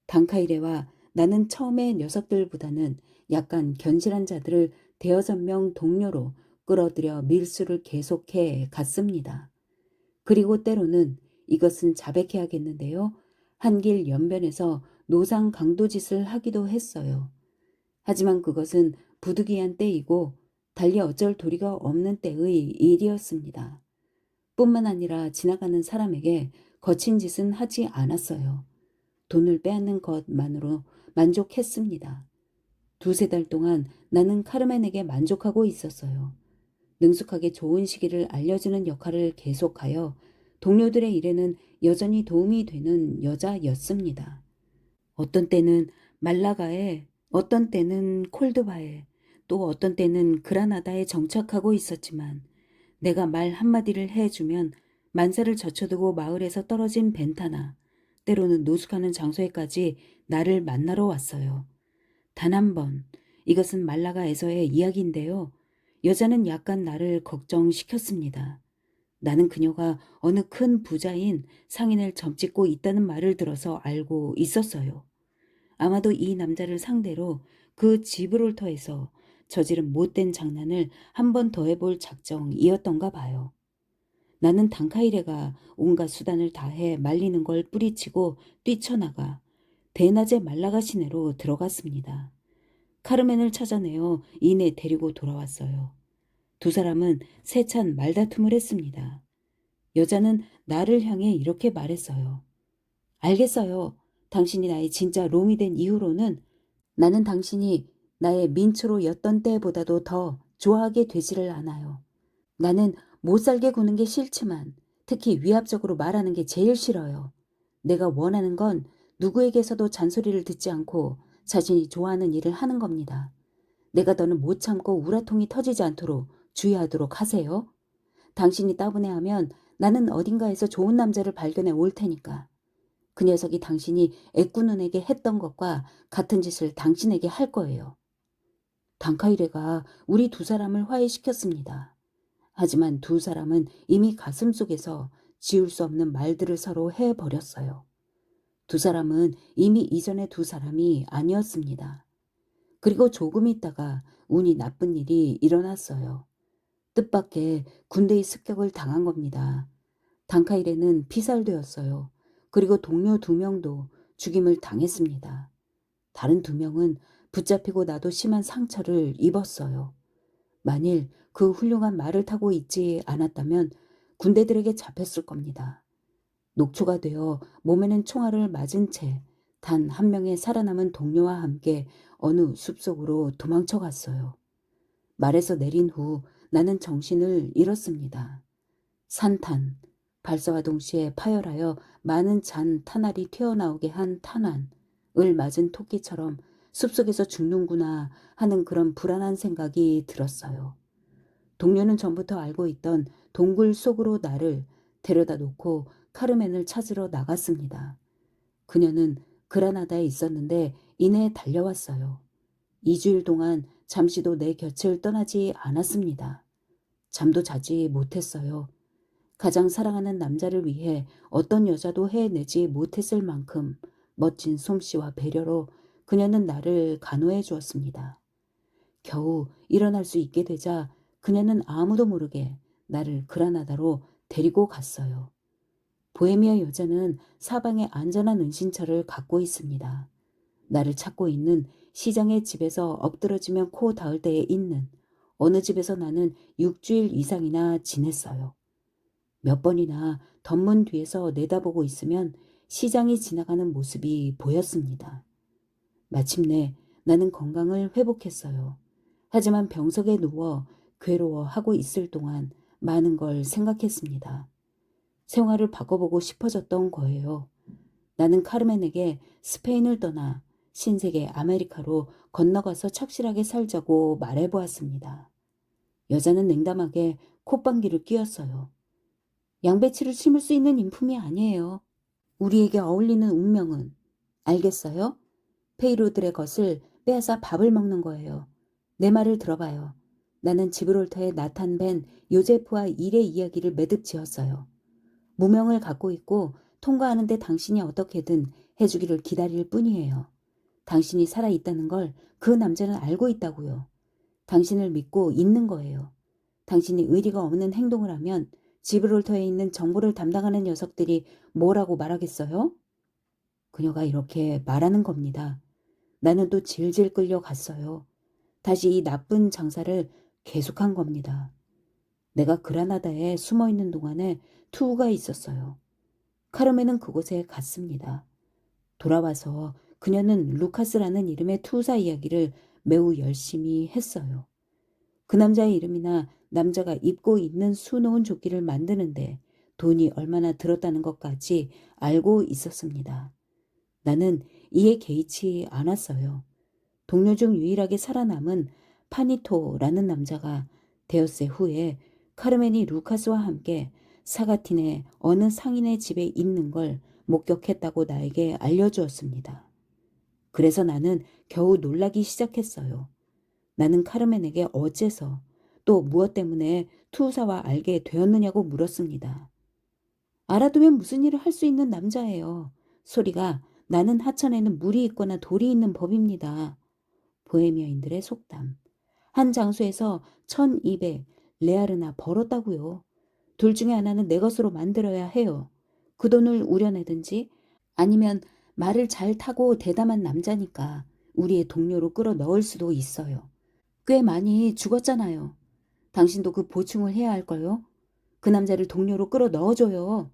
단카이레와 나는 처음에 녀석들보다는 약간 견실한 자들을 5-명 동료로 끌어들여 밀수를 계속해 갔습니다. 그리고 때로는 이것은 자백해야겠는데요. 한길 연변에서 노상 강도짓을 하기도 했어요. 하지만 그것은 부득이한 때이고 달리 어쩔 도리가 없는 때의 일이었습니다. 뿐만 아니라 지나가는 사람에게 거친 짓은 하지 않았어요. 돈을 빼앗는 것만으로 만족했습니다. 두세 달 동안 나는 카르멘에게 만족하고 있었어요. 능숙하게 좋은 시기를 알려주는 역할을 계속하여 동료들의 일에는 여전히 도움이 되는 여자였습니다. 어떤 때는 말라가에, 어떤 때는 콜드바에, 또 어떤 때는 그라나다에 정착하고 있었지만 내가 말 한마디를 해주면 만사를 젖혀두고 마을에서 떨어진 벤타나 때로는 노숙하는 장소에까지 나를 만나러 왔어요. 단 한 번, 이것은 말라가에서의 이야기인데요. 여자는 약간 나를 걱정시켰습니다. 나는 그녀가 어느 큰 부자인 상인을 점찍고 있다는 말을 들어서 알고 있었어요. 아마도 이 남자를 상대로 그 지브롤터에서 저지른 못된 장난을 한 번 더 해볼 작정이었던가 봐요. 나는 단카이레가 온갖 수단을 다해 말리는 걸 뿌리치고 뛰쳐나가 대낮에 말라가 시내로 들어갔습니다. 카르멘을 찾아내어 이내 데리고 돌아왔어요. 두 사람은 세찬 말다툼을 했습니다. 여자는 나를 향해 이렇게 말했어요. 알겠어요. 당신이 나의 진짜 롬이 된 이후로는 나는 당신이 나의 민초로였던 때보다도 더 좋아하게 되지를 않아요. 나는 못 살게 구는 게 싫지만 특히 위압적으로 말하는 게 제일 싫어요. 내가 원하는 건 누구에게서도 잔소리를 듣지 않고 자신이 좋아하는 일을 하는 겁니다. 내가 더는 못 참고 우라통이 터지지 않도록 주의하도록 하세요. 당신이 따분해하면 나는 어딘가에서 좋은 남자를 발견해 올 테니까. 그 녀석이 당신이 애꾸눈에게 했던 것과 같은 짓을 당신에게 할 거예요. 단카이레가 우리 두 사람을 화해시켰습니다. 하지만 두 사람은 이미 가슴속에서 지울 수 없는 말들을 서로 해버렸어요. 두 사람은 이미 이전의 두 사람이 아니었습니다. 그리고 조금 있다가 운이 나쁜 일이 일어났어요. 뜻밖의 군대의 습격을 당한 겁니다. 단카일에는 피살되었어요. 그리고 동료 두 명도 죽임을 당했습니다. 다른 두 명은 붙잡히고 나도 심한 상처를 입었어요. 만일 그 훌륭한 말을 타고 있지 않았다면 군대들에게 잡혔을 겁니다. 녹초가 되어 몸에는 총알을 맞은 채 단 한 명의 살아남은 동료와 함께 어느 숲속으로 도망쳐 갔어요. 말에서 내린 후 나는 정신을 잃었습니다. 산탄, 발사와 동시에 파열하여 많은 잔 탄알이 튀어나오게 한 탄환을 맞은 토끼처럼 숲속에서 죽는구나 하는 그런 불안한 생각이 들었어요. 동료는 전부터 알고 있던 동굴 속으로 나를 데려다 놓고 카르멘을 찾으러 나갔습니다. 그녀는 그라나다에 있었는데 이내 달려왔어요. 2주일 동안 잠시도 내 곁을 떠나지 않았습니다. 잠도 자지 못했어요. 가장 사랑하는 남자를 위해 어떤 여자도 해내지 못했을 만큼 멋진 솜씨와 배려로 그녀는 나를 간호해 주었습니다. 겨우 일어날 수 있게 되자 그녀는 아무도 모르게 나를 그라나다로 데리고 갔어요. 보헤미아 여자는 사방에 안전한 은신처를 갖고 있습니다. 나를 찾고 있는 시장의 집에서 엎드러지면 코 닿을 때에 있는 어느 집에서 나는 6주일 이상이나 지냈어요. 몇 번이나 덧문 뒤에서 내다보고 있으면 시장이 지나가는 모습이 보였습니다. 마침내 나는 건강을 회복했어요. 하지만 병석에 누워 괴로워하고 있을 동안 많은 걸 생각했습니다. 생활을 바꿔보고 싶어졌던 거예요. 나는 카르멘에게 스페인을 떠나 신세계 아메리카로 건너가서 착실하게 살자고 말해보았습니다. 여자는 냉담하게 콧방귀를 뀌었어요. 양배추를 심을 수 있는 인품이 아니에요. 우리에게 어울리는 운명은 알겠어요? 페이로들의 것을 빼앗아 밥을 먹는 거예요. 내 말을 들어봐요. 나는 지브롤터에 나탄 벤 요제프와 일의 이야기를 매듭 지었어요. 무명을 갖고 있고 통과하는데 당신이 어떻게든 해주기를 기다릴 뿐이에요. 당신이 살아있다는 걸 그 남자는 알고 있다고요. 당신을 믿고 있는 거예요. 당신이 의리가 없는 행동을 하면 지브롤터에 있는 정보를 담당하는 녀석들이 뭐라고 말하겠어요? 그녀가 이렇게 말하는 겁니다. 나는 또 질질 끌려갔어요. 다시 이 나쁜 장사를 계속한 겁니다. 내가 그라나다에 숨어있는 동안에 투우가 있었어요. 카르멘은 그곳에 갔습니다. 돌아와서 그녀는 루카스라는 이름의 투사 이야기를 매우 열심히 했어요. 그 남자의 이름이나 남자가 입고 있는 수놓은 조끼를 만드는데 돈이 얼마나 들었다는 것까지 알고 있었습니다. 나는 이에 개의치 않았어요. 동료 중 유일하게 살아남은 파니토라는 남자가 데어세 후에 카르멘이 루카스와 함께 사가틴의 어느 상인의 집에 있는 걸 목격했다고 나에게 알려주었습니다. 그래서 나는 겨우 놀라기 시작했어요. 나는 카르멘에게 어째서 또 무엇 때문에 투사와 알게 되었느냐고 물었습니다. 알아두면 무슨 일을 할 수 있는 남자예요. 소리가 나는 하천에는 물이 있거나 돌이 있는 법입니다. 보헤미아인들의 속담. 한 장소에서 1200 레아르나 벌었다고요. 둘 중에 하나는 내 것으로 만들어야 해요. 그 돈을 우려내든지 아니면 말을 잘 타고 대담한 남자니까 우리의 동료로 끌어 넣을 수도 있어요. 꽤 많이 죽었잖아요. 당신도 그 보충을 해야 할걸요? 그 남자를 동료로 끌어 넣어줘요.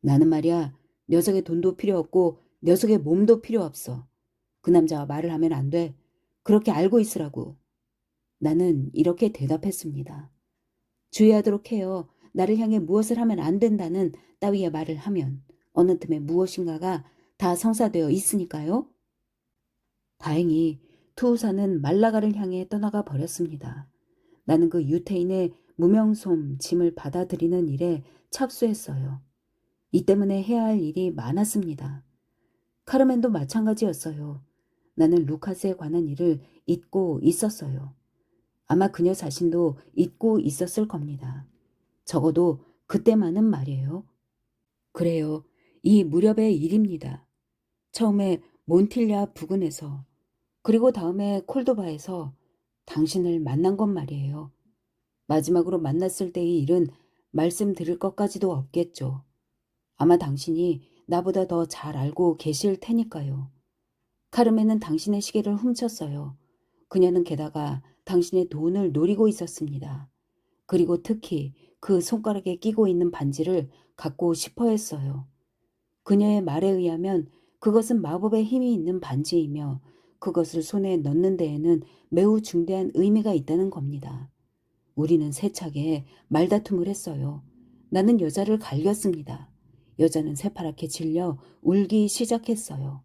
나는 말이야, 녀석의 돈도 필요 없고 녀석의 몸도 필요 없어. 그 남자와 말을 하면 안 돼. 그렇게 알고 있으라고. 나는 이렇게 대답했습니다. 주의하도록 해요. 나를 향해 무엇을 하면 안 된다는 따위의 말을 하면 어느 틈에 무엇인가가 다 성사되어 있으니까요. 다행히 투우사는 말라가를 향해 떠나가 버렸습니다. 나는 그 유태인의 무명솜 짐을 받아들이는 일에 착수했어요. 이 때문에 해야 할 일이 많았습니다. 카르멘도 마찬가지였어요. 나는 루카스에 관한 일을 잊고 있었어요. 아마 그녀 자신도 잊고 있었을 겁니다. 적어도 그때만은 말이에요. 그래요. 이 무렵의 일입니다. 처음에 몬틸랴 부근에서 그리고 다음에 콜도바에서 당신을 만난 건 말이에요. 마지막으로 만났을 때의 일은 말씀드릴 것까지도 없겠죠. 아마 당신이 나보다 더 잘 알고 계실 테니까요. 카르멘은 당신의 시계를 훔쳤어요. 그녀는 게다가 당신의 돈을 노리고 있었습니다. 그리고 특히 그 손가락에 끼고 있는 반지를 갖고 싶어 했어요. 그녀의 말에 의하면 그것은 마법의 힘이 있는 반지이며 그것을 손에 넣는 데에는 매우 중대한 의미가 있다는 겁니다. 우리는 세차게 말다툼을 했어요. 나는 여자를 갈겼습니다. 여자는 새파랗게 질려 울기 시작했어요.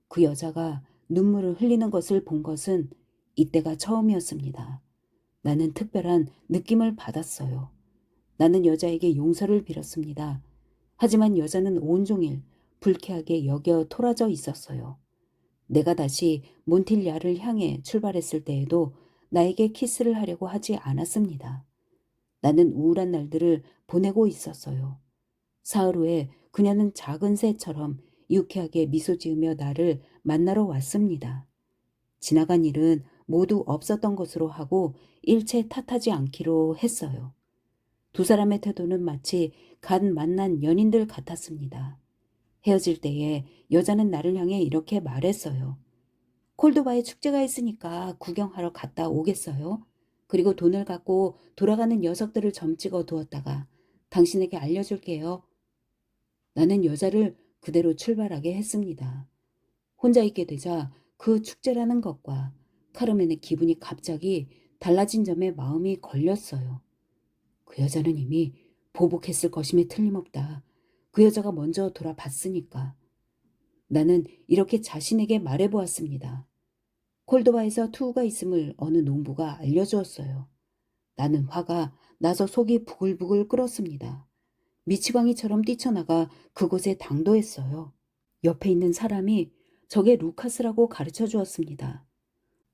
그 여자가 눈물을 흘리는 것을 본 것은 이때가 처음이었습니다. 나는 특별한 느낌을 받았어요. 나는 여자에게 용서를 빌었습니다. 하지만 여자는 온종일 불쾌하게 여겨 토라져 있었어요. 내가 다시 몬틸랴를 향해 출발했을 때에도 나에게 키스를 하려고 하지 않았습니다. 나는 우울한 날들을 보내고 있었어요. 사흘 후에 그녀는 작은 새처럼 유쾌하게 미소 지으며 나를 만나러 왔습니다. 지나간 일은 모두 없었던 것으로 하고 일체 탓하지 않기로 했어요. 두 사람의 태도는 마치 갓 만난 연인들 같았습니다. 헤어질 때에 여자는 나를 향해 이렇게 말했어요. 콜도바에 축제가 있으니까 구경하러 갔다 오겠어요? 그리고 돈을 갖고 돌아가는 녀석들을 점 찍어 두었다가 당신에게 알려줄게요. 나는 여자를 그대로 출발하게 했습니다. 혼자 있게 되자 그 축제라는 것과 카르멘의 기분이 갑자기 달라진 점에 마음이 걸렸어요. 그 여자는 이미 보복했을 것임에 틀림없다. 그 여자가 먼저 돌아봤으니까. 나는 이렇게 자신에게 말해보았습니다. 콜도바에서 투우가 있음을 어느 농부가 알려주었어요. 나는 화가 나서 속이 부글부글 끓었습니다. 미치광이처럼 뛰쳐나가 그곳에 당도했어요. 옆에 있는 사람이 저게 루카스라고 가르쳐 주었습니다.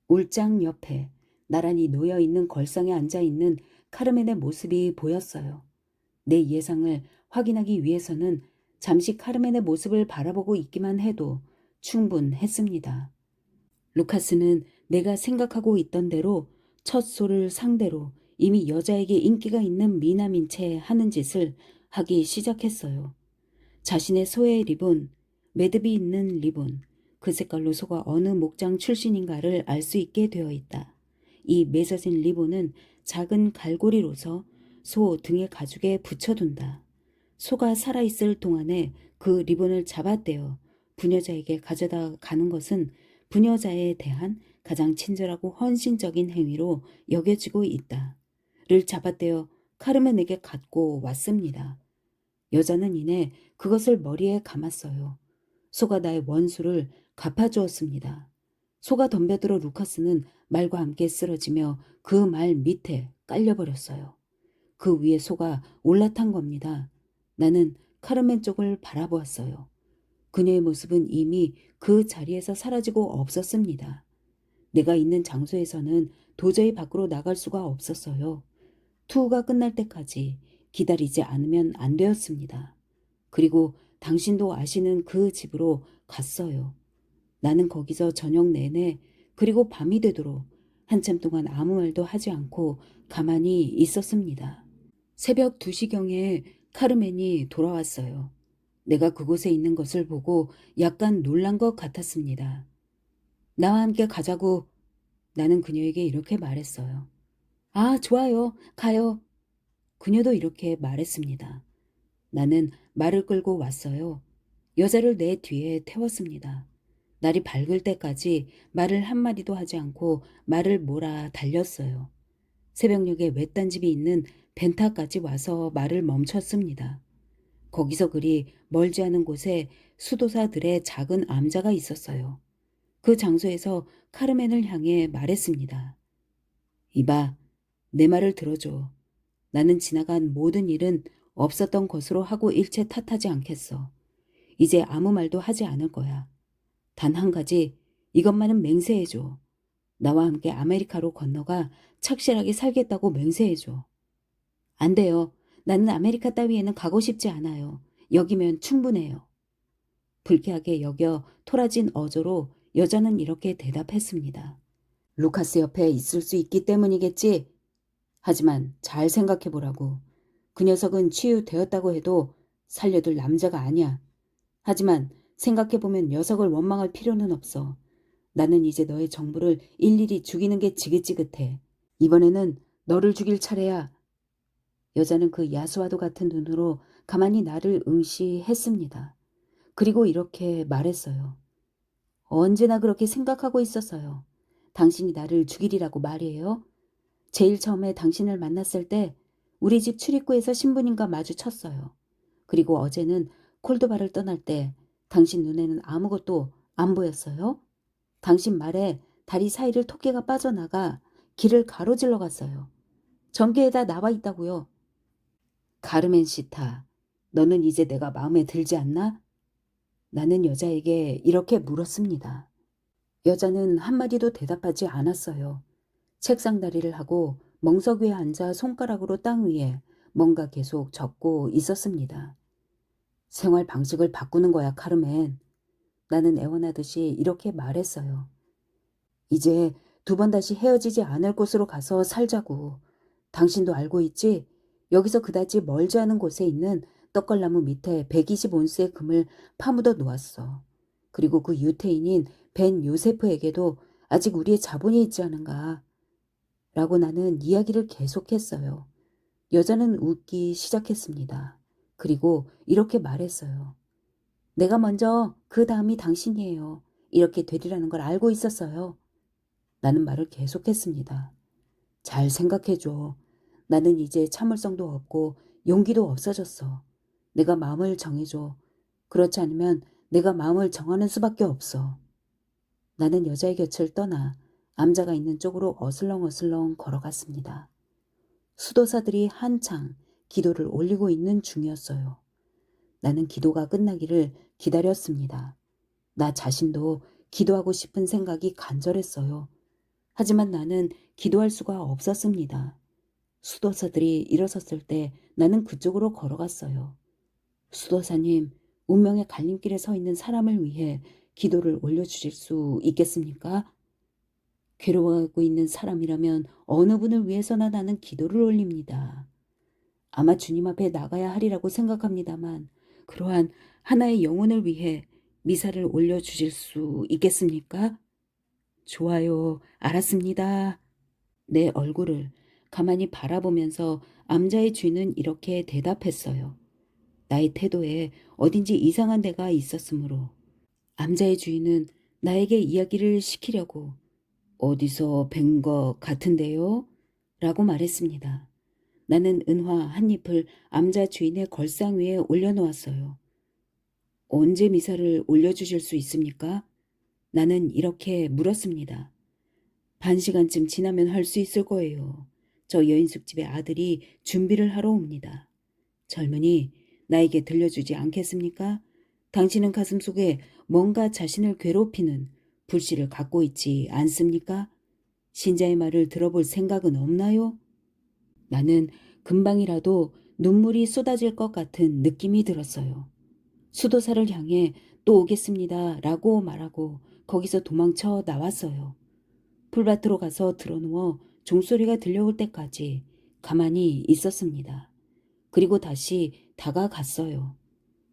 울장 옆에 나란히 놓여있는 걸상에 앉아있는 카르멘의 모습이 보였어요. 내 예상을 확인하기 위해서는 잠시 카르멘의 모습을 바라보고 있기만 해도 충분했습니다. 루카스는 내가 생각하고 있던 대로 첫 소를 상대로 이미 여자에게 인기가 있는 미남인 채 하는 짓을 하기 시작했어요. 자신의 소의 리본, 매듭이 있는 리본, 그 색깔로 소가 어느 목장 출신인가를 알 수 있게 되어 있다. 이 맺어진 리본은 작은 갈고리로서 소 등의 가죽에 붙여둔다. 소가 살아있을 동안에 그 리본을 잡아떼어 부녀자에게 가져다 가는 것은 부녀자에 대한 가장 친절하고 헌신적인 행위로 여겨지고 있다. 를 잡아떼어 카르멘에게 갖고 왔습니다. 여자는 이내 그것을 머리에 감았어요. 소가 나의 원수를 갚아주었습니다. 소가 덤벼들어 루카스는 말과 함께 쓰러지며 그 말 밑에 깔려버렸어요. 그 위에 소가 올라탄 겁니다. 나는 카르멘 쪽을 바라보았어요. 그녀의 모습은 이미 그 자리에서 사라지고 없었습니다. 내가 있는 장소에서는 도저히 밖으로 나갈 수가 없었어요. 투어가 끝날 때까지 기다리지 않으면 안 되었습니다. 그리고 당신도 아시는 그 집으로 갔어요. 나는 거기서 저녁 내내 그리고 밤이 되도록 한참 동안 아무 말도 하지 않고 가만히 있었습니다. 새벽 2시경에 카르멘이 돌아왔어요. 내가 그곳에 있는 것을 보고 약간 놀란 것 같았습니다. 나와 함께 가자고. 나는 그녀에게 이렇게 말했어요. 아, 좋아요. 가요. 그녀도 이렇게 말했습니다. 나는 말을 끌고 왔어요. 여자를 내 뒤에 태웠습니다. 날이 밝을 때까지 말을 한마디도 하지 않고 말을 몰아 달렸어요. 새벽녘에 외딴 집이 있는 벤타까지 와서 말을 멈췄습니다. 거기서 그리 멀지 않은 곳에 수도사들의 작은 암자가 있었어요. 그 장소에서 카르멘을 향해 말했습니다. 이봐, 내 말을 들어줘. 나는 지나간 모든 일은 없었던 것으로 하고 일체 탓하지 않겠어. 이제 아무 말도 하지 않을 거야. 단 한 가지, 이것만은 맹세해줘. 나와 함께 아메리카로 건너가 착실하게 살겠다고 맹세해줘. 안 돼요. 나는 아메리카 따위에는 가고 싶지 않아요. 여기면 충분해요. 불쾌하게 여겨 토라진 어조로 여자는 이렇게 대답했습니다. 루카스 옆에 있을 수 있기 때문이겠지? 하지만 잘 생각해보라고. 그 녀석은 치유되었다고 해도 살려둘 남자가 아니야. 하지만 생각해보면 녀석을 원망할 필요는 없어. 나는 이제 너의 정부를 일일이 죽이는 게 지긋지긋해. 이번에는 너를 죽일 차례야. 여자는 그 야수와도 같은 눈으로 가만히 나를 응시했습니다. 그리고 이렇게 말했어요. 언제나 그렇게 생각하고 있었어요. 당신이 나를 죽이리라고 말이에요. 제일 처음에 당신을 만났을 때 우리 집 출입구에서 신부님과 마주쳤어요. 그리고 어제는 콜도바를 떠날 때 당신 눈에는 아무것도 안 보였어요? 당신 말에 다리 사이를 토끼가 빠져나가 길을 가로질러 갔어요. 전개에다 나와 있다고요. 가르멘 시타, 너는 이제 내가 마음에 들지 않나? 나는 여자에게 이렇게 물었습니다. 여자는 한마디도 대답하지 않았어요. 책상 다리를 하고 멍석 위에 앉아 손가락으로 땅 위에 뭔가 계속 적고 있었습니다. 생활 방식을 바꾸는 거야, 카르멘. 나는 애원하듯이 이렇게 말했어요. 이제 2번 다시 헤어지지 않을 곳으로 가서 살자고. 당신도 알고 있지? 여기서 그다지 멀지 않은 곳에 있는 떡갈나무 밑에 120온스의 금을 파묻어 놓았어. 그리고 그 유태인인 벤 요세프에게도 아직 우리의 자본이 있지 않은가. 라고 나는 이야기를 계속했어요. 여자는 웃기 시작했습니다. 그리고 이렇게 말했어요. 내가 먼저 그 다음이 당신이에요. 이렇게 되리라는 걸 알고 있었어요. 나는 말을 계속했습니다. 잘 생각해줘. 나는 이제 참을성도 없고 용기도 없어졌어. 내가 마음을 정해줘. 그렇지 않으면 내가 마음을 정하는 수밖에 없어. 나는 여자의 곁을 떠나 암자가 있는 쪽으로 어슬렁어슬렁 걸어갔습니다. 수도사들이 한창 기도를 올리고 있는 중이었어요. 나는 기도가 끝나기를 기다렸습니다. 나 자신도 기도하고 싶은 생각이 간절했어요. 하지만 나는 기도할 수가 없었습니다. 수도사들이 일어섰을 때 나는 그쪽으로 걸어갔어요. 수도사님, 운명의 갈림길에 서 있는 사람을 위해 기도를 올려주실 수 있겠습니까? 괴로워하고 있는 사람이라면 어느 분을 위해서나 나는 기도를 올립니다. 아마 주님 앞에 나가야 하리라고 생각합니다만 그러한 하나의 영혼을 위해 미사를 올려주실 수 있겠습니까? 좋아요. 알았습니다. 내 얼굴을 가만히 바라보면서 암자의 주인은 이렇게 대답했어요. 나의 태도에 어딘지 이상한 데가 있었으므로 암자의 주인은 나에게 이야기를 시키려고 어디서 뵌 것 같은데요? 라고 말했습니다. 나는 은화 한 잎을 암자 주인의 걸상 위에 올려놓았어요. 언제 미사를 올려주실 수 있습니까? 나는 이렇게 물었습니다. 반 시간쯤 지나면 할 수 있을 거예요. 저 여인숙집의 아들이 준비를 하러 옵니다. 젊은이, 나에게 들려주지 않겠습니까? 당신은 가슴속에 뭔가 자신을 괴롭히는 불씨를 갖고 있지 않습니까? 신자의 말을 들어볼 생각은 없나요? 나는 금방이라도 눈물이 쏟아질 것 같은 느낌이 들었어요. 수도사를 향해 또 오겠습니다 라고 말하고 거기서 도망쳐 나왔어요. 풀밭으로 가서 드러누워 종소리가 들려올 때까지 가만히 있었습니다. 그리고 다시 다가갔어요.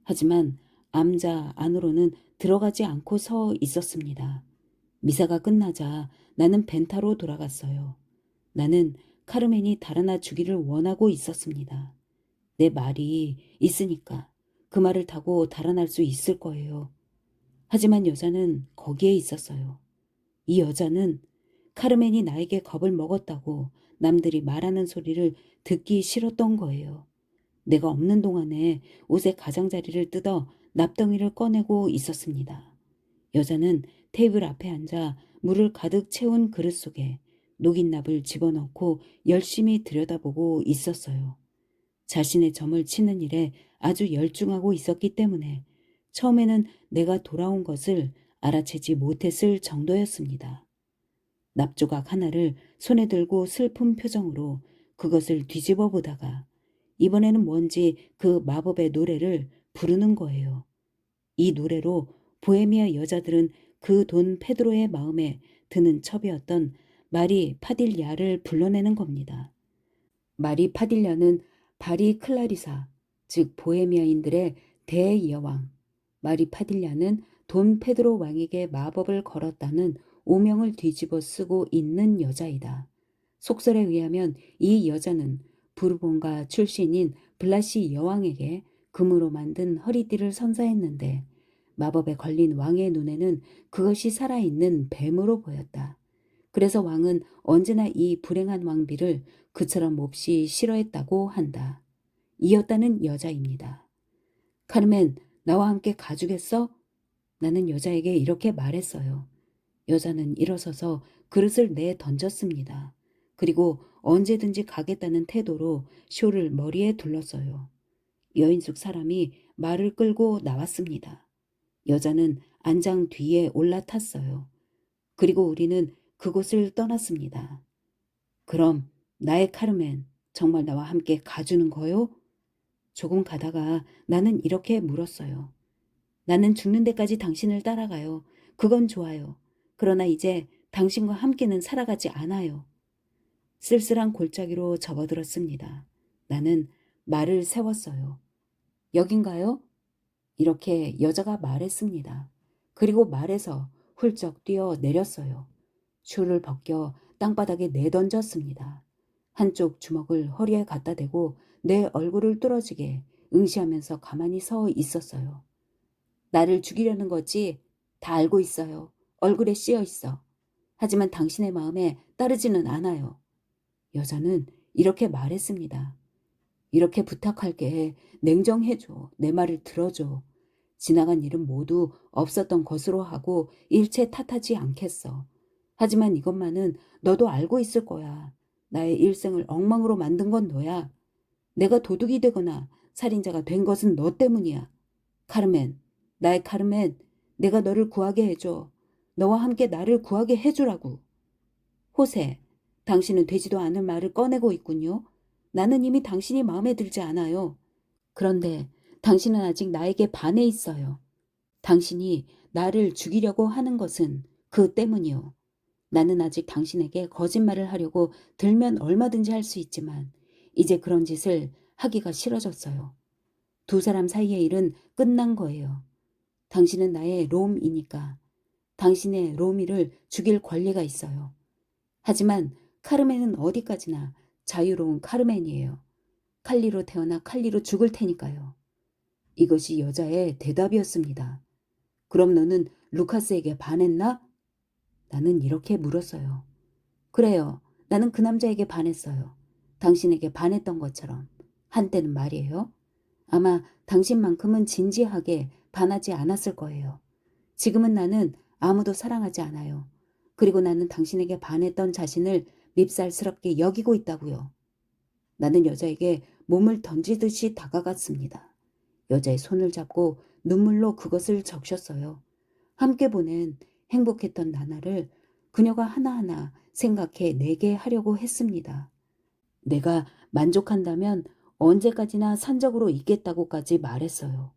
하지만 암자 안으로는 들어가지 않고 서 있었습니다. 미사가 끝나자 나는 벤타로 돌아갔어요. 나는 카르멘이 달아나 주기를 원하고 있었습니다. 내 말이 있으니까 그 말을 타고 달아날 수 있을 거예요. 하지만 여자는 거기에 있었어요. 이 여자는 카르멘이 나에게 겁을 먹었다고 남들이 말하는 소리를 듣기 싫었던 거예요. 내가 없는 동안에 옷의 가장자리를 뜯어 납덩이를 꺼내고 있었습니다. 여자는 테이블 앞에 앉아 물을 가득 채운 그릇 속에 녹인 납을 집어넣고 열심히 들여다보고 있었어요. 자신의 점을 치는 일에 아주 열중하고 있었기 때문에 처음에는 내가 돌아온 것을 알아채지 못했을 정도였습니다. 납조각 하나를 손에 들고 슬픈 표정으로 그것을 뒤집어 보다가 이번에는 뭔지 그 마법의 노래를 부르는 거예요. 이 노래로 보헤미아 여자들은 그 돈 페드로의 마음에 드는 첩이었던 마리 파딜리아를 불러내는 겁니다. 마리 파딜리아는 바리 클라리사, 즉 보헤미아인들의 대여왕, 마리 파딜리아는 돈 페드로 왕에게 마법을 걸었다는 오명을 뒤집어 쓰고 있는 여자이다. 속설에 의하면 이 여자는 부르본가 출신인 블라시 여왕에게 금으로 만든 허리띠를 선사했는데 마법에 걸린 왕의 눈에는 그것이 살아있는 뱀으로 보였다. 그래서 왕은 언제나 이 불행한 왕비를 그처럼 몹시 싫어했다고 한다. 이었다는 여자입니다. 카르멘, 나와 함께 가주겠어? 나는 여자에게 이렇게 말했어요. 여자는 일어서서 그릇을 내던졌습니다. 그리고 언제든지 가겠다는 태도로 쇼를 머리에 둘렀어요. 여인숙 사람이 말을 끌고 나왔습니다. 여자는 안장 뒤에 올라탔어요. 그리고 우리는 그곳을 떠났습니다. 그럼 나의 카르멘, 정말 나와 함께 가주는 거요? 조금 가다가 나는 이렇게 물었어요. 나는 죽는 데까지 당신을 따라가요. 그건 좋아요. 그러나 이제 당신과 함께는 살아가지 않아요. 쓸쓸한 골짜기로 접어들었습니다. 나는 말을 세웠어요. 여긴가요? 이렇게 여자가 말했습니다. 그리고 말에서 훌쩍 뛰어 내렸어요. 슈를 벗겨 땅바닥에 내던졌습니다. 한쪽 주먹을 허리에 갖다 대고 내 얼굴을 뚫어지게 응시하면서 가만히 서 있었어요. 나를 죽이려는 거지? 다 알고 있어요. 얼굴에 씌어 있어. 하지만 당신의 마음에 따르지는 않아요. 여자는 이렇게 말했습니다. 이렇게 부탁할게. 냉정해줘. 내 말을 들어줘. 지나간 일은 모두 없었던 것으로 하고 일체 탓하지 않겠어. 하지만 이것만은 너도 알고 있을 거야. 나의 일생을 엉망으로 만든 건 너야. 내가 도둑이 되거나 살인자가 된 것은 너 때문이야. 카르멘, 나의 카르멘, 내가 너를 구하게 해줘. 너와 함께 나를 구하게 해주라고. 호세, 당신은 되지도 않을 말을 꺼내고 있군요. 나는 이미 당신이 마음에 들지 않아요. 그런데 당신은 아직 나에게 반해 있어요. 당신이 나를 죽이려고 하는 것은 그 때문이요. 나는 아직 당신에게 거짓말을 하려고 들면 얼마든지 할 수 있지만 이제 그런 짓을 하기가 싫어졌어요. 두 사람 사이의 일은 끝난 거예요. 당신은 나의 롬이니까 당신의 롬이를 죽일 권리가 있어요. 하지만 카르멘은 어디까지나 자유로운 카르멘이에요. 칼리로 태어나 칼리로 죽을 테니까요. 이것이 여자의 대답이었습니다. 그럼 너는 루카스에게 반했나? 나는 이렇게 물었어요. 그래요. 나는 그 남자에게 반했어요. 당신에게 반했던 것처럼. 한때는 말이에요. 아마 당신만큼은 진지하게 반하지 않았을 거예요. 지금은 나는 아무도 사랑하지 않아요. 그리고 나는 당신에게 반했던 자신을 밉살스럽게 여기고 있다고요. 나는 여자에게 몸을 던지듯이 다가갔습니다. 여자의 손을 잡고 눈물로 그것을 적셨어요. 함께 보낸 행복했던 나날을 그녀가 하나하나 생각해 내게 하려고 했습니다. 내가 만족한다면 언제까지나 산적으로 있겠다고까지 말했어요.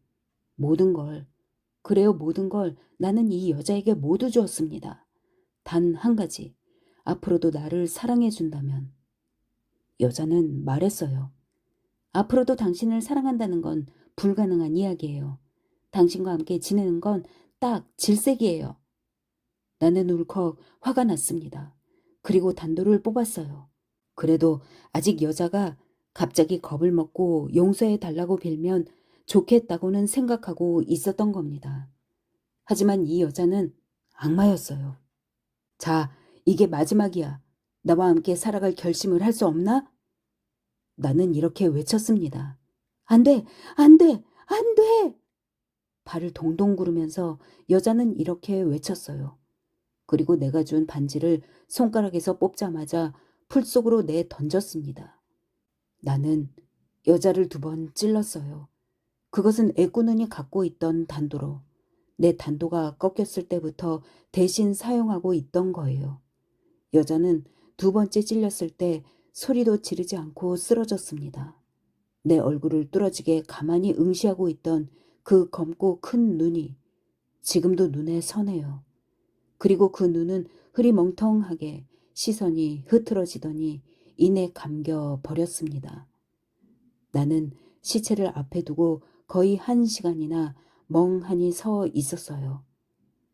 모든 걸, 그래요, 모든 걸 나는 이 여자에게 모두 주었습니다. 단 한 가지, 앞으로도 나를 사랑해 준다면. 여자는 말했어요. 앞으로도 당신을 사랑한다는 건 불가능한 이야기예요. 당신과 함께 지내는 건 딱 질색이에요. 나는 울컥 화가 났습니다. 그리고 단도를 뽑았어요. 그래도 아직 여자가 갑자기 겁을 먹고 용서해 달라고 빌면 좋겠다고는 생각하고 있었던 겁니다. 하지만 이 여자는 악마였어요. 자, 이게 마지막이야. 나와 함께 살아갈 결심을 할 수 없나? 나는 이렇게 외쳤습니다. 안 돼! 안 돼! 안 돼! 발을 동동 구르면서 여자는 이렇게 외쳤어요. 그리고 내가 준 반지를 손가락에서 뽑자마자 풀 속으로 내 던졌습니다. 나는 여자를 2번 찔렀어요. 그것은 애꾸눈이 갖고 있던 단도로 내 단도가 꺾였을 때부터 대신 사용하고 있던 거예요. 여자는 2번째 찔렸을 때 소리도 지르지 않고 쓰러졌습니다. 내 얼굴을 뚫어지게 가만히 응시하고 있던 그 검고 큰 눈이 지금도 눈에 선해요. 그리고 그 눈은 흐리멍텅하게 시선이 흐트러지더니 이내 감겨 버렸습니다. 나는 시체를 앞에 두고 거의 1시간이나 멍하니 서 있었어요.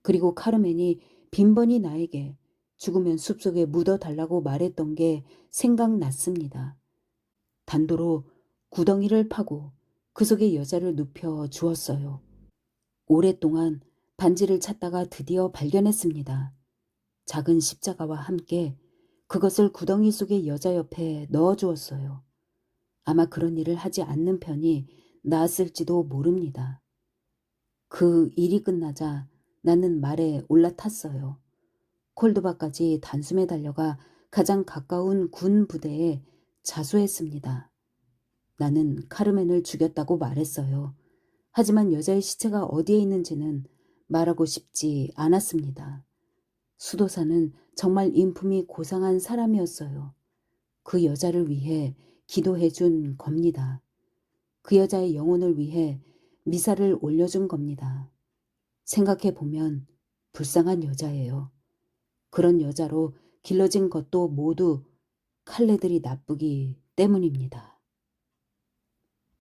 그리고 카르멘이 빈번히 나에게 죽으면 숲속에 묻어달라고 말했던 게 생각났습니다. 단도로 구덩이를 파고 그 속에 여자를 눕혀 주었어요. 오랫동안 반지를 찾다가 드디어 발견했습니다. 작은 십자가와 함께 그것을 구덩이 속의 여자 옆에 넣어주었어요. 아마 그런 일을 하지 않는 편이 나았을지도 모릅니다. 그 일이 끝나자 나는 말에 올라탔어요. 콜도바까지 단숨에 달려가 가장 가까운 군 부대에 자수했습니다. 나는 카르멘을 죽였다고 말했어요. 하지만 여자의 시체가 어디에 있는지는 말하고 싶지 않았습니다. 수도사는 정말 인품이 고상한 사람이었어요. 그 여자를 위해 기도해 준 겁니다. 그 여자의 영혼을 위해 미사를 올려준 겁니다. 생각해 보면 불쌍한 여자예요. 그런 여자로 길러진 것도 모두 칼레들이 나쁘기 때문입니다.